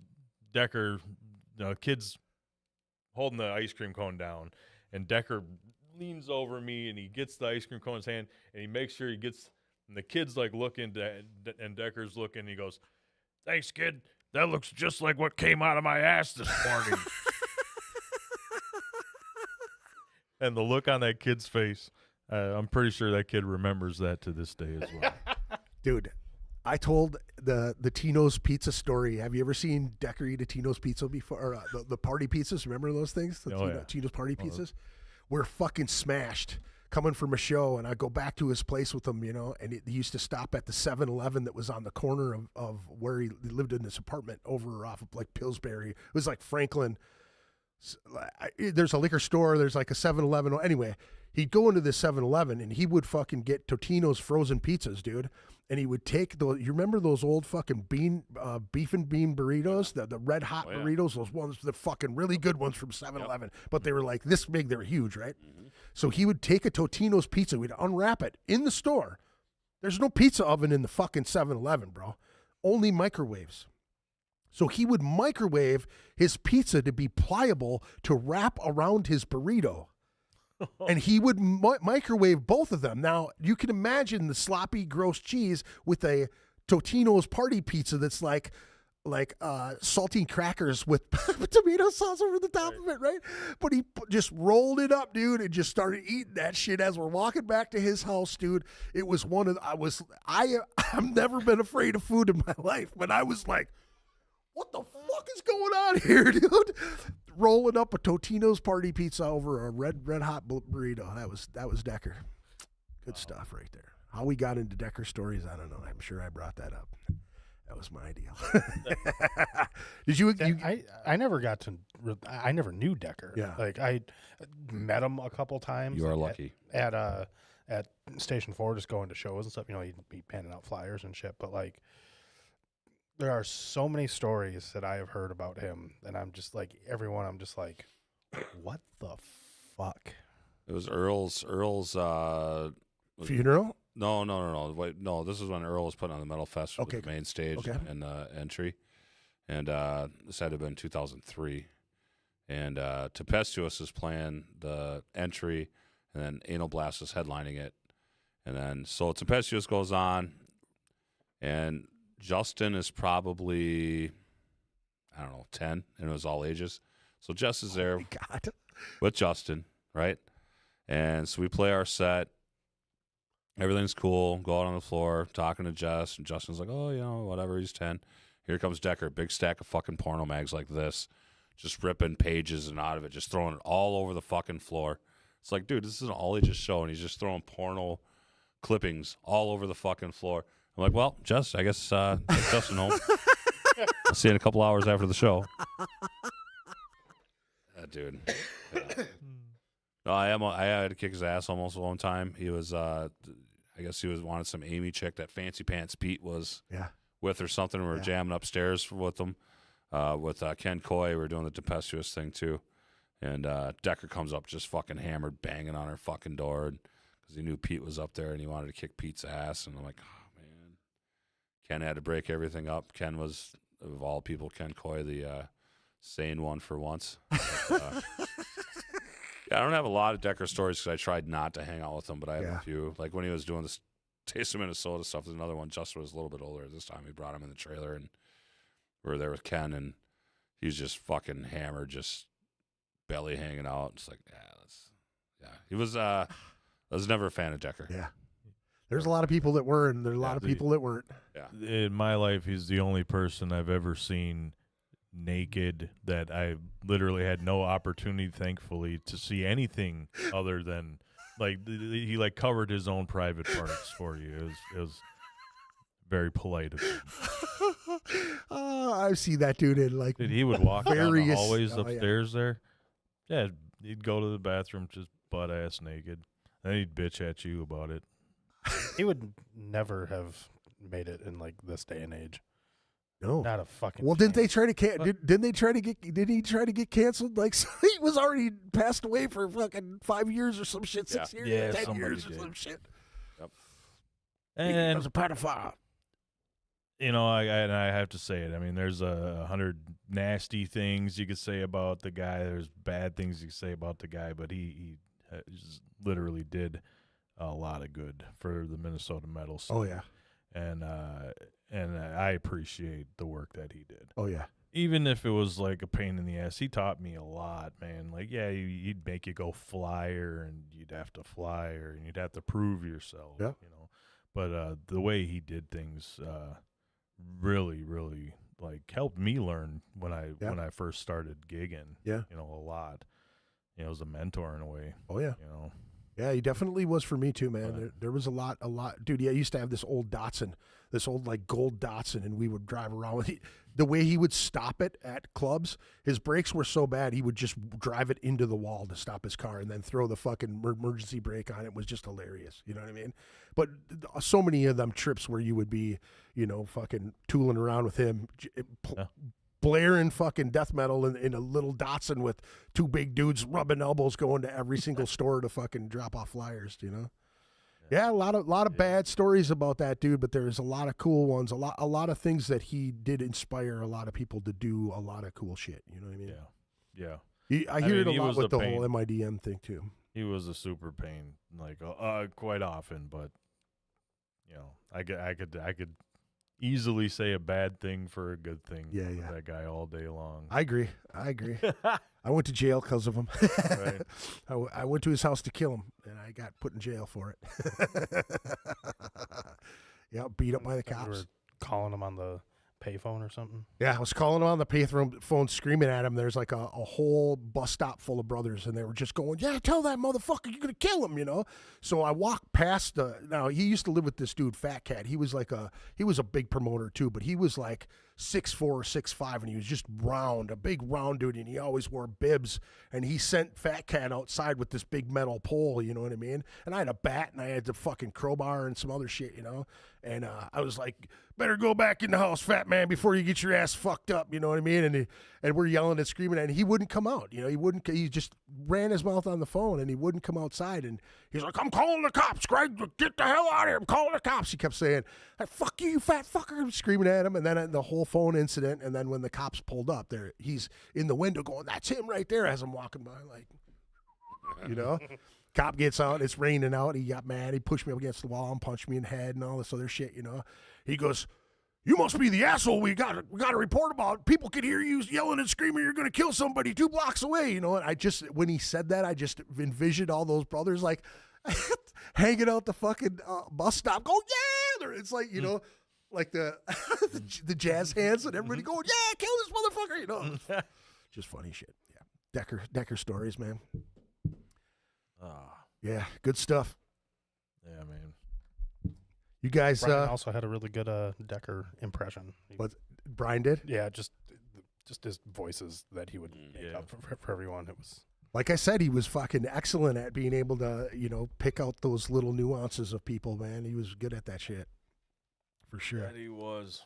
Decker, kid's holding the ice cream cone down, and Decker leans over me and he gets the ice cream cone in his hand, and he makes sure he gets. And the kid's like looking, and Decker's looking. And he goes, "Thanks, kid. That looks just like what came out of my ass this morning." And the look on that kid's face, I'm pretty sure that kid remembers that to this day as well. Dude, I told the Tino's pizza story. Have you ever seen Decker eat a Tino's pizza before? Or, the party pizzas, remember those things? Tino's party pizzas? We're fucking smashed coming from a show, and I go back to his place with him, and he used to stop at the 7-Eleven that was on the corner of where he lived in his apartment over off of like Pillsbury. It was like Franklin. There's a liquor store. There's like a 7-Eleven. Anyway, he'd go into this 7-Eleven, and he would fucking get Totino's frozen pizzas, dude. And he would take you remember those old fucking beef and bean burritos, the red hot burritos, those ones, the fucking really good ones from 7-Eleven, but they were like this big, they were huge, right? Mm-hmm. So he would take a Totino's pizza, we'd unwrap it in the store. There's no pizza oven in the fucking 7-Eleven, bro. Only microwaves. So he would microwave his pizza to be pliable to wrap around his burrito. And he would microwave both of them. Now, you can imagine the sloppy, gross cheese with a Totino's party pizza that's like saltine crackers with tomato sauce over the top of it, right? But he just rolled it up, dude, and just started eating that shit as we're walking back to his house, dude. It was I've never been afraid of food in my life, but I was like, what the fuck is going on here, dude? Rolling up a Totino's party pizza over a red hot burrito. That was Decker. Good stuff right there. How we got into Decker stories, I don't know. I'm sure I brought that up. That was my deal. Did you? I never got to. I never knew Decker. Yeah. Like I met him a couple times. You are lucky. At Station 4, just going to shows and stuff. He'd be handing out flyers and shit. But like, there are so many stories that I have heard about him, and I'm just like, everyone. I'm just like, what the fuck? It was Earl's funeral. No. Wait, no. This is when Earl was putting on the Metal Fest with the main stage and entry, and this had to have been 2003. And Tempestuous is playing the entry, and then Anal Blast is headlining it, and then so Tempestuous goes on, and Justin is probably, I don't know, 10, and it was all ages. So Jess is there with Justin, right? And so we play our set. Everything's cool. Go out on the floor, talking to Jess, and Justin's like, oh, whatever, he's 10. Here comes Decker, big stack of fucking porno mags like this, just ripping pages and out of it, just throwing it all over the fucking floor. It's like, dude, this is an all-ages show, and he's just throwing porno clippings all over the fucking floor. I'm like, well, Jess, I guess take Justin home. I'll see you in a couple hours after the show. Dude. Yeah. No, I had to kick his ass almost one time. He was, I guess he wanted some Amy chick that Fancy Pants Pete was with or something. We were jamming upstairs with them, with Ken Coy. We were doing the Tempestuous thing too. And Decker comes up just fucking hammered, banging on her fucking door because he knew Pete was up there and he wanted to kick Pete's ass. And I'm like, oh, man. Ken had to break everything up. Ken was, of all people, Ken Coy, the sane one for once. But, yeah, I don't have a lot of Decker stories because I tried not to hang out with him, but I have a few. Like when he was doing this Taste of Minnesota stuff, there's another one. Justin was a little bit older this time. He brought him in the trailer, and we were there with Ken, and he was just fucking hammered, just belly hanging out. It's like, he was. I was never a fan of Decker. Yeah, there's a lot of people that were, and there's a lot of people that weren't. Yeah, in my life, he's the only person I've ever seen naked that I literally had no opportunity, thankfully, to see anything other than like he like covered his own private parts for you. It was very polite of him. I've seen that dude in like Dude, he would walk down the various- hallways oh, yeah. upstairs there. Yeah, he'd go to the bathroom just butt ass naked. Then he'd bitch at you about it. He would never have made it in like this day and age. no. Not a fucking. Well, didn't they chance. try to didn't they try to get? Did he try to get canceled? Like so he was already passed away for fucking 5 years or some shit, 6 years, Yeah, 10 somebody years or did. some shit. He And was a pedophile. you know, I have to say it. I mean, there's 100 nasty things you could say about the guy. There's bad things you could say about the guy, but he just literally did a lot of good for the Minnesota metal scene. Oh yeah. And I appreciate the work that he did. Oh yeah. Even if it was like a pain in the ass, he taught me a lot, man. Like, yeah, he'd make you go flyer, and you'd have to flyer, and you'd have to prove yourself. Yeah. You know, but the way he did things, really, really like helped me learn when I first started gigging. Yeah. You know, a lot. You know, as a mentor in a way. Oh yeah. You know. Yeah, he definitely was for me too, man. Right. There was a lot. Dude, yeah, I used to have this old Datsun, this old like gold Datsun, and we would drive around with it. The way he would stop it at clubs, his brakes were so bad, he would just drive it into the wall to stop his car and then throw the fucking emergency brake on it. Was just hilarious. You know what I mean? But so many of them trips where you would be, you know, fucking tooling around with him, blaring fucking death metal in a little Datsun with two big dudes rubbing elbows going to every single store to fucking drop off flyers, you know? Yeah, a lot of bad stories about that dude, but there's a lot of cool ones. A lot of things that he did inspire a lot of people to do a lot of cool shit. You know what I mean? Yeah. I hear it a he lot was with a the whole pain. MIDM thing too. He was a super pain, like quite often, but you know, I could easily say a bad thing for a good thing. Yeah, with yeah. that guy all day long. I agree. I went to jail because of him. Right. I went to his house to kill him, and I got put in jail for it. Yeah, beat up by the You were cops. calling him on the payphone or something. Yeah, I was calling him on the payphone, screaming at him. There's like a whole bus stop full of brothers, and they were just going, "Yeah, tell that motherfucker you're gonna kill him," you know. So I walked past Now he used to live with this dude, Fat Cat. He was a big promoter too, but he was like 6'4", 6'5", and he was just round, a big round dude, and he always wore bibs. And he sent Fat Cat outside with this big metal pole, you know what I mean? And I had a bat, and I had the fucking crowbar and some other shit, you know. And I was like, "Better go back in the house, fat man, before you get your ass fucked up," you know what I mean? And we're yelling and screaming, and he wouldn't come out, you know. He just ran his mouth on the phone, and he wouldn't come outside. And he's like, "I'm calling the cops, Greg, get the hell out of here, I'm calling the cops." He kept saying, "Hey, fuck you, you fat fucker," I'm screaming at him. And then the whole phone incident, and then when the cops pulled up, he's in the window going, "That's him right there," as I'm walking by, like, you know. Cop gets out, it's raining out. He got mad. He pushed me up against the wall and punched me in the head and all this other shit, you know. He goes, "You must be the asshole we got a report about. People could hear you yelling and screaming you're going to kill somebody 2 blocks away," you know. And when he said that, I just envisioned all those brothers like hanging out the fucking bus stop going, "Yeah!" It's like, you know, like the the jazz hands and everybody going, "Yeah, kill this motherfucker," you know. Just funny shit. Yeah. Decker stories, man. Yeah, good stuff. Yeah, man. You guys, Brian also had a really good Decker impression. what Brian did? Yeah, just his voices that he would make Yeah. up for everyone. It was Like I said, he was fucking excellent at being able to, you know, pick out those little nuances of people, man. He was good at that shit. For sure. That he was.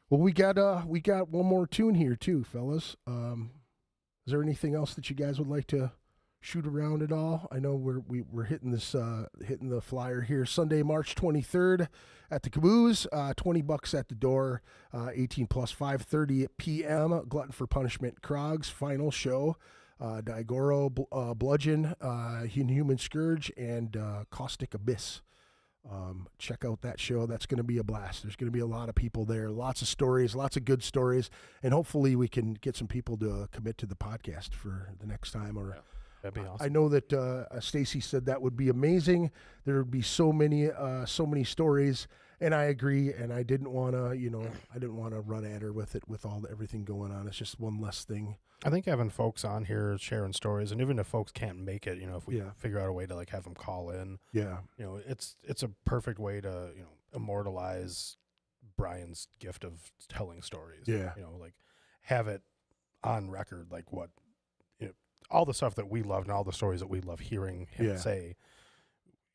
Well, we got one more tune here too, fellas. Is there anything else that you guys would like to shoot around at all? I know we're hitting the flyer here. Sunday, March 23rd at the Cabooze. $20 at the door. 18 plus, 5:30 p.m. Glutton for Punishment, Krawg's final show. Daigoro, Bludgeon, Inhuman Scourge, and Caustic Abyss. Check out that show. That's going to be a blast. There's going to be a lot of people there, lots of stories, lots of good stories, and hopefully we can get some people to commit to the podcast for the next time. Or that'd be awesome. I know that Stacy said that would be amazing. There would be so many stories, and I agree. And I didn't want to, run at her with it with everything going on. It's just one less thing. I think having folks on here sharing stories, and even if folks can't make it, you know, if we Yeah. figure out a way to have them call in, Yeah, you know, it's a perfect way to, you know, immortalize Brian's gift of telling stories. Yeah. You know, like have it on record, like what, you know, all the stuff that we loved and all the stories that we love hearing him say,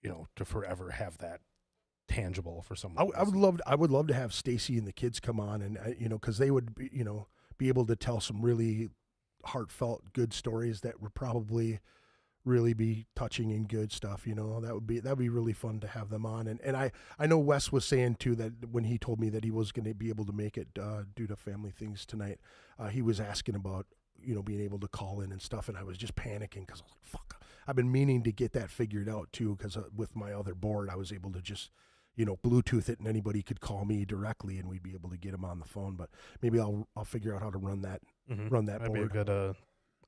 you know, to forever have that tangible for someone. I would love to have Stacy and the kids come on, and you know, because they would be, you know, be able to tell some really heartfelt, good stories that would probably really be touching and good stuff. You know, that'd be really fun to have them on. And I know Wes was saying too that when he told me that he was going to be able to make it due to family things tonight, he was asking about, you know, being able to call in and stuff, and I was just panicking because I was like, fuck, I've been meaning to get that figured out too, because with my other board I was able to just, you know, Bluetooth it and anybody could call me directly and we'd be able to get them on the phone. But maybe I'll figure out how to run that That'd board. be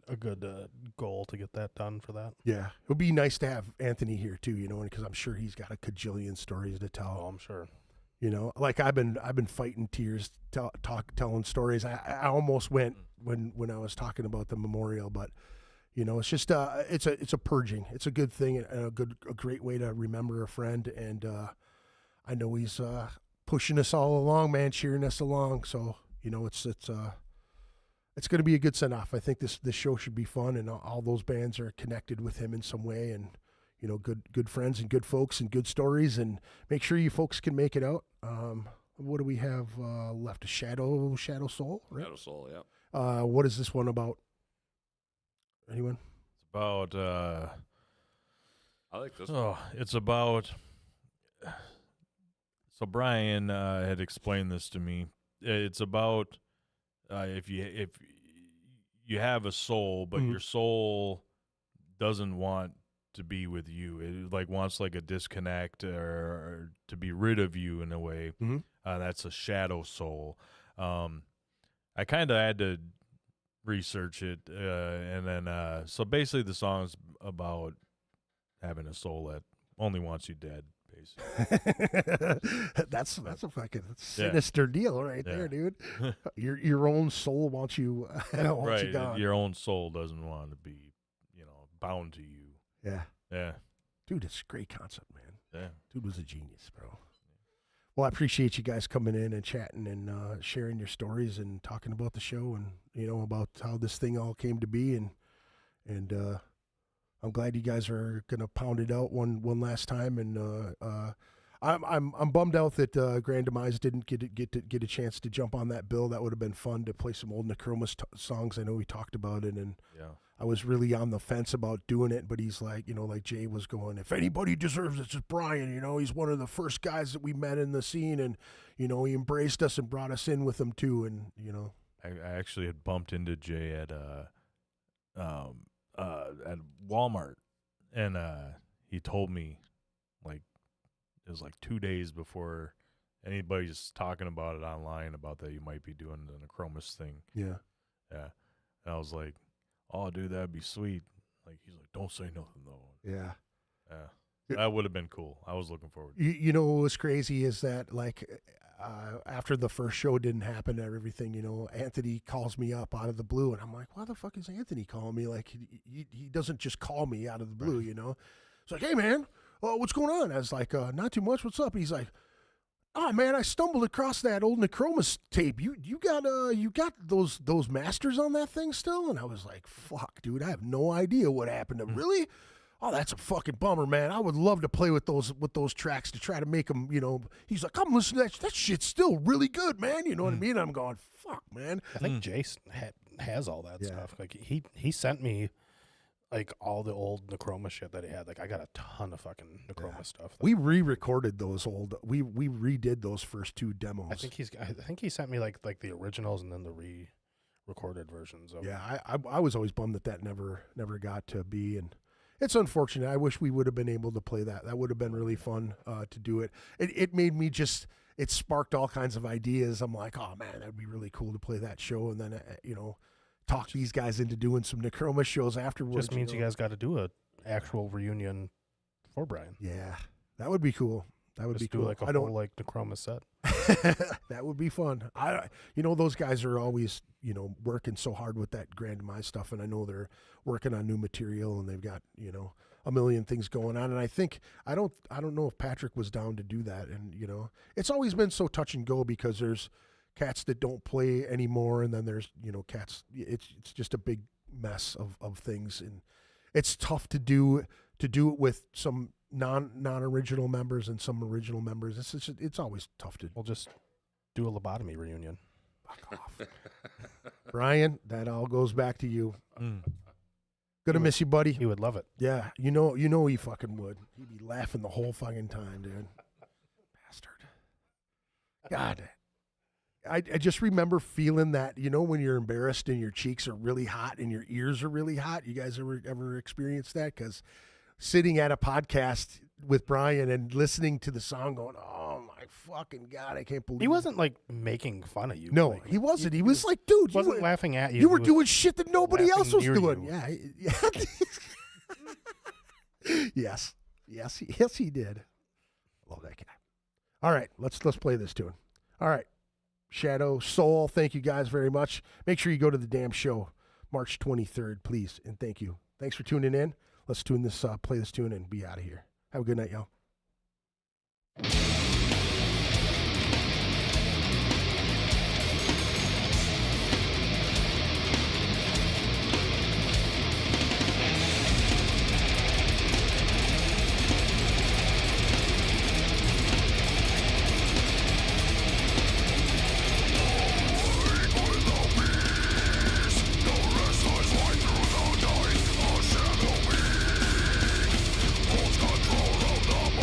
a good goal to get that done for that. Yeah, it would be nice to have Anthony here too, you know, because I'm sure he's got a cajillion stories to tell. Oh, I'm sure. You know, like I've been fighting tears, telling stories. I almost went when I was talking about the memorial, but you know, it's just it's a purging. It's a good thing and a great way to remember a friend. And I know he's pushing us all along, man, cheering us along. So you know, it's going to be a good send off. I think this show should be fun, and all those bands are connected with him in some way, and you know, good friends and good folks and good stories. And make sure you folks can make it out. What do we have left? A Shadow Soul, right? Shadow Soul, yeah. What is this one about? Anyone? It's about I like this. oh, it's about. So Brian had explained this to me. It's about if you have a soul, but your soul doesn't want to be with you. It like wants like a disconnect or to be rid of you in a way. That's a shadow soul. I kind of had to research it, and then so basically the song's about having a soul that only wants you dead. That's a fucking sinister deal right there, dude. Your own soul wants you, wants you gone. Your own soul doesn't want to be, you know, bound to you. Yeah. Dude, it's a great concept, man. Yeah. Dude was a genius, bro. Well, I appreciate you guys coming in and chatting and sharing your stories and talking about the show and, you know, about how this thing all came to be. And I'm glad you guys are gonna pound it out one last time. And I'm bummed out that Grand Demise didn't get a chance to jump on that bill. That would have been fun to play some old Necromus songs. I know we talked about it, and I was really on the fence about doing it. But he's like, you know, like Jay was going, if anybody deserves it, it's Brian. You know, he's one of the first guys that we met in the scene, and you know, he embraced us and brought us in with him too. And you know, I actually had bumped into Jay at Walmart, and he told me, like, it was like 2 days before anybody's talking about it online about that you might be doing the Necromus thing. Yeah. And I was like, oh, dude, that'd be sweet. Like, he's like, don't say nothing though. Yeah. That would have been cool. I was looking forward to it. You know what was crazy is that, like, after the first show didn't happen and everything, you know, Anthony calls me up out of the blue, and I'm like, why the fuck is Anthony calling me? Like, he doesn't just call me out of the blue, you know? It's like, hey, man, what's going on? I was like, not too much. What's up? He's like, oh, man, I stumbled across that old Necromus tape. You got those masters on that thing still? And I was like, fuck, dude, I have no idea what happened to really? Oh, that's a fucking bummer, man. I would love to play with those tracks to try to make them, you know. He's like, come listen to that. That shit's still really good, man. You know what I mean? I'm going, fuck, man. I think Jason has all that stuff. Like he sent me like all the old Necromus shit that he had. Like I got a ton of fucking Necromus stuff. We re-recorded those old. We redid those first two demos. I think he sent me like the originals and then the re-recorded versions of. Yeah, I was always bummed that never got to be, and it's unfortunate. I wish we would have been able to play that. That would have been really fun to do it. It made me just. It sparked all kinds of ideas. I'm like, oh man, that'd be really cool to play that show, and then you know, talk these guys into doing some Necromus shows afterwards. Just means you guys got to do a actual reunion for Brian. Yeah, that would be cool. That would Just be do cool. like a whole like Necromus set. That would be fun. You know, those guys are always, you know, working so hard with that Grand Demise stuff, and I know they're working on new material, and they've got, you know, a million things going on. And I think I don't know if Patrick was down to do that. And it's always been so touch and go because there's cats that don't play anymore, and then there's cats. It's just a big mess of things, and it's tough to do it with some non-original members and some original members. It's always tough to. We'll just do a lobotomy reunion. Fuck off. Brian, that all goes back to you. Gonna miss you, buddy. He would love it. Yeah, you know he fucking would. He'd be laughing the whole fucking time, dude. Bastard. God. I just remember feeling that, when you're embarrassed and your cheeks are really hot and your ears are really hot. You guys ever experienced that? Because sitting at a podcast with Brian and listening to the song going, oh my fucking God, I can't believe He wasn't like making fun of you. No, like, he wasn't. He was like, dude, wasn't laughing at you. You were He was doing shit that nobody else was laughing near doing. you. Yeah. Yes, he did. Love that guy. All right, let's play this tune. All right. Shadow Soul, thank you guys very much. Make sure you go to the damn show March 23rd, please, and thank you. Thanks for tuning in. Let's play this tune and be out of here. Have a good night, y'all. Control of the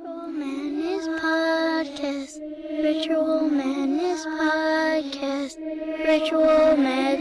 Ritual Madness Podcast. Ritual Madness Podcast. Ritual Madness.